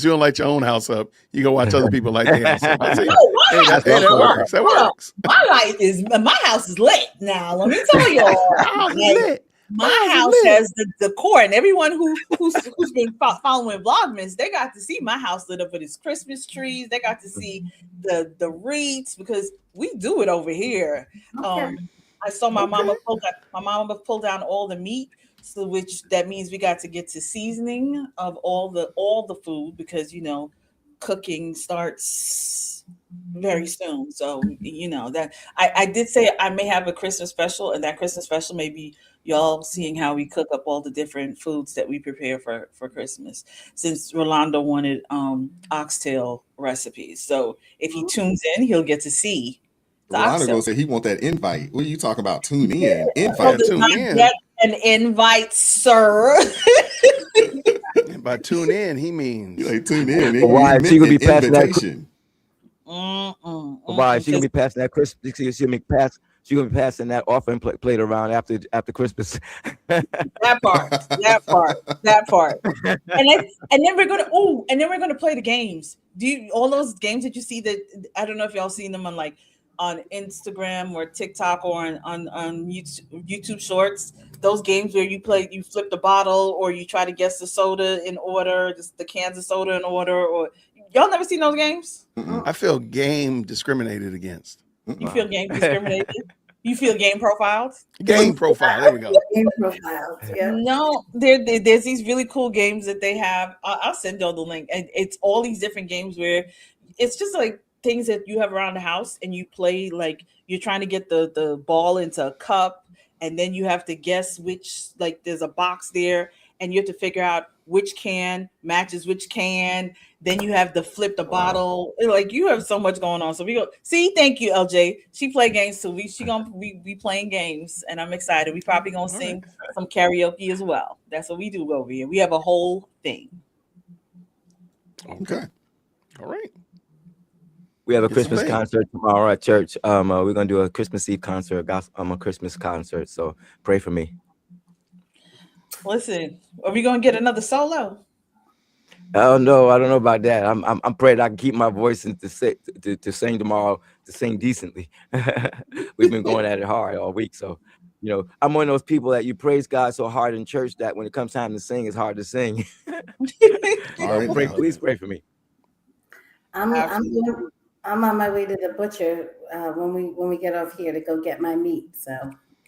you don't light your own house up, you go watch other people light their house up. I see. That works. That works. My house is lit now. Let me tell you, my house has the decor, and everyone who's been following Vlogmas, they got to see my house lit up with its Christmas trees. They got to see the wreaths because we do it over here. Okay. I saw my mama pull down all the meat, so which that means we got to get to seasoning of all the food because cooking starts very soon. So that I did say I may have a Christmas special, and that Christmas special may be y'all seeing how we cook up all the different foods that we prepare for Christmas. Since Rolando wanted oxtail recipes, so if he tunes in, he'll get to see the Rolando oxtail. gonna say he want that invite. What are you talking about? Tune in, Yeah, invite. does tune not in. get an invite, sir. And by tune in, he means You like tune in. He Why meant she gonna an be passing that? invitation. Why she gonna be passing that Christmas? She gonna be passing that offering plate around after Christmas. That part, that part. And then we're gonna play the games. Do you all those games that you see that I don't know if y'all seen them on Instagram or TikTok or on YouTube Shorts. Those games where you flip the bottle or you try to guess the soda in order, the cans of soda in order, or y'all never seen those games? I feel game discriminated against. You feel game discriminated? You feel game profiled? Game profile. There we go. Game profiles. Yeah. No, there's these really cool games that they have. I'll send y'all the link. And it's all these different games where it's just like things that you have around the house and you play, like you're trying to get the ball into a cup, and then you have to guess which, like there's a box there and you have to figure out which can matches which can. Then you have to flip the bottle. Like you have so much going on. So we go see. Thank you, LJ. She play games too. She gonna be playing games, and I'm excited. We probably gonna sing some karaoke as well. That's what we do over here. We have a whole thing. Okay. All right. We have a Christmas concert tomorrow at church. We're gonna do a Christmas Eve concert, a Christmas concert. So pray for me. Listen, are we gonna get another solo? Oh no, I don't know about that. I'm praying I can keep my voice and to sing tomorrow, to sing decently. We've been going at it hard all week, so I'm one of those people that you praise God so hard in church that when it comes time to sing, it's hard to sing. So please pray for me. I'm on my way to the butcher when we get off here to go get my meat. So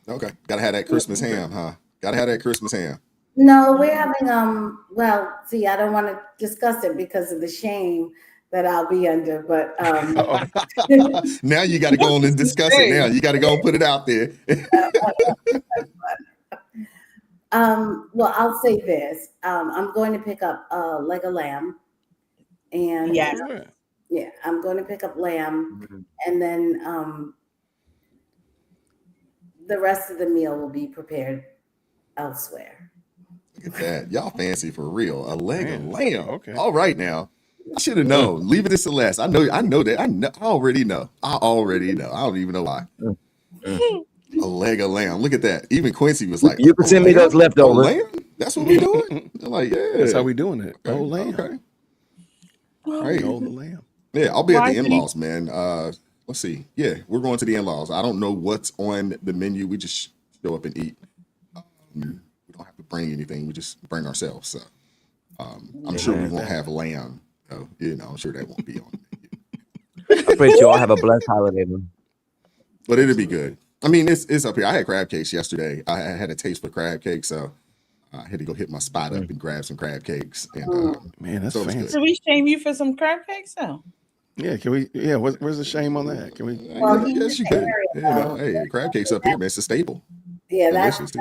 okay, gotta have that Christmas ham, huh? Gotta have that Christmas ham. No, we're having well, see, I don't want to discuss it because of the shame that I'll be under, but now you got to go on and discuss it. Now you got to go and put it out there. Well, I'll say this: I'm going to pick up leg of lamb, and yeah, I'm going to pick up lamb, and then the rest of the meal will be prepared elsewhere. Look at that. Y'all fancy for real. A leg of lamb. Okay. All right now. I should have known. Leave it to Celeste. I know that. I already know. I don't even know why. A leg of lamb. Look at that. Even Quincy was like, you can send me those leftovers. Lamb? That's what we're doing? I'm like, yeah. That's how we doing it. Okay. Oh, lamb. Okay. Right. Oh, the lamb. Yeah, I'll be at the in-laws, man. Let's see. Yeah, we're going to the in-laws. I don't know what's on the menu. We just show up and eat. We don't have to bring anything. We just bring ourselves. So I'm sure we won't have lamb. So, I'm sure that won't be on the menu. I pray you all have a blessed holiday, man. But it'll be good. I mean, it's up here. I had crab cakes yesterday. I had a taste for crab cake, so I had to go hit my spot up and grab some crab cakes. And man, that's fancy. Should we shame you for some crab cakes though? Yeah, can we? Yeah, where's the shame on that? Can we? Yes, you can. Hey, crab cakes up here, man. It's a staple. Yeah, delicious.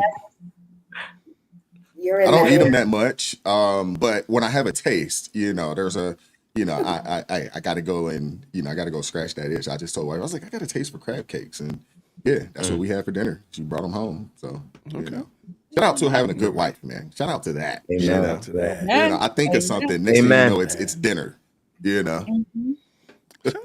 You're in I don't eat area. them that much, but when I have a taste, there's a, I got to go and I got to go scratch that itch. I just told her, I was like, I got a taste for crab cakes, and yeah, that's what we had for dinner. She brought them home, so shout out to having a good wife, man. Shout out to that. Shout out to that. I think of something. Next thing you know, it's dinner. But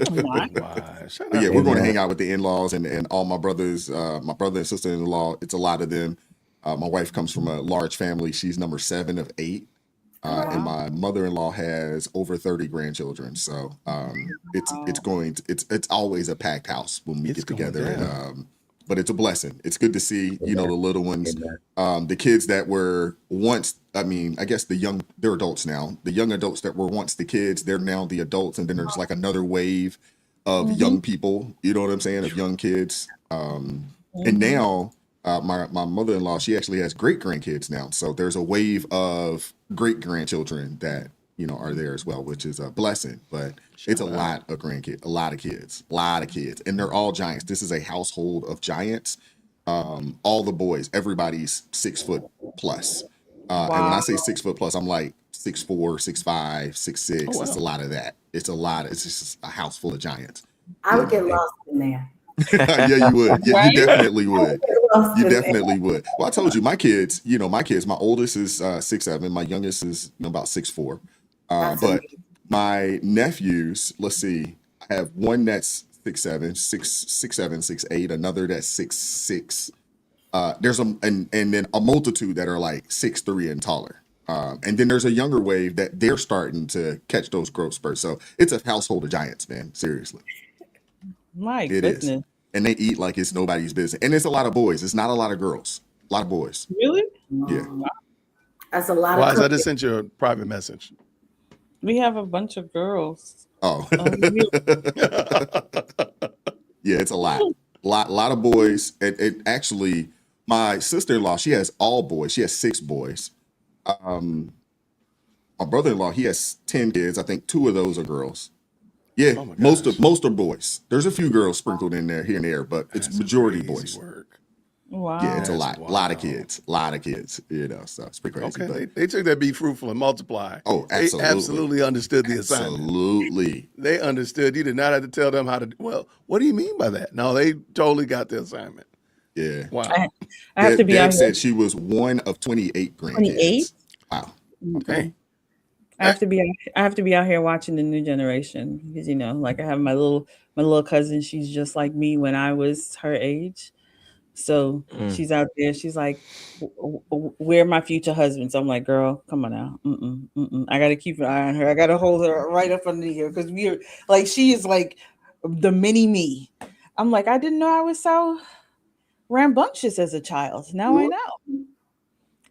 yeah, we're going to hang out with the in-laws and all my brothers, my brother and sister-in-law. It's a lot of them. My wife comes from a large family. She's number 7 of 8. And my mother-in-law has over 30 grandchildren. So it's always a packed house when we get together. And, but it's a blessing. It's good to see, the little ones, the kids that were once, I guess they're adults now. The young adults that were once the kids, they're now the adults. And then there's like another wave of young people, you know what I'm saying, of young kids. And now my mother-in-law, she actually has great grandkids now. So there's a wave of great grandchildren that, are there as well, which is a blessing. But it's a lot of grandkids, a lot of kids. And they're all giants. This is a household of giants. all the boys, everybody's 6 foot plus. And when I say 6 foot plus, I'm like 6'4", 6'5", 6'6". Oh, wow. It's a lot of that. It's just a house full of giants. I would get lost in there. Yeah, you would. Yeah, you definitely would. Lost You in there. definitely would. Well, I told you, my kids, my oldest is 6'7", my youngest is about 6'4". That's But amazing. my nephews, let's see, I have one that's 6'7", 6'7", 6'8", another that's 6'6". There's and then a multitude that are like 6'3" and taller. And then there's a younger wave that they're starting to catch those growth spurts. So it's a household of giants, man. Seriously. My It goodness. is. And they eat like it's nobody's business. And it's a lot of boys. It's not a lot of girls. A lot of boys. Really? Yeah. That's a lot Why of is I cooking. just sent you a private message? We have a bunch of girls. Oh. We- Yeah, it's a lot of boys. It actually, my sister-in-law, she has all boys. She has 6 boys. My brother-in-law, he has 10 kids. I think 2 of those are girls. Yeah, Oh my most are boys. There's a few girls sprinkled in there here and there, but it's That's majority crazy boys. work. Wow. Yeah, it's a That's lot of wild. kids, so it's pretty crazy. Okay, But they took that be fruitful and multiply. oh, They absolutely, absolutely understood the assignment. absolutely. They understood. You did not have to tell them how to. Well, what do you mean by that? No, they totally got the assignment. Yeah. Wow. I have to be Deb out here. said she was one of 28 grandkids. 28? Wow. Okay. I have to be out here watching the new generation because like I have my little cousin. She's just like me when I was her age. So she's out there. She's like, "Where my future husbands?" I'm like, "Girl, come on now. I got to keep an eye on her. I got to hold her right up under here because we're like she is like the mini me." I'm like, I didn't know I was so rambunctious as a child. Now I know.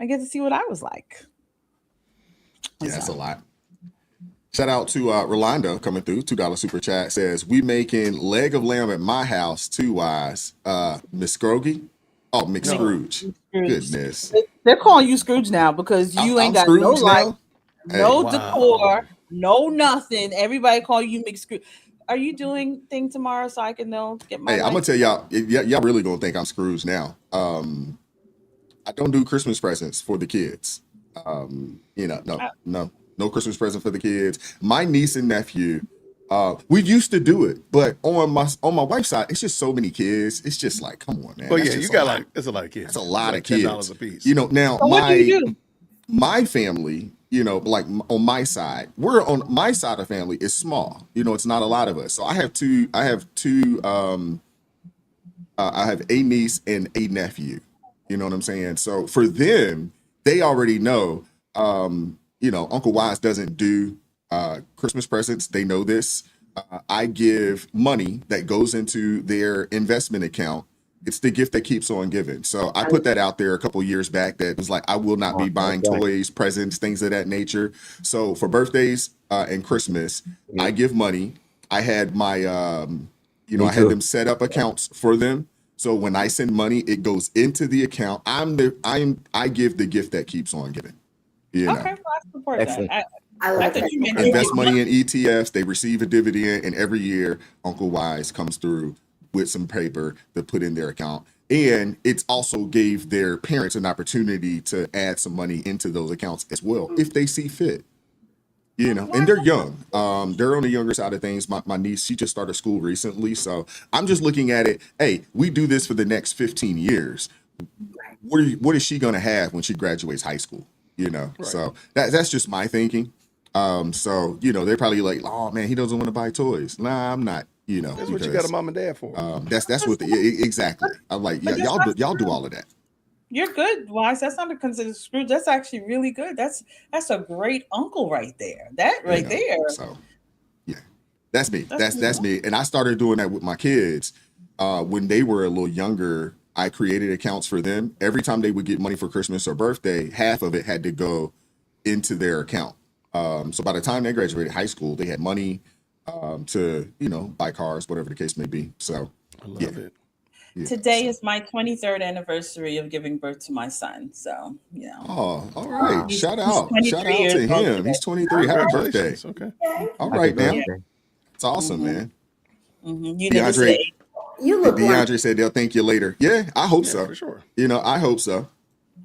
I get to see what I was like. Yeah, that's a lot. Shout out to Rolando coming through, $2 super chat, says, we making leg of lamb at my house, 2 wise. Miss Scroggy? Oh, Mick Scrooge. Goodness. They're calling you Scrooge now because you ain't I'm got Scrooge no life, now? no Hey. decor, no nothing. Everybody call you Mick Scrooge. Are you doing thing tomorrow so I can know get my Hey, I'm gonna tell y'all, y'all really gonna think I'm Scrooge now. I don't do Christmas presents for the kids. No Christmas present for the kids. My niece and nephew, we used to do it, but on my wife's side, it's just so many kids. It's just like, come on, man. Well, That's yeah, just you got a lot. like that's a lot of kids. That's a lot Like of kids. $10 a piece. Now So what do you do? my family, like on my side, on my side of family is small. It's not a lot of us. So I have two. I have a niece and a nephew. You know what I'm saying? So for them, they already know. Uncle Wise doesn't do Christmas presents. They know this. I give money that goes into their investment account. It's the gift that keeps on giving. So I put that out there a couple years back that was like, I will not be buying toys, presents, things of that nature. So for birthdays and Christmas, I give money. I had my, I had them set up accounts for them. So when I send money, it goes into the account. I give the gift that keeps on giving. Okay, well, I support Excellent. that. I like thought that. you meant Invest money in ETFs. They receive a dividend, and every year Uncle Wise comes through with some paper to put in their account. And it also gave their parents an opportunity to add some money into those accounts as well, if they see fit. And they're young. They're on the younger side of things. My niece, she just started school recently. So I'm just looking at it. Hey, we do this for the next 15 years. What is she going to have when she graduates high school? So that's just my thinking. So they're probably like, oh man, he doesn't want to buy toys. Nah, I'm not. That's what you got a mom and dad for. That's what exactly. I'm like, yeah, y'all do all of that. You're good, Wise. That's not a considered Scrooge. That's actually really good. That's a great uncle right there. That right there. So yeah, that's me. That's me. And I started doing that with my kids when they were a little younger. I created accounts for them. Every time they would get money for Christmas or birthday, half of it had to go into their account. So by the time they graduated high school, they had money to buy cars, whatever the case may be. So I love it. Yeah, Today is my 23rd anniversary of giving birth to my son. So, Oh, all right. Shout out. he's Shout 23 out to years old him. today. He's 23. Happy birthday. Congratulations. Okay. All right, now. birthday. It's awesome, man. You didn't say DeAndre, You look DeAndre wonderful. said they'll thank you later. Yeah, I hope so. For sure. You know, I hope so.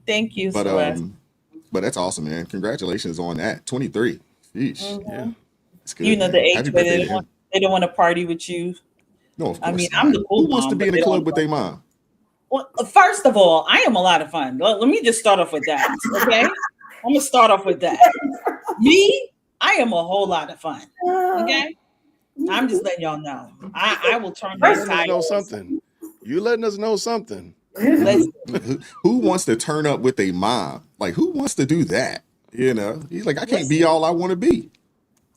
Thank you, But Celeste. but that's awesome, man. Congratulations on that. 23. Sheesh. Yeah. It's good. You know Man. the age Happy where birthday they to him. don't want to party with you. No, of course I mean, not. I'm the cool Who wants to mom, be but in the they don't club with their mom? Well, first of all, I am a lot of fun. Let me just start off with that. Okay. I'm gonna start off with that. Me, I am a whole lot of fun. Okay. I'm just letting y'all know. I will turn the Letting us entire know something. You letting us know something. listen. Who wants to turn up with a mom? Like, who wants to do that? You know, he's like, I can't be all I want to be.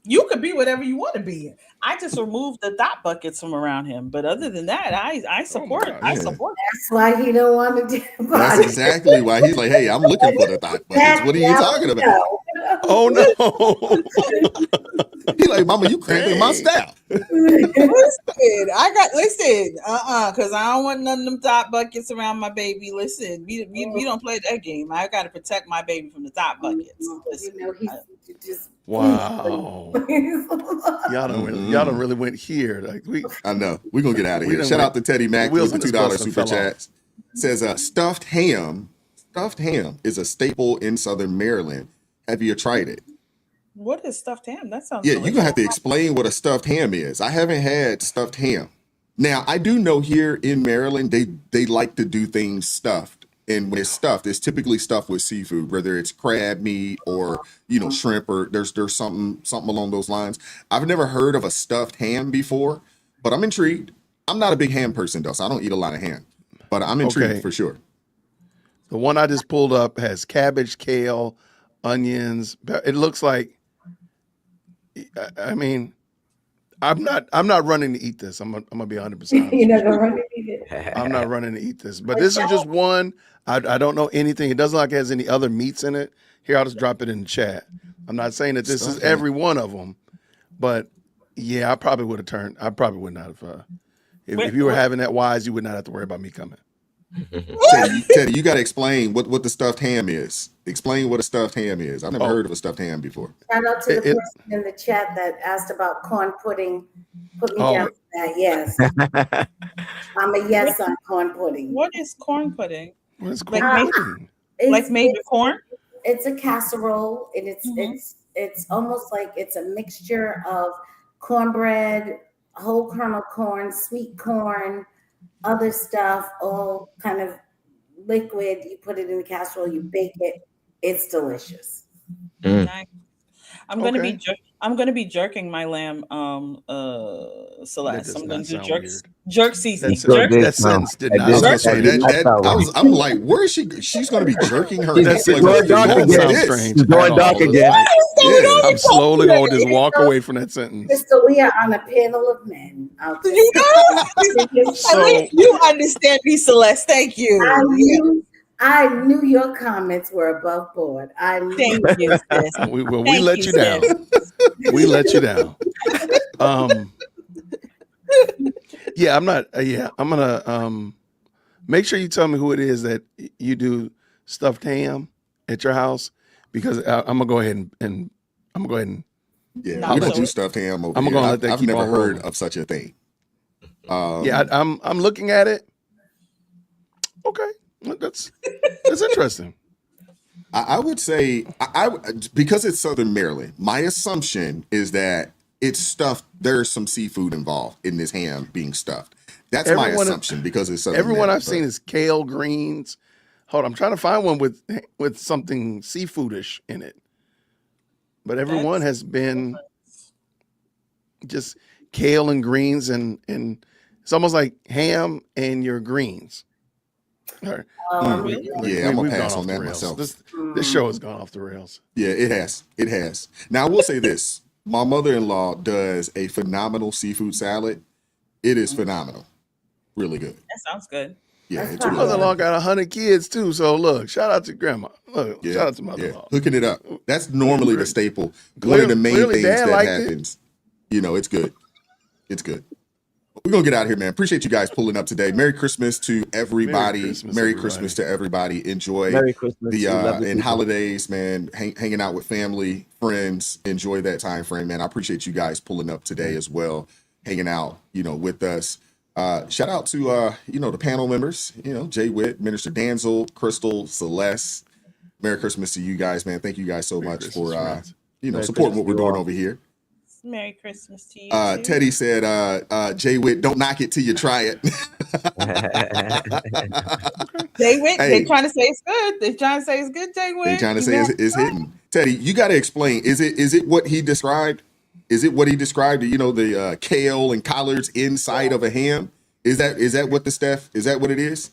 You could be whatever you want to be. I just removed the thought buckets from around him. But other than that, I support it. I support it. That's why he don't want to do That's exactly why he's like, hey, I'm looking for the thought buckets. What are you talking about? Oh no. He like, mama, you cramping my style. Listen, because I don't want none of them thought buckets around my baby. Listen, we don't play that game. I got to protect my baby from the thought buckets. Listen, you know, he's just Wow. Y'all don't really went here. Like I know. We're gonna get out of here. Shout out to Teddy Mack with the $2 super chats. Says stuffed ham. Stuffed ham is a staple in Southern Maryland. Have you tried it? What is stuffed ham? That sounds Yeah, you're gonna have to explain what a stuffed ham is. I haven't had stuffed ham. Now, I do know here in Maryland, they like to do things stuffed. And when it's stuffed, it's typically stuffed with seafood, whether it's crab meat or shrimp, or there's something along those lines. I've never heard of a stuffed ham before, but I'm intrigued. I'm not a big ham person though, so I don't eat a lot of ham. But I'm intrigued for sure. The one I just pulled up has cabbage, kale, onions. It looks like, I mean, I'm not running to eat this. I'm gonna be 100%. You're not gonna run to eat it. I'm not running to eat this. But this is just one. I don't know anything. It doesn't look like it has any other meats in it. Here, I'll just drop it in the chat. I'm not saying that this is every one of them, but yeah, I probably would not have. If you were having that wise, you would not have to worry about me coming. Teddy, you got to explain what the stuffed ham is. Explain what a stuffed ham is. I've never heard of a stuffed ham before. Shout out to the person in the chat that asked about corn pudding. Put me down for that. Yes, I'm a yes on corn pudding. What is corn pudding? What is corn pudding? Like made with corn? It's a casserole, and it's almost like it's a mixture of cornbread, whole kernel corn, sweet corn, other stuff, all kind of liquid. You put it in the casserole, you bake it. It's delicious. Nice. I'm gonna be jerking my lamb, Celeste. I'm gonna do jerk seasoning. That sentence did not. I'm like, where is she? She's gonna be jerking her. That sounds strange. Going dark again. I'm slowly going to just walk away from that sentence. So we are on a panel of men. You understand me, Celeste. Thank you. I knew your comments were above board. Thank you. We let you down. We let you down. Yeah, I'm not. I'm gonna make sure you tell me who it is that you do stuffed ham at your house, because I'm gonna go ahead and yeah, we don't do stuffed ham over here. I've never heard of such a thing. I'm looking at it. Okay. That's interesting. I would say because it's Southern Maryland, my assumption is that it's stuffed. There's some seafood involved in this ham being stuffed. That's my assumption because it's Southern Maryland. I've seen is kale, greens. Hold on, I'm trying to find one with something seafoodish in it. But everyone has been just kale and greens, and it's almost like ham and your greens. Really? I'm gonna pass on that myself. This show has gone off the rails. Yeah, it has. Now I will say this: my mother-in-law does a phenomenal seafood salad. It is phenomenal, really good. That sounds good. Yeah, my mother-in-law got 100 kids too. So look, shout out to grandma. Shout out to mother-in-law. Hooking it up. That's normally the staple. One of the main things that happens. It's good. It's good. We're going to get out of here, man. Appreciate you guys pulling up today. Merry Christmas to everybody. Merry Christmas to everybody. Enjoy and holidays, man. Hanging out with family, friends. Enjoy that time frame, man. I appreciate you guys pulling up today as well, hanging out, with us. Shout out to the panel members, Jay Witt, Minister Danzel, Crystal, Celeste. Merry Christmas to you guys, man. Thank you guys so much for supporting what we're doing over here. Merry Christmas to you too. Teddy said, Jay Witt, don't knock it till you try it. Jay Witt, they're trying to say it's good. They're trying to say it's good, Jay Witt. They're trying to say it's hitting. Teddy, you got to explain. Is it what he described? Is it what he described? The kale and collards inside of a ham? Is that what is that what it is?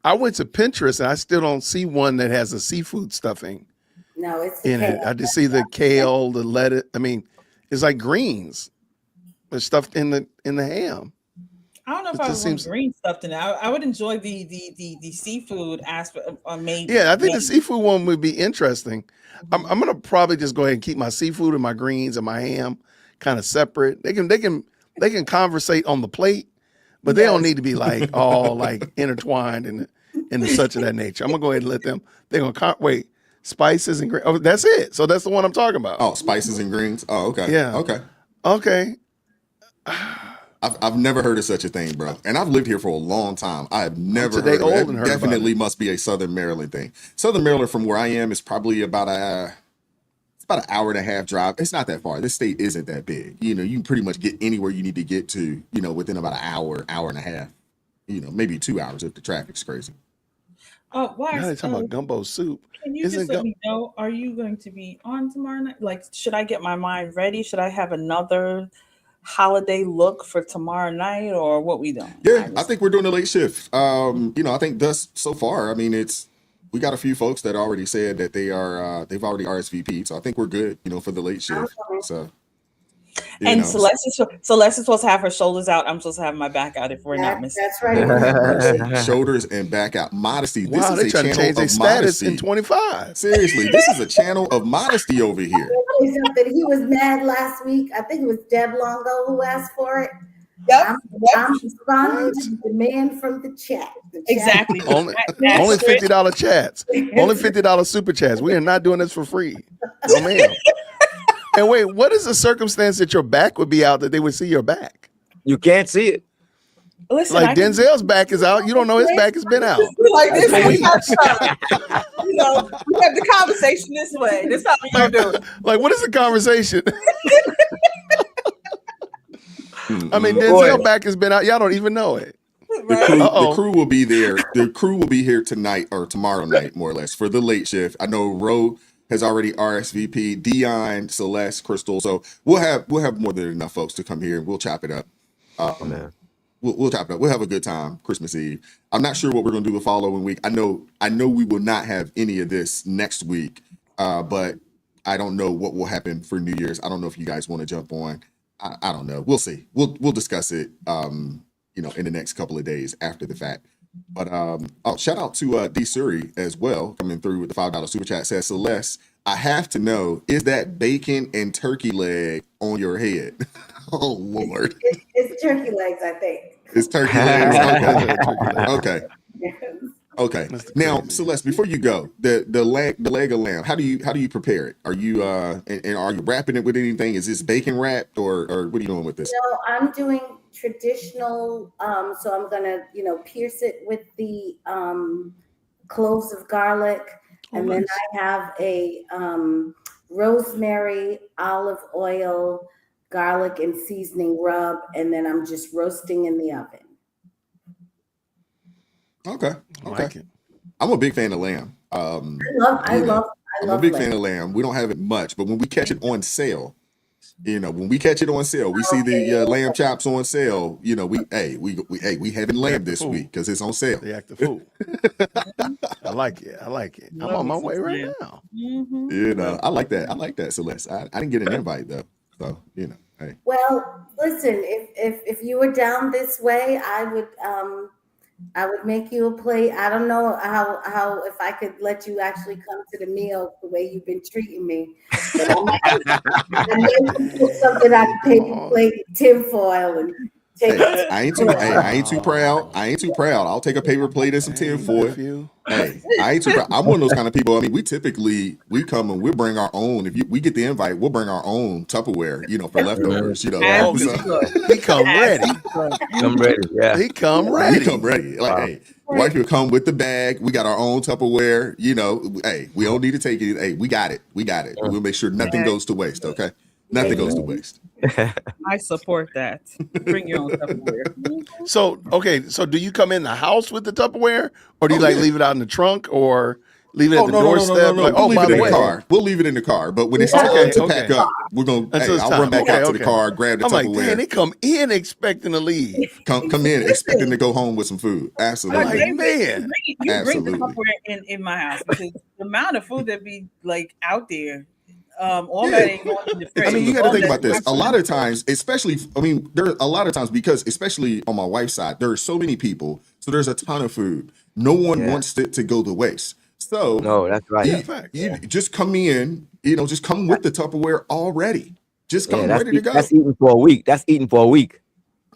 I went to Pinterest and I still don't see one that has a seafood stuffing. No, it's in it. I just see the kale, the lettuce. I mean, it's like greens. They're stuffed in the ham. I don't know if I would want green stuffed in it. I would enjoy the seafood aspect, or maybe. Yeah, I think the seafood one would be interesting. I'm gonna probably just go ahead and keep my seafood and my greens and my ham kind of separate. They can conversate on the plate, but they don't need to be like all like intertwined and such of that nature. I'm gonna go ahead and let them. They're gonna wait. Spices and greens. Oh, that's it. So that's the one I'm talking about. Oh, spices and greens. Oh, okay. Yeah. Okay. I've never heard of such a thing, bro. And I've lived here for a long time. I have never heard of it. It definitely must be a Southern Maryland thing. Southern Maryland, from where I am, is probably about an hour and a half drive. It's not that far. This state isn't that big. You can pretty much get anywhere you need to get to, within about an hour and a half. Maybe 2 hours if the traffic's crazy. Now they're talking about gumbo soup. Can you just let me know, are you going to be on tomorrow night? Like, should I get my mind ready? Should I have another holiday look for tomorrow night, or what we doing? Yeah, I think we're doing a late shift. I think thus so far, I mean, we got a few folks that already said that they've already RSVP'd. So I think we're good, for the late shift. So and Celeste is supposed to have her shoulders out. I'm supposed to have my back out if we're not missing. That's right. Shoulders and back out. Modesty. This wow, is they trying to change their status in 25. Seriously, this is a channel of modesty over here. He was mad last week. I think it was Deb Longo who asked for it. Yep. I'm responding to the demand from the chat. Exactly. Only $50 chats. Only $50 super chats. We are not doing this for free. No, ma'am. And wait, what is the circumstance that your back would be out that they would see your back? You can't see it. Listen, like Denzel's back is out. You don't know his back has been out. Like this, we have the conversation this way. This is how we gonna do it. Like, what is the conversation? I mean, Denzel's back has been out. Y'all don't even know it. The crew will be there. The crew will be here tonight or tomorrow night, more or less, for the late shift. I know Ro has already RSVP, Dion, Celeste, Crystal. So we'll have more than enough folks to come here and we'll chop it up. We'll chop it up. We'll have a good time Christmas Eve. I'm not sure what we're gonna do the following week. I know we will not have any of this next week, but I don't know what will happen for New Year's. I don't know if you guys want to jump on. I don't know. We'll see. We'll discuss it in the next couple of days after the fact. But shout out to D Suri as well, coming through with the $5 super chat. Says, Celeste, I have to know, is that bacon and turkey leg on your head? Oh Lord. It's turkey legs, I think. It's turkey legs. Okay. Okay. Now, Celeste, before you go, the leg of lamb, how do you prepare it? Are you and are you wrapping it with anything? Is this bacon wrapped or what are you doing with this? No, I'm doing traditional. So I'm gonna, pierce it with the cloves of garlic, and then I have a rosemary, olive oil, garlic and seasoning rub, and then I'm just roasting in the oven. Okay. I'm a big fan of lamb. I'm a big fan of lamb. We don't have it much, but when we catch it on sale, we see the lamb chops on sale. We having lamb this week because it's on sale. The act of food. I like it. I'm on my way right now. Mm-hmm. I like that, Celeste. I didn't get an invite though, so hey. Well, listen, if you were down this way, I would make you a plate. I don't know how if I could let you actually come to the meal the way you've been treating me. But I might put something on the paper plate, tinfoil, and I ain't too proud. I ain't too proud. I'll take a paper plate and some tinfoil. Hey, I ain't too proud. I'm one of those kind of people. I mean, we come and we bring our own. If we get the invite, we'll bring our own Tupperware, for leftovers, he come ready. Come ready, yeah. He come ready. We come ready. Like, hey, wife will come with the bag. We got our own Tupperware. Hey, we don't need to take it. Hey, we got it. We'll make sure nothing goes to waste. Okay, nothing goes to waste. I support that. Bring your own Tupperware. So do you come in the house with the Tupperware, or do you leave it out in the trunk, or leave it at the doorstep? No. We'll leave it in the car. We'll leave it in the car. But when it's time to pack up, we're gonna. I'll run back out to the car, grab the Tupperware. I'm like, man, they come in expecting to leave. Come in expecting to go home with some food. Absolutely, man. You bring the Tupperware in my house, because the amount of food that be like out there. All that ain't going in the fridge. I mean, you got to think about this. A lot of times, there are a lot of times, because especially on my wife's side, there are so many people, so there's a ton of food. No one wants it to go to waste. So no, that's right. You just come in, just come with the Tupperware already. Just come ready to go. That's eating for a week.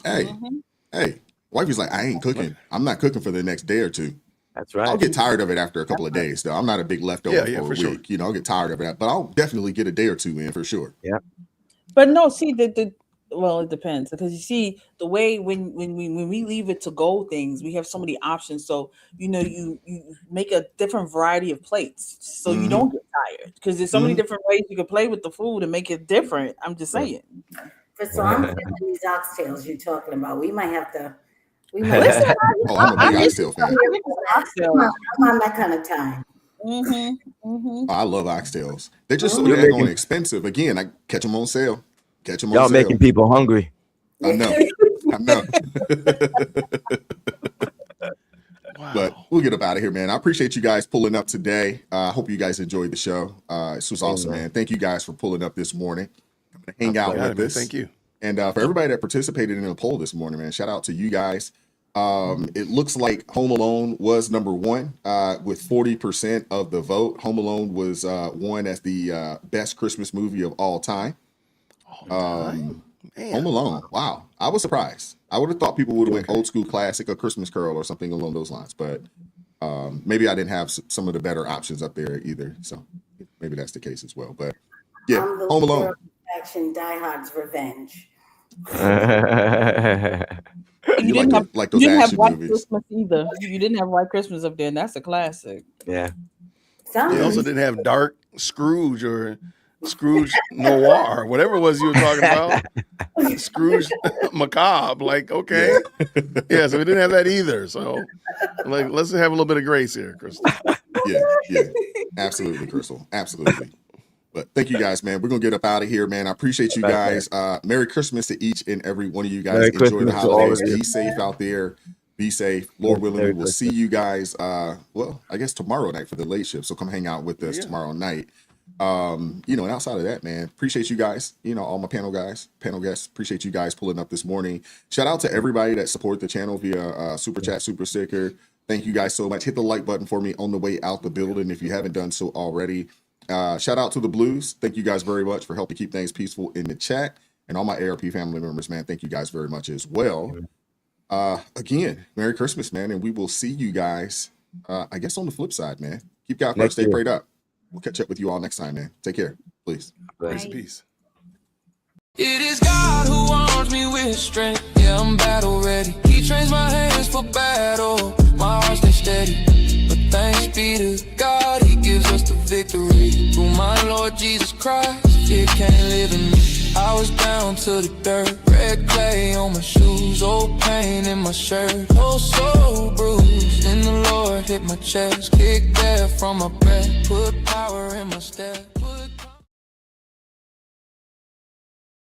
Hey, wifey's like, I ain't cooking. I'm not cooking for the next day or two. That's right. I'll get tired of it after a couple of days, though. I'm not a big leftover for a week. Sure. I'll get tired of it, but I'll definitely get a day or two in for sure. Yeah. But no, see, well, it depends, because you see the way when we leave it to go things, we have so many options. So you make a different variety of plates, so you don't get tired, because there's so many different ways you can play with the food and make it different. I'm just saying. So I'm thinking these oxtails you're talking about. We might have to. I'm a big oxtail fan. I'm on that kind of time. I love oxtails. They're just so daggone expensive. Again, I catch them on sale. Y'all making people hungry. I know. Wow. But we'll get up out of here, man. I appreciate you guys pulling up today. I hope you guys enjoyed the show. This was awesome, man. Thank you guys for pulling up this morning. I'm gonna hang out with us. Thank you. And for everybody that participated in the poll this morning, man, shout out to you guys. It looks like Home Alone was number one with 40% of the vote. Home Alone was won as the best Christmas movie of all time. Home Alone. Wow. I was surprised. I would have thought people would have went old school classic, A Christmas Carol or something along those lines. But maybe I didn't have some of the better options up there either. So maybe that's the case as well. But yeah, Home Alone. Action Die Hard's Revenge. You didn't have White movies. Christmas either. You didn't have White Christmas up there, and that's a classic. Yeah. You also didn't have Dark Scrooge or Scrooge Noir, whatever it was you were talking about. Scrooge Macabre. Like, okay. Yeah, so we didn't have that either. So let's have a little bit of grace here, Crystal. Yeah. Absolutely, Crystal. Absolutely. But thank you guys, man. We're going to get up out of here, man. I appreciate you guys. Merry Christmas to each and every one of you guys. Enjoy the holidays. Be safe out there. Be safe. Lord willing, we'll see you guys, I guess tomorrow night for the late shift. So come hang out with us tomorrow night. And outside of that, man, appreciate you guys. All my panel guests, appreciate you guys pulling up this morning. Shout out to everybody that support the channel via Super Chat, Super Sticker. Thank you guys so much. Hit the like button for me on the way out the building if you haven't done so already. Shout out to the Blues. Thank you guys very much for helping keep things peaceful in the chat. And all my ARP family members, man, thank you guys very much as well. Again, Merry Christmas, man. And we will see you guys, I guess, on the flip side, man. Keep God first. Stay prayed up. We'll catch up with you all next time, man. Take care, please. Grace and peace. It is God who arms me with strength. Yeah, I'm battle ready. He trains my hands for battle. My heart stays steady. But thanks be to God, He gives us the victory. Through my Lord Jesus Christ, fear can't live in me. I was down to the dirt, red clay on my shoes, old pain in my shirt, oh so bruised. In the Lord hit my chest, kicked air from my breath, put power in my step.